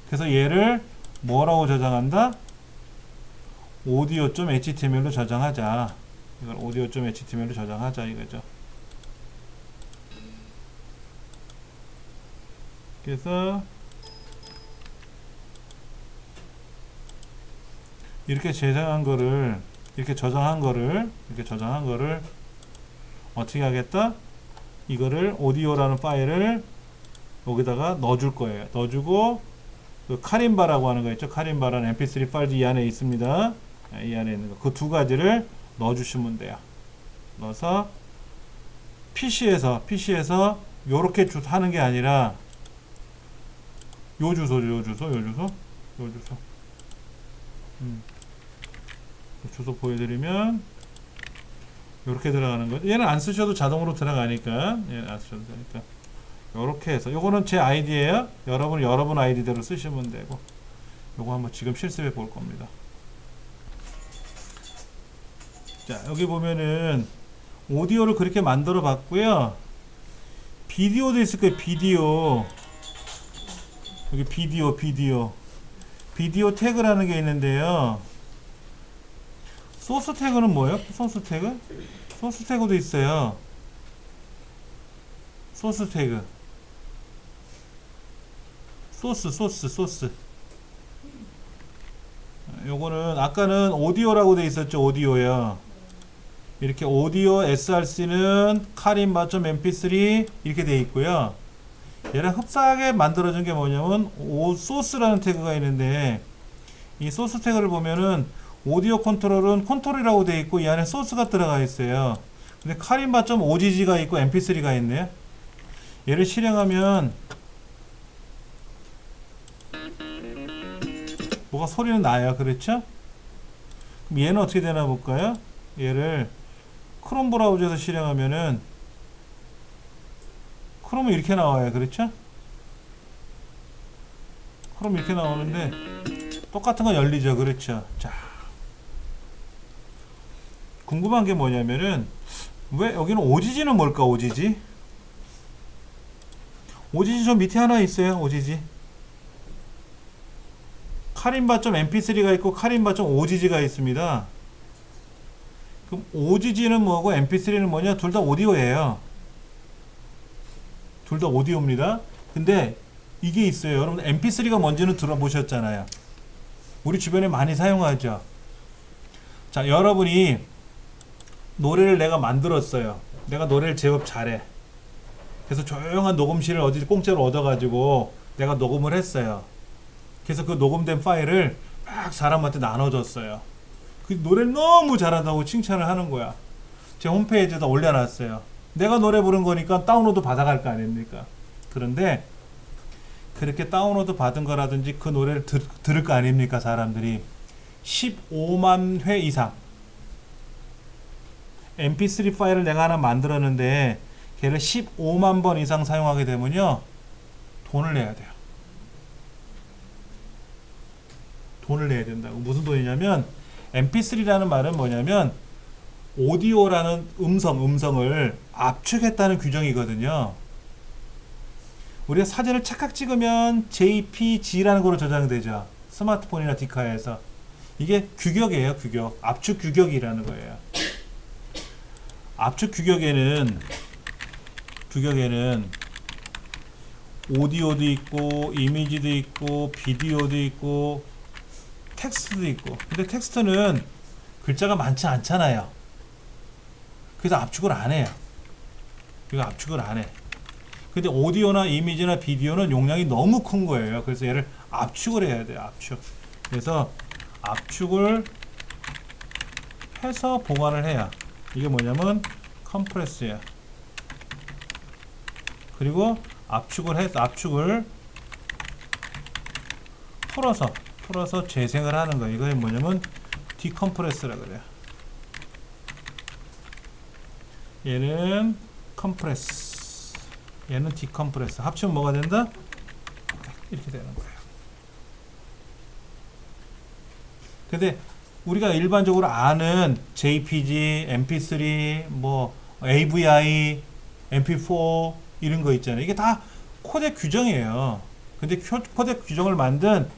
그래서 얘를 뭐라고 저장한다? audio.html로 저장하자. 이걸 audio.html로 저장하자 이거죠. 그래서 이렇게 저장한 거를 어떻게 하겠다? 이거를 오디오라는 파일을 여기다가 넣어줄 거예요. 넣어주고 그 카림바라고 하는 거 있죠. 카림바라는 mp3 파일도 이 안에 있습니다. 이 안에 있는 거. 그 두 가지를 넣어주시면 돼요. 넣어서 PC에서 요렇게 하는 게 아니라 요 주소. 주소 보여드리면 요렇게 들어가는 거죠. 얘는 안 쓰셔도 자동으로 들어가니까 얘는 안 쓰셔도 되니까 요렇게 해서 요거는 제 아이디예요. 여러분 아이디대로 쓰시면 되고 요거 한번 지금 실습해 볼 겁니다. 자 여기 보면은 오디오를 그렇게 만들어 봤고요. 비디오도 있을 거예요. 비디오. 여기 비디오 태그라는 게 있는데요. 소스 태그는 뭐예요? 소스 태그? 소스 태그도 있어요. 소스 태그. 소스. 요거는 아까는 오디오라고 돼 있었죠. 오디오요. 이렇게 오디오 src는 카린 맞점 mp3 이렇게 돼 있고요. 얘랑 흡사하게 만들어준 게 뭐냐면 소스라는 태그가 있는데, 이 소스 태그를 보면은 오디오 컨트롤은 컨트롤이라고 돼 있고 이 안에 소스가 들어가 있어요. 근데 카린바.점 OGG가 있고 mp3가 있네요. 얘를 실행하면 뭐가 소리는 나요. 그렇죠? 그럼 얘는 어떻게 되나 볼까요? 얘를 크롬 브라우저에서 실행하면은 크롬은 이렇게 나와요. 그렇죠? 크롬 이렇게 나오는데 똑같은 거 열리죠. 그렇죠? 자, 궁금한 게 뭐냐면은 왜 여기는 OGG는 뭘까? OGG 저 밑에 하나 있어요. OGG 카린바.점 mp3가 있고 카린바.점 OGG가 있습니다. 그럼 OGG는 뭐고 mp3는 뭐냐? 둘 다 오디오예요. 둘 다 오디오입니다. 근데 이게 있어요. 여러분 mp3가 뭔지는 들어보셨잖아요. 우리 주변에 많이 사용하죠. 자, 여러분이 노래를 내가 만들었어요. 내가 노래를 제법 잘해. 그래서 조용한 녹음실을 어디 공짜로 얻어가지고 내가 녹음을 했어요. 그래서 그 녹음된 파일을 막 사람한테 나눠줬어요. 그 노래를 너무 잘한다고 칭찬을 하는 거야. 제 홈페이지에다 올려놨어요. 내가 노래 부른 거니까 다운로드 받아갈 거 아닙니까? 그런데 그렇게 다운로드 받은 거라든지 그 노래를 들을 거 아닙니까? 사람들이 15만 회 이상 mp3 파일을 내가 하나 만들었는데 걔를 15만 번 이상 사용하게 되면요 돈을 내야 돼요. 돈을 내야 된다고. 무슨 돈이냐면 mp3라는 말은 뭐냐면 오디오라는 음성을 압축했다는 규정이거든요. 우리가 사진을 착각 찍으면 JPG라는 거로 저장되죠. 스마트폰이나 디카에서. 이게 규격이에요. 규격. 압축 규격이라는 거예요. 압축 규격에는 오디오도 있고 이미지도 있고 비디오도 있고 텍스트도 있고. 근데 텍스트는 글자가 많지 않잖아요. 그래서 압축을 안 해요. 이거 압축을 안 해. 근데 오디오나 이미지나 비디오는 용량이 너무 큰 거예요. 그래서 얘를 압축을 해야 돼요. 압축. 그래서 압축을 해서 보관을 해야. 이게 뭐냐면 컴프레스야. 그리고 압축을 풀어서 재생을 하는 거예요. 이거 뭐냐면 디컴프레스라 그래요. 얘는 컴프레스, 얘는 디컴프레스. 합치면 뭐가 된다? 이렇게 되는 거예요. 근데 우리가 일반적으로 아는 JPG, MP3, 뭐 AVI, MP4 이런 거 있잖아요. 이게 다 코덱 규정이에요. 근데 코덱 규정을 만든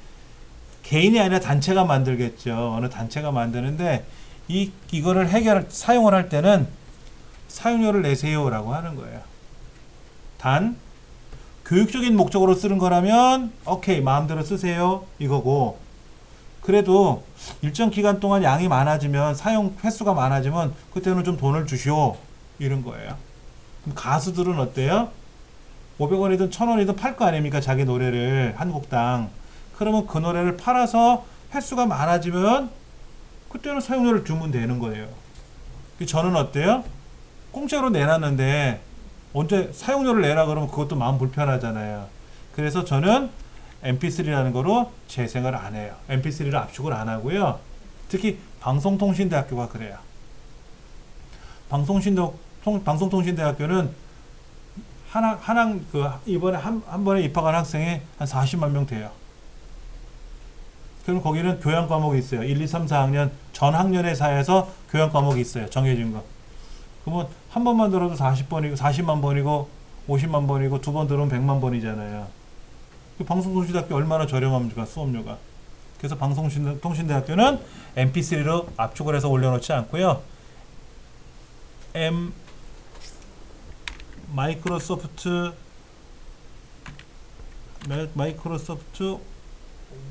개인이 아니라 단체가 만들겠죠. 어느 단체가 만드는데 이거를 사용을 할 때는 사용료를 내세요라고 하는 거예요. 단 교육적인 목적으로 쓰는 거라면 오케이 마음대로 쓰세요 이거고, 그래도 일정 기간 동안 양이 많아지면 사용 횟수가 많아지면 그때는 좀 돈을 주시오 이런 거예요. 그럼 가수들은 어때요? 500원이든 1000원이든 팔 거 아닙니까? 자기 노래를 한 곡당. 그러면 그 노래를 팔아서 횟수가 많아지면 그때는 사용료를 주면 되는 거예요. 저는 어때요? 공짜로 내놨는데 언제 사용료를 내라 그러면 그것도 마음 불편하잖아요. 그래서 저는 mp3라는 거로 재생을 안 해요. mp3를 압축을 안 하고요. 특히 방송통신대학교가 그래요. 방송통신대학교는 이번에 한 번에 입학한 학생이 한 40만 명 돼요. 그럼 거기는 교양 과목이 있어요. 1, 2, 3, 4학년 전 학년에 사이에서 교양 과목이 있어요. 정해진 거. 그러면 한 번만 들어도 40만 번이고 50만 번이고 두 번 들으면 100만 번이잖아요. 방송통신대학교 얼마나 저렴합니까? 수업료가. 그래서 방송통신대학교는 mp3로 압축을 해서 올려놓지 않고요. 마이크로소프트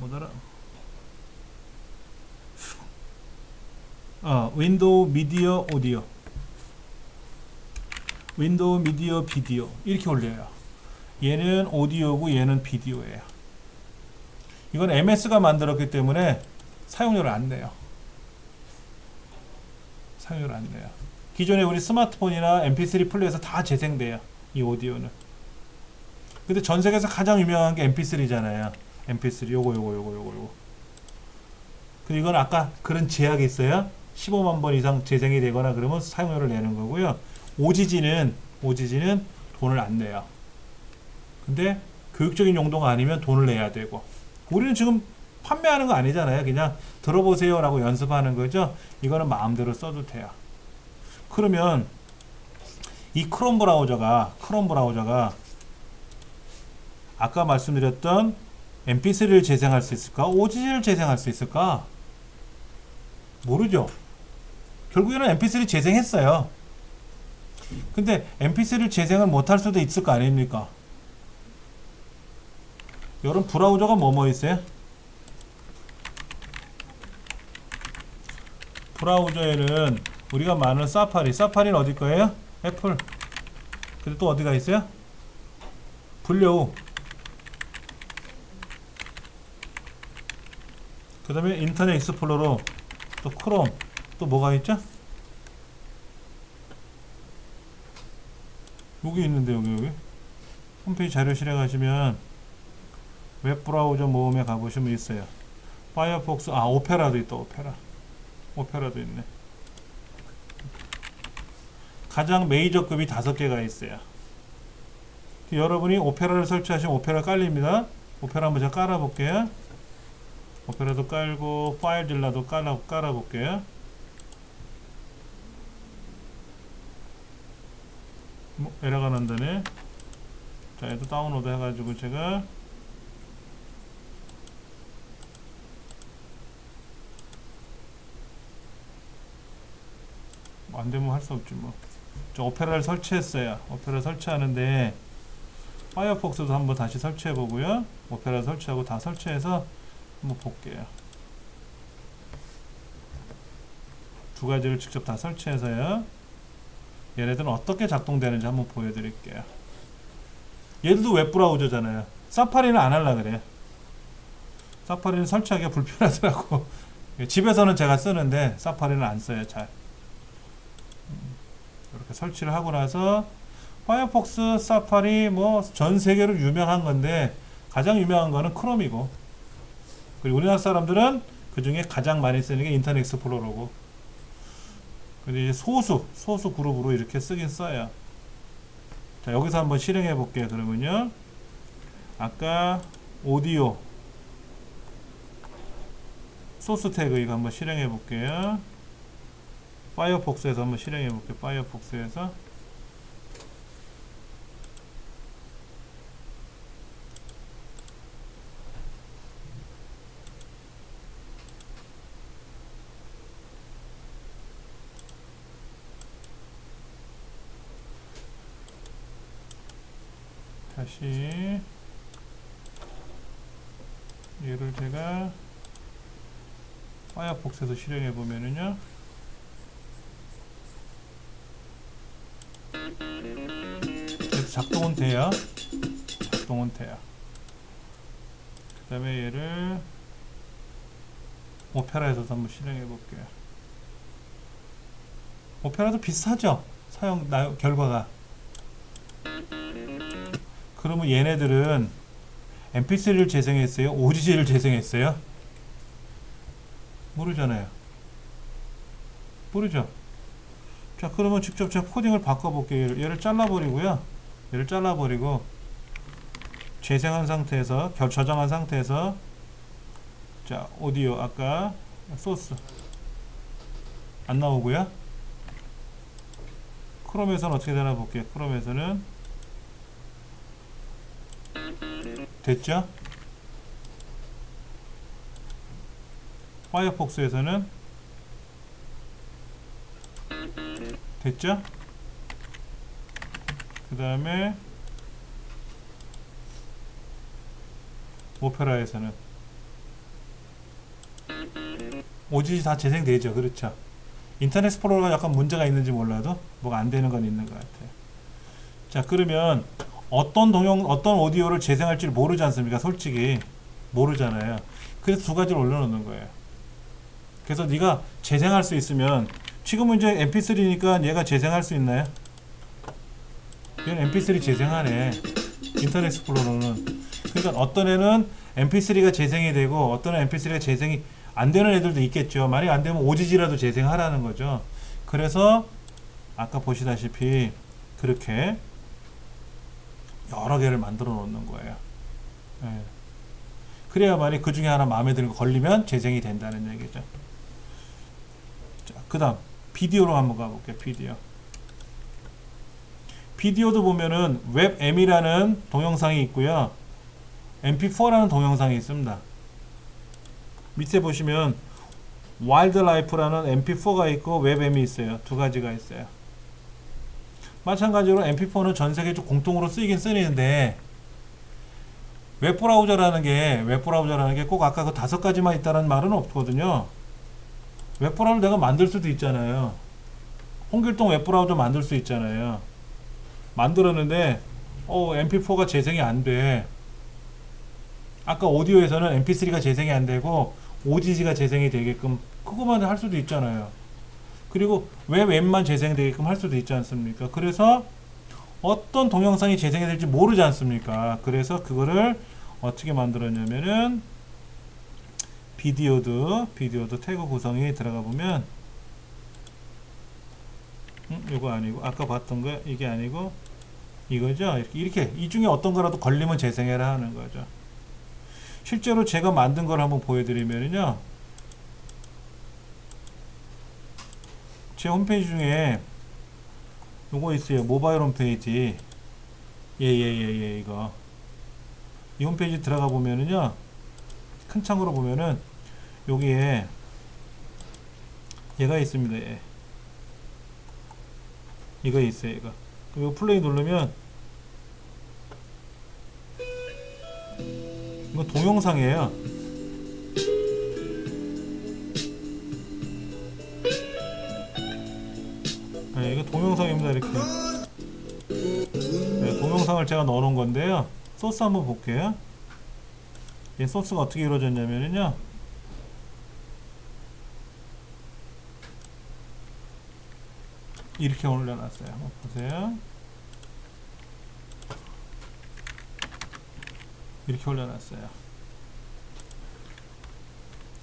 뭐더라? 윈도우 미디어 오디오, 윈도우 미디어 비디오 이렇게 올려요. 얘는 오디오고 얘는 비디오예요. 이건 MS가 만들었기 때문에 사용료를 안 내요. 사용료를 안 내요. 기존에 우리 스마트폰이나 mp3 플레이에서 다 재생돼요. 이 오디오는. 근데 전 세계에서 가장 유명한 게 mp3잖아요. mp3 요거. 근데 이건 아까 그런 제약이 있어요. 15만 번 이상 재생이 되거나 그러면 사용료를 내는 거고요. 오지지는 돈을 안 내요. 근데 교육적인 용도가 아니면 돈을 내야 되고, 우리는 지금 판매하는 거 아니잖아요. 그냥 들어보세요 라고 연습하는 거죠. 이거는 마음대로 써도 돼요. 그러면 이 크롬 브라우저가 아까 말씀드렸던 mp3를 재생할 수 있을까? OGG를 재생할 수 있을까? 모르죠. 결국에는 mp3 재생했어요. 근데 mp3를 재생을 못할 수도 있을 거 아닙니까? 여러분 브라우저가 뭐뭐 있어요? 브라우저에는 우리가 많은 사파리는 어디 거예요? 애플. 근데 또 어디가 있어요? 블로우. 그 다음에 인터넷 익스플로러, 또 크롬, 또 뭐가 있죠? 여기 있는데 여기 홈페이지 자료실에 가시면 웹브라우저 모음에 가보시면 있어요. 파이어폭스, 오페라도 있다. 오페라도 있네. 가장 메이저급이 5개가 있어요. 여러분이 오페라를 설치하시면 오페라 깔립니다. 오페라 한번 제가 깔아볼게요. 오페라도 깔고 파일딜러도 깔아볼게요. 에러가 난다네. 자, 얘도 다운로드 해가지고 제가 안되면 할 수 없지 뭐. 저 오페라를 설치했어요. 오페라 설치하는데 파이어폭스도 한번 다시 설치해 보고요. 오페라 설치하고 다 설치해서 한번 볼게요. 두 가지를 직접 다 설치해서요. 얘네들은 어떻게 작동되는지 한번 보여드릴게요. 얘들도 웹브라우저잖아요. 사파리는 안 하려고 그래요. 사파리는 설치하기가 불편하더라고. 집에서는 제가 쓰는데 사파리는 안 써요. 잘. 이렇게 설치를 하고 나서 파이어폭스, 사파리 뭐 전 세계로 유명한 건데 가장 유명한 거는 크롬이고, 그리고 우리나라 사람들은 그 중에 가장 많이 쓰는 게 인터넷 익스플로러고, 근데 이제 소수 그룹으로 이렇게 쓰긴 써요. 자, 여기서 한번 실행해 볼게요. 그러면요, 아까 오디오 소스 태그 이거 한번 실행해 볼게요. 파이어폭스에서 한번 실행해 볼게요. 파이어폭스에서 다시 얘를 제가 파이어폭스에서 실행해 보면은요, 작동은 돼요. 그 다음에 얘를 오페라에서도 한번 실행해 볼게요. 오페라도 비슷하죠? 결과가. 그러면 얘네들은 mp3를 재생했어요? OGG를 재생했어요? 모르잖아요. 모르죠? 자, 그러면 직접 제가 코딩을 바꿔볼게요. 얘를 잘라버리고요. 얘를 잘라버리고 재생한 상태에서, 저장한 상태에서, 자, 오디오 아까 소스 안 나오고요. 크롬에서는 어떻게 되나 볼게요. 크롬에서는 됐죠? 파이어폭스에서는 됐죠? 그 다음에 오페라에서는 오지지 다 재생되죠. 그렇죠? 인터넷 스포로가 약간 문제가 있는지 몰라도 뭐가 안 되는 건 있는 것 같아요. 자, 그러면 어떤 오디오를 재생할지 모르지 않습니까? 솔직히 모르잖아요. 그래서 두 가지를 올려놓는 거예요. 그래서 네가 재생할 수 있으면, 지금은 이제 mp3니까 얘가 재생할 수 있나요? 얘는 mp3 재생하네. 인터넷 스포로는. 그러니까 어떤 애는 mp3가 재생이 되고 어떤 애는 mp3가 재생이 안 되는 애들도 있겠죠. 만약 안 되면 오지지라도 재생하라는 거죠. 그래서 아까 보시다시피 그렇게 여러 개를 만들어 놓는 거예요. 예. 그래야만이 그 중에 하나 마음에 드는 거 걸리면 재생이 된다는 얘기죠. 자, 그 다음 비디오로 한번 가볼게요. 비디오도 보면은 웹M이라는 동영상이 있고요, mp4라는 동영상이 있습니다. 밑에 보시면 와일드라이프라는 mp4가 있고 웹M이 있어요. 두 가지가 있어요. 마찬가지로 mp4는 전 세계적으로 공통으로 쓰이긴 쓰이는데, 웹브라우저라는 게 꼭 아까 그 5가지만 있다는 말은 없거든요. 웹브라우저 내가 만들 수도 있잖아요. 홍길동 웹브라우저 만들 수 있잖아요. 만들었는데 mp4가 재생이 안 돼. 아까 오디오에서는 mp3가 재생이 안 되고 OGG가 재생이 되게끔 그거만 할 수도 있잖아요. 그리고 웹만 재생되게끔 할 수도 있지 않습니까? 그래서 어떤 동영상이 재생이 될지 모르지 않습니까? 그래서 그거를 어떻게 만들었냐면은 비디오도 태그 구성이 들어가 보면 이거 아니고 아까 봤던 거 이게 아니고 이거죠. 이렇게 이 중에 어떤 거라도 걸리면 재생해라 하는 거죠. 실제로 제가 만든 걸 한번 보여드리면요, 제 홈페이지 중에 요거 있어요. 모바일 홈페이지. 이거 이 홈페이지 들어가 보면은요, 큰 창으로 보면은 여기에 얘가 있습니다. 얘. 이거 있어요. 이거 플레이 누르면 이거 동영상이에요. 네, 이거 동영상입니다. 이렇게. 네, 동영상을 제가 넣어 놓은 건데요. 소스 한번 볼게요. 이 소스가 어떻게 이루어졌냐면요, 이렇게 올려놨어요. 한번 보세요. 이렇게 올려놨어요.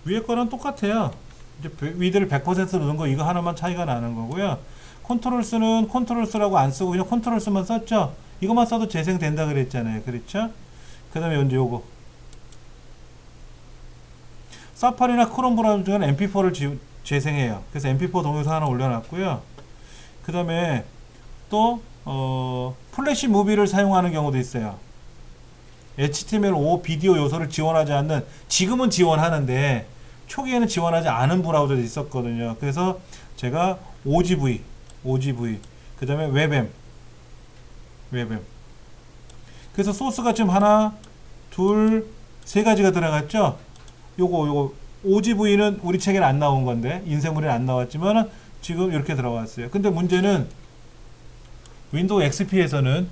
위에 거랑 똑같아요. 이제 위드를 100% 넣은 거 이거 하나만 차이가 나는 거고요. 컨트롤스는 컨트롤스라고 안 쓰고 그냥 컨트롤스만 썼죠. 이것만 써도 재생된다 그랬잖아요. 그렇죠? 그 다음에 언제 요거 사파리나 크롬 브라우저 중에는 mp4를 재생해요. 그래서 mp4 동영상 하나 올려놨고요. 그 다음에 또 플래시 무비를 사용하는 경우도 있어요. HTML5 비디오 요소를 지원하지 않는, 지금은 지원하는데 초기에는 지원하지 않은 브라우저도 있었거든요. 그래서 제가 OGV 그 다음에 웹M 그래서 소스가 지금 하나 둘 세 가지가 들어갔죠. 요거 OGV는 우리 책에는 안 나온 건데, 인쇄물에는 안 나왔지만 지금 이렇게 들어갔어요. 근데 문제는 윈도우 XP에서는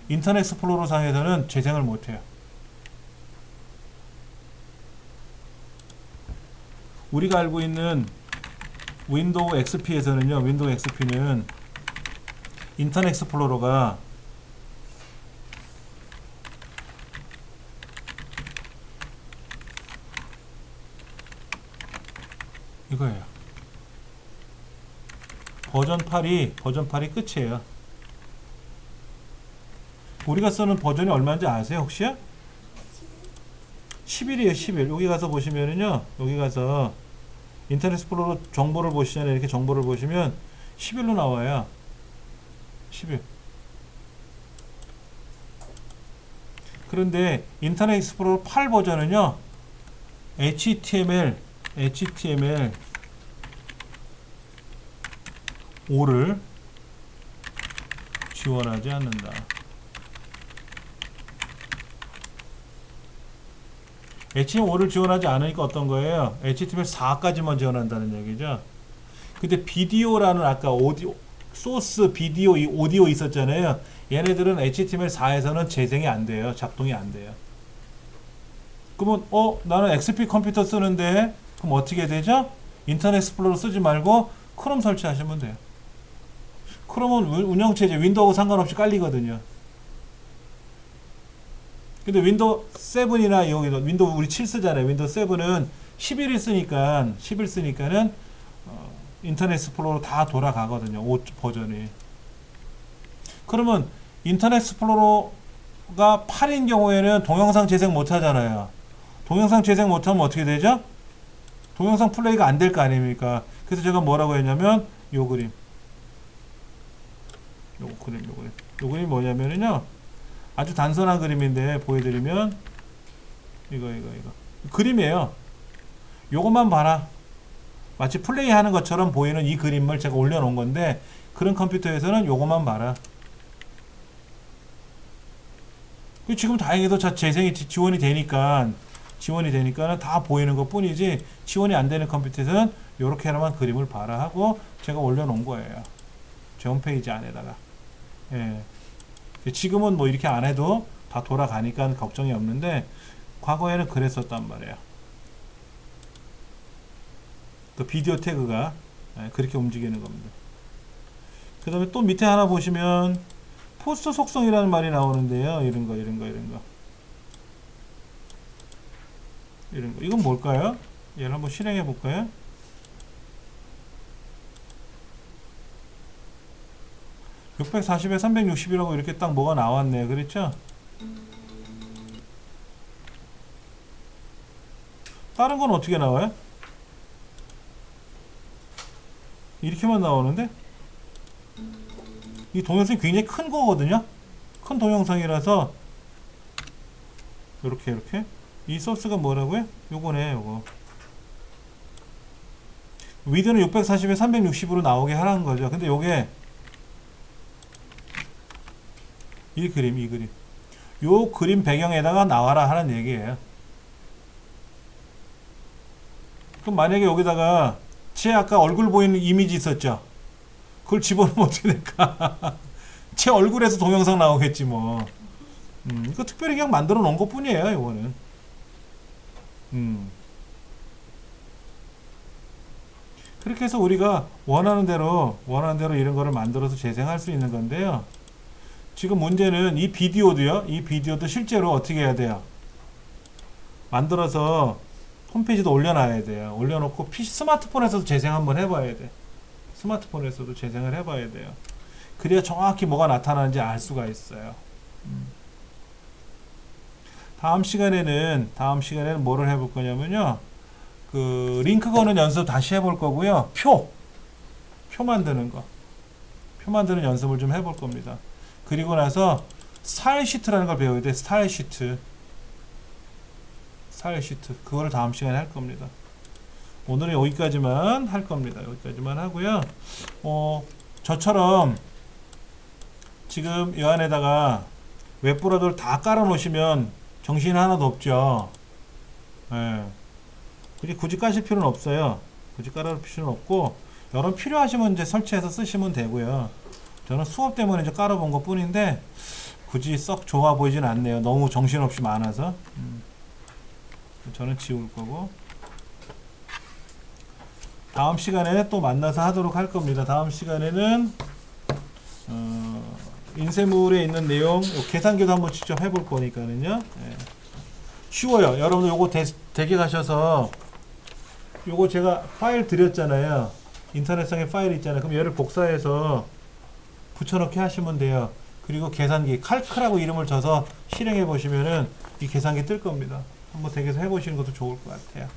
인터넷 익스플로러 상에서는 재생을 못해요. 우리가 알고 있는 윈도우 XP에서는요, 윈도우 XP는 인터넷 익스플로러가 이거예요. 버전 8이 끝이에요. 우리가 쓰는 버전이 얼마인지 아세요, 혹시? 11이에요, 11. 여기 가서 보시면은요, 여기 가서 인터넷 익스플로러 정보를 보시잖아요. 이렇게 정보를 보시면 11로 나와요. 11. 그런데 인터넷 익스플로러 8 버전은요, HTML 5를 지원하지 않는다. HTML5를 지원하지 않으니까 어떤 거예요? HTML4까지만 지원한다는 얘기죠. 근데 비디오라는 아까 오디오, 소스, 비디오, 이 오디오 있었잖아요. 얘네들은 HTML4에서는 재생이 안 돼요. 작동이 안 돼요. 그러면 나는 XP 컴퓨터 쓰는데 그럼 어떻게 되죠? 인터넷 익스플로러 쓰지 말고 크롬 설치하시면 돼요. 크롬은 운영체제 윈도우하고 상관없이 깔리거든요. 근데 윈도우 7이나 여기도 윈도우 우리 7 쓰잖아요. 윈도우 7은 11을 쓰니까는 인터넷 익스플로러 다 돌아가거든요. 5 버전이. 그러면 인터넷 익스플로러가 8인 경우에는 동영상 재생 못 하잖아요. 동영상 재생 못 하면 어떻게 되죠? 동영상 플레이가 안 될 거 아닙니까? 그래서 제가 뭐라고 했냐면 요 그림. 요 그림이 뭐냐면요. 아주 단순한 그림인데 보여드리면 이거 그림이에요. 요것만 봐라. 마치 플레이하는 것처럼 보이는 이 그림을 제가 올려놓은 건데 그런 컴퓨터에서는 요것만 봐라. 지금 다행히도 재생이 지원이 되니까 다 보이는 것 뿐이지 지원이 안 되는 컴퓨터에서는 요렇게 하나만 그림을 봐라 하고 제가 올려놓은 거예요. 제 홈페이지 안에다가. 예. 지금은 뭐 이렇게 안 해도 다 돌아가니까 걱정이 없는데 과거에는 그랬었단 말이에요. 그 비디오 태그가 그렇게 움직이는 겁니다. 그 다음에 또 밑에 하나 보시면 포스트 속성이라는 말이 나오는데요. 이런 거. 이건 뭘까요? 얘를 한번 실행해 볼까요? (640에 360이라고) 이렇게 딱 뭐가 나왔네요. 그렇죠? 다른 건 어떻게 나와요? 이렇게만 나오는데 이 동영상이 굉장히 큰 거거든요. 큰 동영상이라서 이렇게 이 소스가 뭐라고요? 요거네. 요거 위드는 640에 360으로 나오게 하라는 거죠. 근데 요게 이 그림 요 그림 배경에다가 나와라 하는 얘기예요. 그럼 만약에 여기다가 제 아까 얼굴 보이는 이미지 있었죠? 그걸 집어넣으면 어떻게 될까? 제 얼굴에서 동영상 나오겠지 뭐. 이거 특별히 그냥 만들어 놓은 것 뿐이에요. 이거는. 그렇게 해서 우리가 원하는 대로 이런 거를 만들어서 재생할 수 있는 건데요. 지금 문제는 이 비디오도 실제로 어떻게 해야 돼요? 만들어서 홈페이지도 올려놔야 돼요. 올려놓고 스마트폰에서도 재생 한번 해봐야 돼. 스마트폰에서도 재생을 해봐야 돼요. 그래야 정확히 뭐가 나타나는지 알 수가 있어요. 다음 시간에는 뭐를 해볼 거냐면요. 그 링크 거는 연습 다시 해볼 거고요. 표 만드는 연습을 좀 해볼 겁니다. 그리고 나서 스타일 시트라는 걸 배워야 돼. 스타일 시트 그거를 다음 시간에 할 겁니다. 오늘은 여기까지만 할 겁니다. 여기까지만 하고요. 저처럼 지금 이 안에다가 웹브라우저를 다 깔아 놓으시면 정신 하나도 없죠. 예. 굳이 까실 필요는 없어요. 굳이 깔아놓을 필요는 없고, 여러분 필요하시면 이제 설치해서 쓰시면 되고요. 저는 수업 때문에 이제 깔아본 것 뿐인데 굳이 썩 좋아 보이진 않네요. 너무 정신없이 많아서. 저는 지울 거고, 다음 시간에 또 만나서 하도록 할 겁니다. 다음 시간에는 인쇄물에 있는 내용 계산기도 한번 직접 해볼 거니까는요. 예. 쉬워요. 여러분들 요거 댁에 가셔서 요거 제가 파일 드렸잖아요. 인터넷상에 파일 있잖아요. 그럼 얘를 복사해서 붙여넣기 하시면 돼요. 그리고 계산기 칼크라고 이름을 줘서 실행해 보시면은 이 계산기 뜰 겁니다. 한번 댁에서 해보시는 것도 좋을 것 같아요.